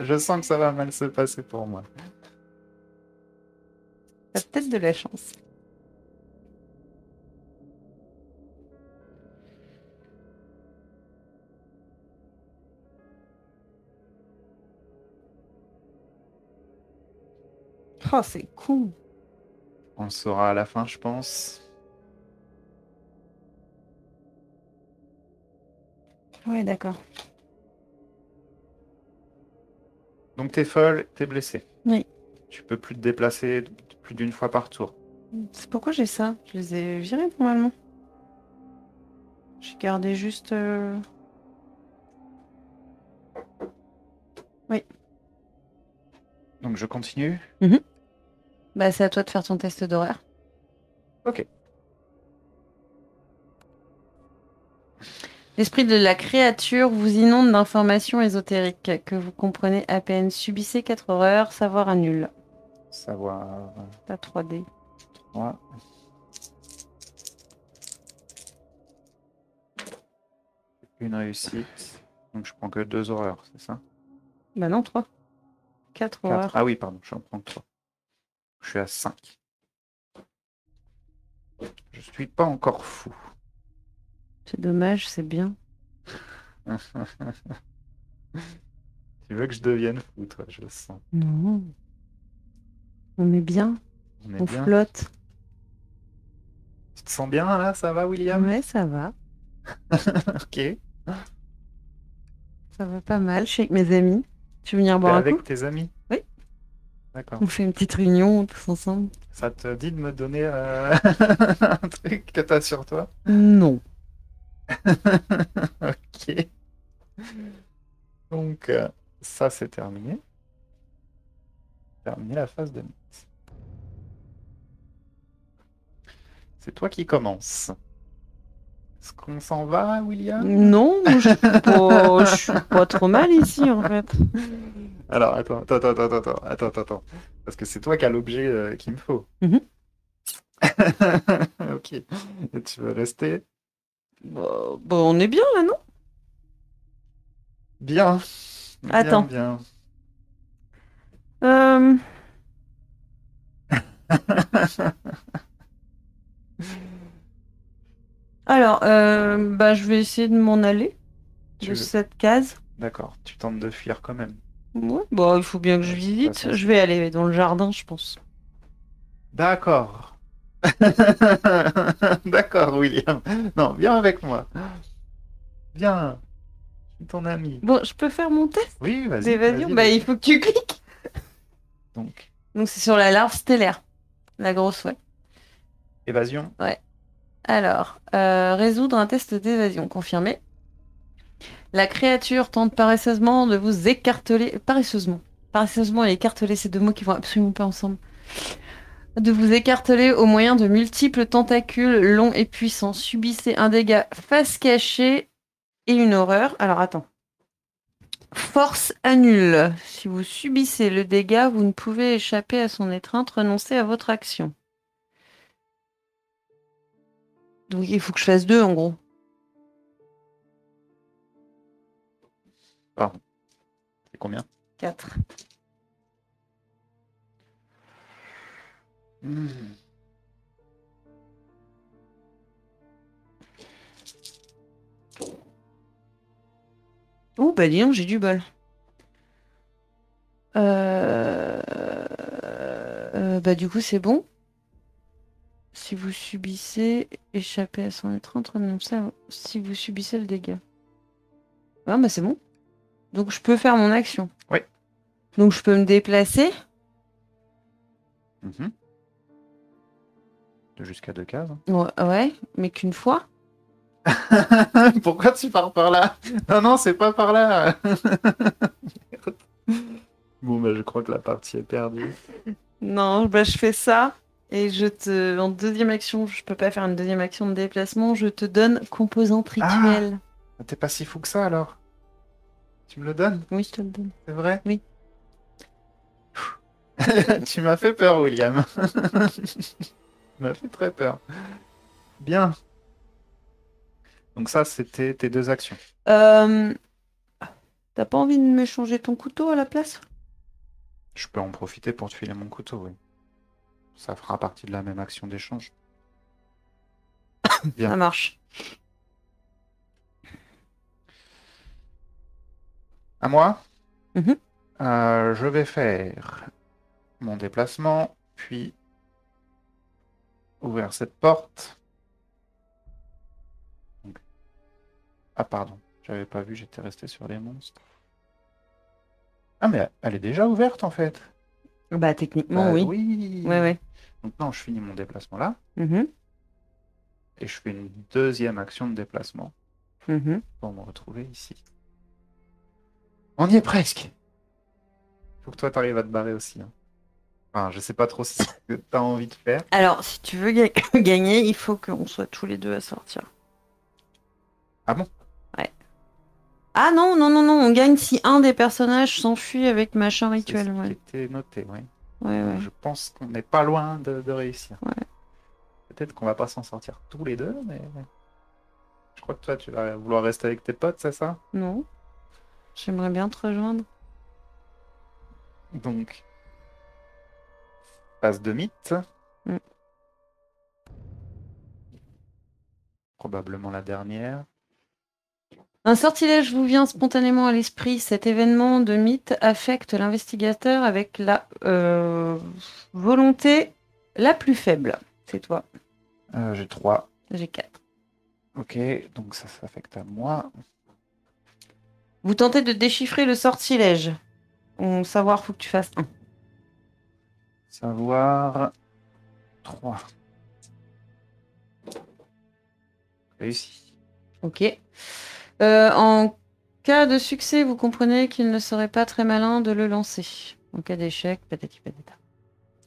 Je sens que ça va mal se passer pour moi. T'as peut-être de la chance. Oh, c'est con. On le saura à la fin, je pense. Ouais, d'accord. Donc t'es folle, t'es blessée. Oui. Tu peux plus te déplacer plus d'une fois par tour. C'est pourquoi j'ai ça. Je les ai virés normalement. J'ai gardé juste. Oui. Donc je continue. Bah, c'est à toi de faire ton test d'horreur. Ok. L'esprit de la créature vous inonde d'informations ésotériques que vous comprenez à peine. Subissez 4 horreurs, savoir annule. Savoir Pas 3D. 3. Une réussite. Donc je prends que 2 horreurs, c'est ça? Bah non, 3. 4 4. horreurs. Ah oui, pardon, j'en prends que 3. Je suis à 5. Je suis pas encore fou. C'est dommage, c'est bien. Tu veux que je devienne fou, toi, je le sens. Non. On est bien. On est On bien. flotte. Tu te sens bien là, ça va, William? Ouais, ça va. Ok. Ça va pas mal. Je suis avec mes amis. Tu veux venir T'es boire un avec coup? tes amis? Oui. D'accord. On fait une petite réunion tous ensemble. Ça te dit de me donner un truc que t'as sur toi? Non. Ok. Donc, ça c'est terminé. Terminé la phase de mythe. C'est toi qui commence. Est-ce qu'on s'en va, William? Non, moi, je suis pas trop mal ici en fait. Alors, attends. Parce que c'est toi qui as l'objet qu'il me faut. Mhm. Ok. Et tu veux rester? Bah, on est bien là, non? Bien. Attends. Bien. Euh, Alors, bah, je vais essayer de m'en aller Tu de veux- cette case. D'accord, tu tentes de fuir quand même. Ouais, bah, il faut bien que je De toute visite. façon, Je vais aller dans le jardin, je pense. D'accord. D'accord, William. Non, viens avec moi. Viens. C'est ton ami. Bon, je peux faire mon test Oui, vas-y. d'évasion? Vas-y, Bah, vas-y. il faut que tu cliques. Donc, Donc, c'est sur la larve stellaire. La grosse, ouais. évasion. Ouais. Alors, résoudre un test d'évasion. Confirmé. La créature tente paresseusement de vous écarteler. Paresseusement. Paresseusement et écarteler, ces deux mots qui vont absolument pas ensemble. De vous écarteler au moyen de multiples tentacules longs et puissants. Subissez un dégât face cachée et une horreur. Alors, attends. Force annule. Si vous subissez le dégât, vous ne pouvez échapper à son étreinte. Renoncez à votre action. Donc, il faut que je fasse 2 en gros. Pardon. C'est combien? 4. Hmm. Ouh, bah dis donc, j'ai du bol. Bah du coup, c'est bon. Si vous subissez, échappez à son étreinte, renoncez si vous subissez le dégât. Ah bah c'est bon. Donc je peux faire mon action. Oui. Donc je peux me déplacer. Mhm. De jusqu'à 2 cases. Ouais, mais qu'une fois. Pourquoi tu pars par là? Non, non, c'est pas par là. Bon, bah, je crois que la partie est perdue. Non, bah je fais ça. Et en deuxième action, je peux pas faire une deuxième action de déplacement, je te donne composante Ah, rituelle. t'es pas si fou que ça alors. Tu me le donnes, Oui, je te le donne. c'est vrai? Oui. Tu m'as fait peur, William. Tu m'as fait très peur. Bien. Donc ça, c'était tes 2 actions. Euh, T'as pas envie de me changer ton couteau à la place? Je peux en profiter pour te filer mon couteau, oui. Ça fera partie de la même action d'échange. Bien. Ça marche. À moi, Mhm. je vais faire mon déplacement, puis ouvrir cette porte. Donc- Ah, pardon, j'avais pas vu, j'étais resté sur les monstres. Ah, mais elle est déjà ouverte en fait. Bah techniquement, Bah oui. Ouais, oui. ouais. Donc non, je finis mon déplacement là, Mhm. et je fais une deuxième action de déplacement Mhm. pour me retrouver ici. On y est presque. Faut que toi, t'arrives à te barrer aussi, hein. Enfin, je sais pas trop si c'est ce que t'as envie de faire. Alors, si tu veux gagner, il faut qu'on soit tous les deux à sortir. Ah bon? Ouais. Ah non, non, non, non, on gagne si un des personnages s'enfuit avec machin C'est ce rituel. qui Ouais, était noté, oui. ouais, Donc ouais. je pense qu'on n'est pas loin de réussir. Ouais. Peut-être qu'on va pas s'en sortir tous les deux, mais je crois que toi, tu vas vouloir rester avec tes potes, c'est ça? Non, j'aimerais bien te rejoindre. Donc, phase de mythe, Mm. probablement la dernière. Un sortilège vous vient spontanément à l'esprit. Cet événement de mythe affecte l'investigateur avec la volonté la plus faible. C'est toi. J'ai 3. J'ai 4. Ok, donc ça s'affecte à moi. Vous tentez de déchiffrer le sortilège. Savoir, faut que tu fasses 1. Savoir 3. Réussi. Ok. En cas de succès, vous comprenez qu'il ne serait pas très malin de le lancer. En cas d'échec, patati patata.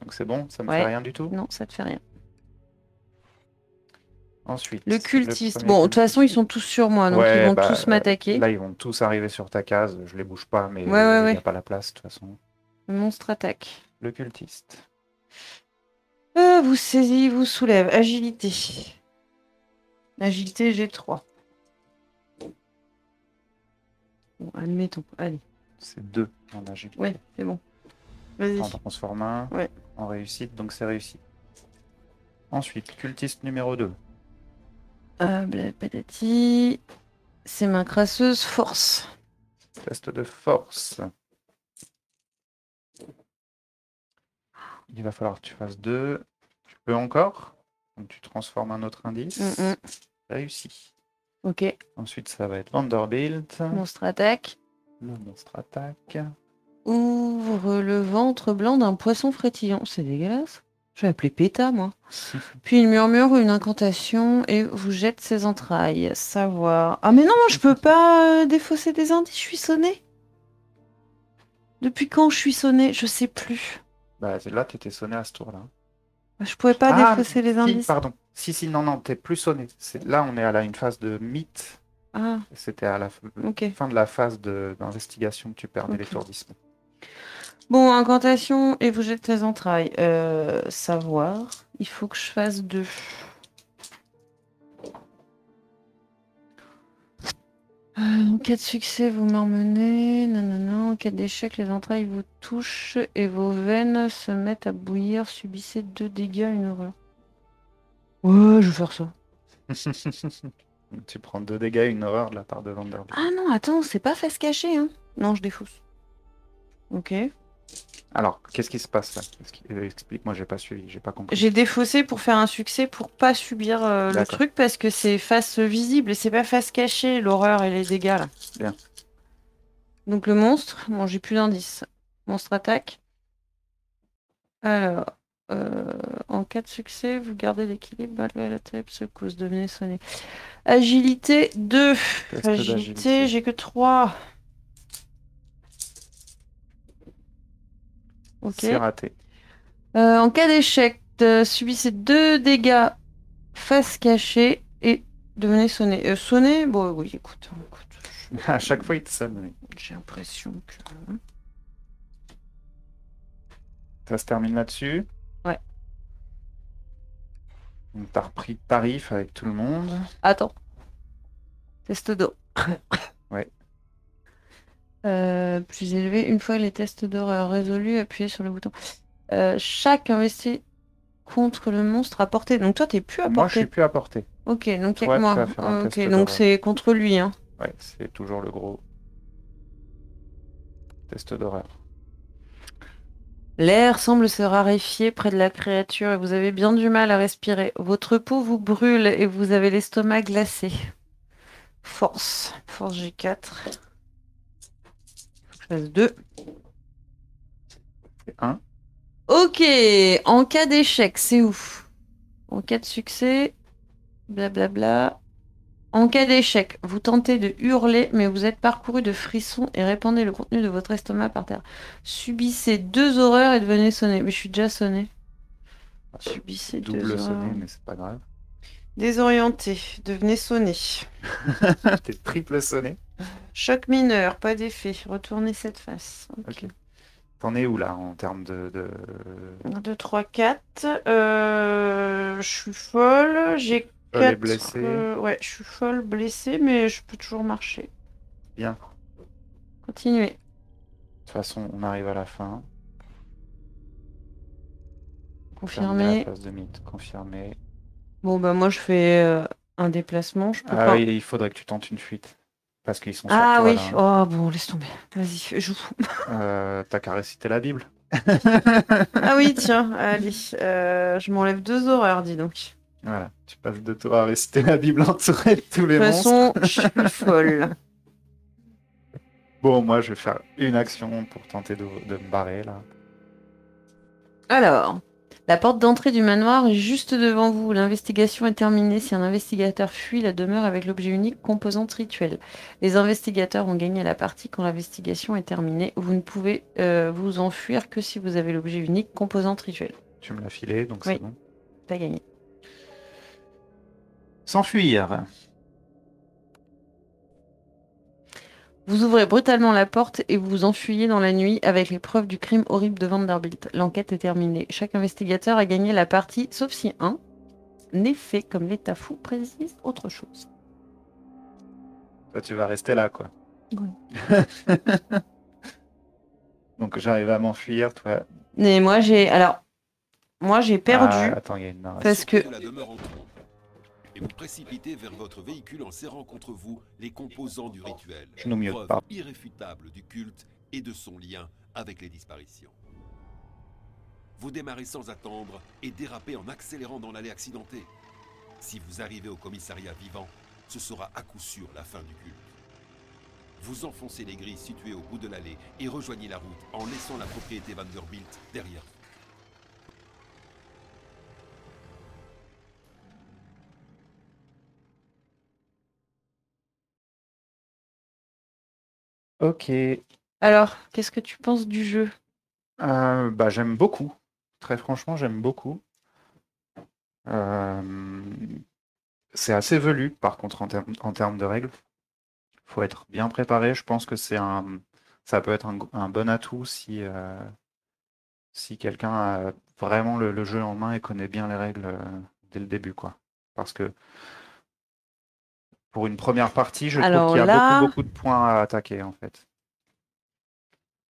Donc c'est bon, ça me fait Ouais. rien du tout. Non, ça te fait rien. Ensuite, Le cultiste. premier Bon, de toute façon, ils cultiste. sont tous sur moi, donc ils Ouais, vont bah tous m'attaquer. là, ils vont tous arriver sur ta case. Je les bouge pas, mais Ouais, ouais, il n'y a ouais. pas la place, de toute façon. Le monstre attaque. Le cultiste. Vous saisit, vous soulève. Agilité. Agilité, j'ai 3. Bon, admettons. Allez. C'est 2 en agilité. Ouais, c'est bon. Vas-y. On transforme un Ouais. en réussite, donc c'est réussi. Ensuite, cultiste numéro 2. Patati. C'est main crasseuse, force. Test de force. Il va falloir que tu fasses 2. Tu peux encore. Donc tu transformes un autre indice. Mm, mm. Réussi. Ok. Ensuite, ça va être Vanderbilt. Monstre attaque. Le monstre attaque. Ouvre le ventre blanc d'un poisson frétillant. C'est dégueulasse. Je vais appeler Péta, moi. Puis il murmure une incantation et vous jette ses entrailles. Savoir. Ah mais non, je peux pas défausser des indices, je suis sonnée. Depuis quand je suis sonnée? Je sais plus. Bah, là, t'étais sonné à ce tour-là. Je pouvais pas Ah, défausser les si, indices. pardon. Si, non, non, t'es plus sonné. Là, on est à une phase de mythe. Ah, C'était à la ok. fin de la phase d'investigation que tu perdais Ok. l'étourdissement. Bon, incantation et vous jette ses entrailles. Savoir. Il faut que je fasse 2. En cas de succès, vous m'emmenez. Non. En cas d'échec, les entrailles vous touchent et vos veines se mettent à bouillir. Subissez 2 dégâts, une horreur. Ouais, je vais faire ça. Tu prends 2 dégâts, une horreur de la part de Vanderbilt. Ah non, attends, c'est pas face cachée, hein. Non, je défausse. Ok. Alors, qu'est-ce qui se passe là? Explique-moi, j'ai pas suivi, j'ai pas compris. J'ai défaussé pour faire un succès pour pas subir le D'accord. truc parce que c'est face visible et c'est pas face cachée, l'horreur et les dégâts là. Bien. Donc le monstre, bon, j'ai plus d'indices. Monstre attaque. Alors, en cas de succès, vous gardez l'équilibre malgré la tête, secousse, devenez sonné. Agilité 2. Test Agilité, d'agilité. j'ai que 3. Ok. C'est raté. En cas d'échec, subissez 2 dégâts face cachée et devenez sonné. Sonné? Bon, oui, écoute. À chaque fois, il te sonne. Oui. J'ai l'impression que... Ça se termine là-dessus. Ouais. Donc, t'as repris tarif avec tout le monde. Attends. Test d'eau. Ouais. Plus élevé, une fois les tests d'horreur résolus, appuyez sur le bouton. Chaque investi contre le monstre à portée. Donc toi, t'es plus à Moi, je suis portée. plus à portée. Ok, donc il y a Toi, que tu moi. vas faire un Ok, test donc d'horreur. c'est contre lui, hein. Ouais, c'est toujours le gros test d'horreur. L'air semble se raréfier près de la créature et vous avez bien du mal à respirer. Votre peau vous brûle et vous avez l'estomac glacé. Force. Force G4. Je fasse 2. C'est 1. Ok, en cas d'échec, c'est ouf. En cas de succès, blablabla. En cas d'échec, vous tentez de hurler, mais vous êtes parcouru de frissons et répandez le contenu de votre estomac par terre. Subissez 2 horreurs et devenez sonné. Mais je suis déjà sonné. Subissez 2 Double sonné, horreurs. mais c'est pas grave. Désorienté, devenez sonné. T'es triple sonné. Choc mineur, pas d'effet. Retournez cette face. Ok. T'en es où là en termes de... 1, 2, 3, 4. Je suis folle. J'ai Folle et 4. blessée. Ouais, je suis folle, blessée, mais je peux toujours marcher. Bien. Continuez. De toute façon, on arrive à la fin. Terminer la Confirmé. phase de mythe. Confirmé. Bon, bah moi je fais un déplacement. Je peux Ah pas. oui, il faudrait que tu tentes une fuite. Parce qu'ils sont sur Ah toi oui. là. Hein. Oh bon, laisse tomber. Vas-y, joue. T'as qu'à réciter la Bible. Ah oui, tiens, allez. Je m'enlève 2 horreurs, dis donc. Voilà, tu passes de toi à réciter la Bible entourée de tous De les toute monstres. façon, je suis folle. Bon, moi je vais faire une action pour tenter de me barrer là. Alors, la porte d'entrée du manoir est juste devant vous. L'investigation est terminée si un investigateur fuit la demeure avec l'objet unique composante rituelle. Les investigateurs ont gagné la partie quand l'investigation est terminée. Vous ne pouvez vous enfuir que si vous avez l'objet unique composante rituelle. Tu me l'as filé, donc Oui. c'est bon. T'as gagné. S'enfuir. Vous ouvrez brutalement la porte et vous vous enfuyez dans la nuit avec les preuves du crime horrible de Vanderbilt. L'enquête est terminée. Chaque investigateur a gagné la partie, sauf si un n'est fait comme l'état fou précise autre chose. Toi, tu vas rester là, quoi. Oui. Donc j'arrive à m'enfuir, toi. Mais moi j'ai perdu Ah, attends, il y a une narration. parce que De la demeure en trompe, et vous précipitez vers votre véhicule en serrant contre vous les composants du rituel. Je nous mieux Preuve pas. irréfutable du culte et de son lien avec les disparitions. Vous démarrez sans attendre et dérapez en accélérant dans l'allée accidentée. Si vous arrivez au commissariat vivant, ce sera à coup sûr la fin du culte. Vous enfoncez les grilles situées au bout de l'allée et rejoignez la route en laissant la propriété Vanderbilt derrière vous. Ok. Alors, qu'est-ce que tu penses du jeu? Bah, j'aime beaucoup. Très franchement, j'aime beaucoup. Euh, c'est assez velu, par contre, en termes de règles. Faut être bien préparé. Je pense que ça peut être un bon atout si quelqu'un a vraiment le jeu en main et connaît bien les règles dès le début, quoi. Parce que pour une première partie, je trouve Alors qu'il y a beaucoup, là, beaucoup de points à attaquer, en fait.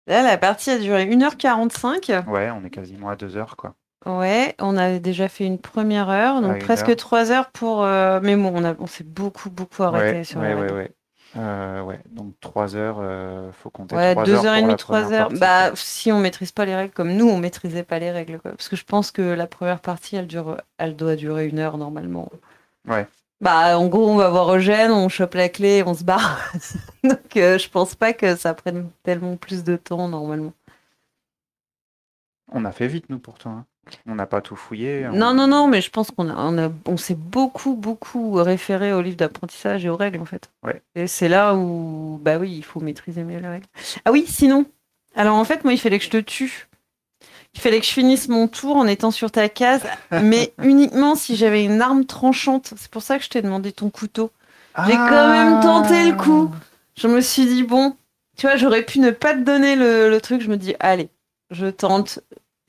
là, la partie a duré 1h45. Ouais, on est quasiment à 2 heures, quoi. Ouais, on avait déjà fait une première heure, À donc une presque heure. 3 heures pour. Mais bon, on s'est beaucoup, beaucoup Ouais, arrêté sur les ouais, ouais, règles. ouais. Ouais, donc 3 heures, faut compter Ouais, 3 deux heures heures et pour demie, la 3 première heures. partie, quoi. Bah, si on maîtrise pas les règles comme nous, on maîtrisait pas les règles, quoi. Parce que je pense que la première partie, elle doit durer 1 heure normalement. Ouais, Bah, en gros, on va voir Eugène, on chope la clé, on se barre. Donc, je pense pas que ça prenne tellement plus de temps normalement. on a fait vite, nous, pourtant, hein. On n'a pas tout fouillé. Non, non, non, mais je pense on s'est beaucoup, beaucoup référé au livre d'apprentissage et aux règles, en fait. Ouais. Et c'est là où, bah oui, il faut maîtriser mieux les règles. Ah oui, sinon. Alors, en fait, moi, il fallait que je te tue. Il fallait que je finisse mon tour en étant sur ta case, mais uniquement si j'avais une arme tranchante. C'est pour ça que je t'ai demandé ton couteau. J'ai quand même tenté le coup. Je me suis dit, bon, tu vois, j'aurais pu ne pas te donner le truc. Je me dis, allez, je tente.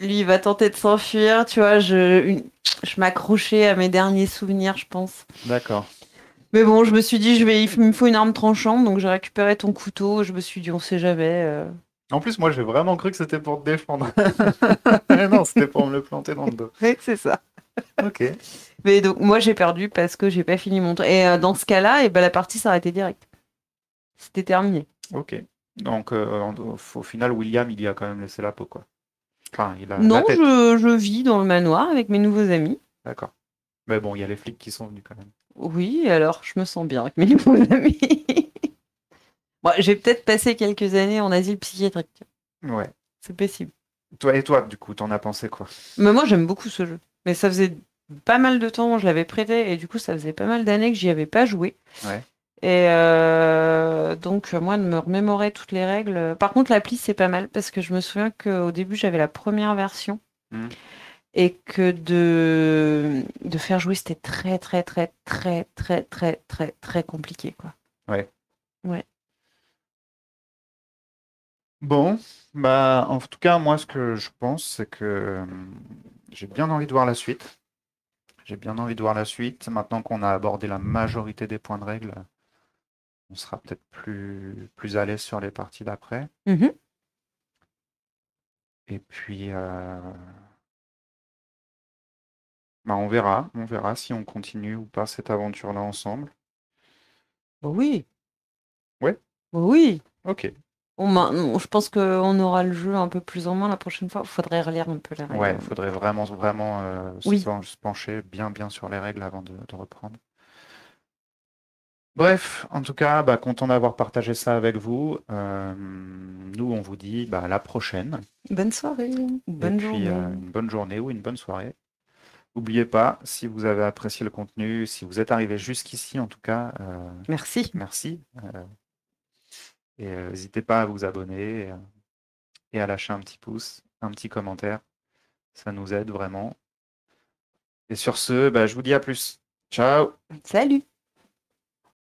Lui, il va tenter de s'enfuir. Tu vois, je m'accrochais à mes derniers souvenirs, je pense. D'accord. Mais bon, je me suis dit, il me faut une arme tranchante. Donc, j'ai récupéré ton couteau. Je me suis dit, on sait jamais. En plus, moi, j'ai vraiment cru que c'était pour te défendre. Non, c'était pour me le planter dans le dos. Oui, c'est ça. Ok. Mais donc, moi, j'ai perdu parce que j'ai pas fini mon tour. Et dans ce cas-là, la partie s'arrêtait direct. C'était terminé. Ok. Donc, au final, William, il y a quand même laissé la peau, quoi. Enfin, il a la Non, tête. je vis dans le manoir avec mes nouveaux amis. D'accord. Mais bon, il y a les flics qui sont venus quand même. Oui, alors je me sens bien avec mes nouveaux amis. Bon, j'ai peut-être passé quelques années en asile psychiatrique. Ouais. C'est possible. Toi, du coup, t'en as pensé quoi? Mais moi, j'aime beaucoup ce jeu. Mais ça faisait pas mal de temps, je l'avais prêté, et du coup, ça faisait pas mal d'années que j'y avais pas joué. Ouais. Et donc, moi, de me remémorer toutes les règles. Par contre, l'appli, c'est pas mal, parce que je me souviens qu'au début, j'avais la première version. Hmm. Et que de faire jouer, c'était très, très, très, très, très, très, très, très compliqué, quoi. Ouais. Ouais. Bon, bah, en tout cas, moi, ce que je pense, c'est que j'ai bien envie de voir la suite. J'ai bien envie de voir la suite. Maintenant qu'on a abordé la majorité des points de règle, on sera peut-être plus à l'aise sur les parties d'après. Mhm. Et puis, bah, on verra si on continue ou pas cette aventure-là ensemble. Bah oui, Ouais, bah oui. ok. Je pense qu'on aura le jeu un peu plus en main la prochaine fois. Il faudrait relire un peu les Ouais, règles. il faudrait vraiment, vraiment Oui, se pencher bien, bien sur les règles avant de reprendre. Bref, en tout cas, bah, content d'avoir partagé ça avec vous. Nous, on vous dit bah, à la prochaine. bonne soirée, Et bonne puis, journée. une bonne journée ou une bonne soirée. N'oubliez pas, si vous avez apprécié le contenu, si vous êtes arrivé jusqu'ici, en tout cas, Merci. merci. Et n'hésitez pas à vous abonner et à lâcher un petit pouce, un petit commentaire. Ça nous aide vraiment. Et sur ce, bah, je vous dis à plus. Ciao! Salut.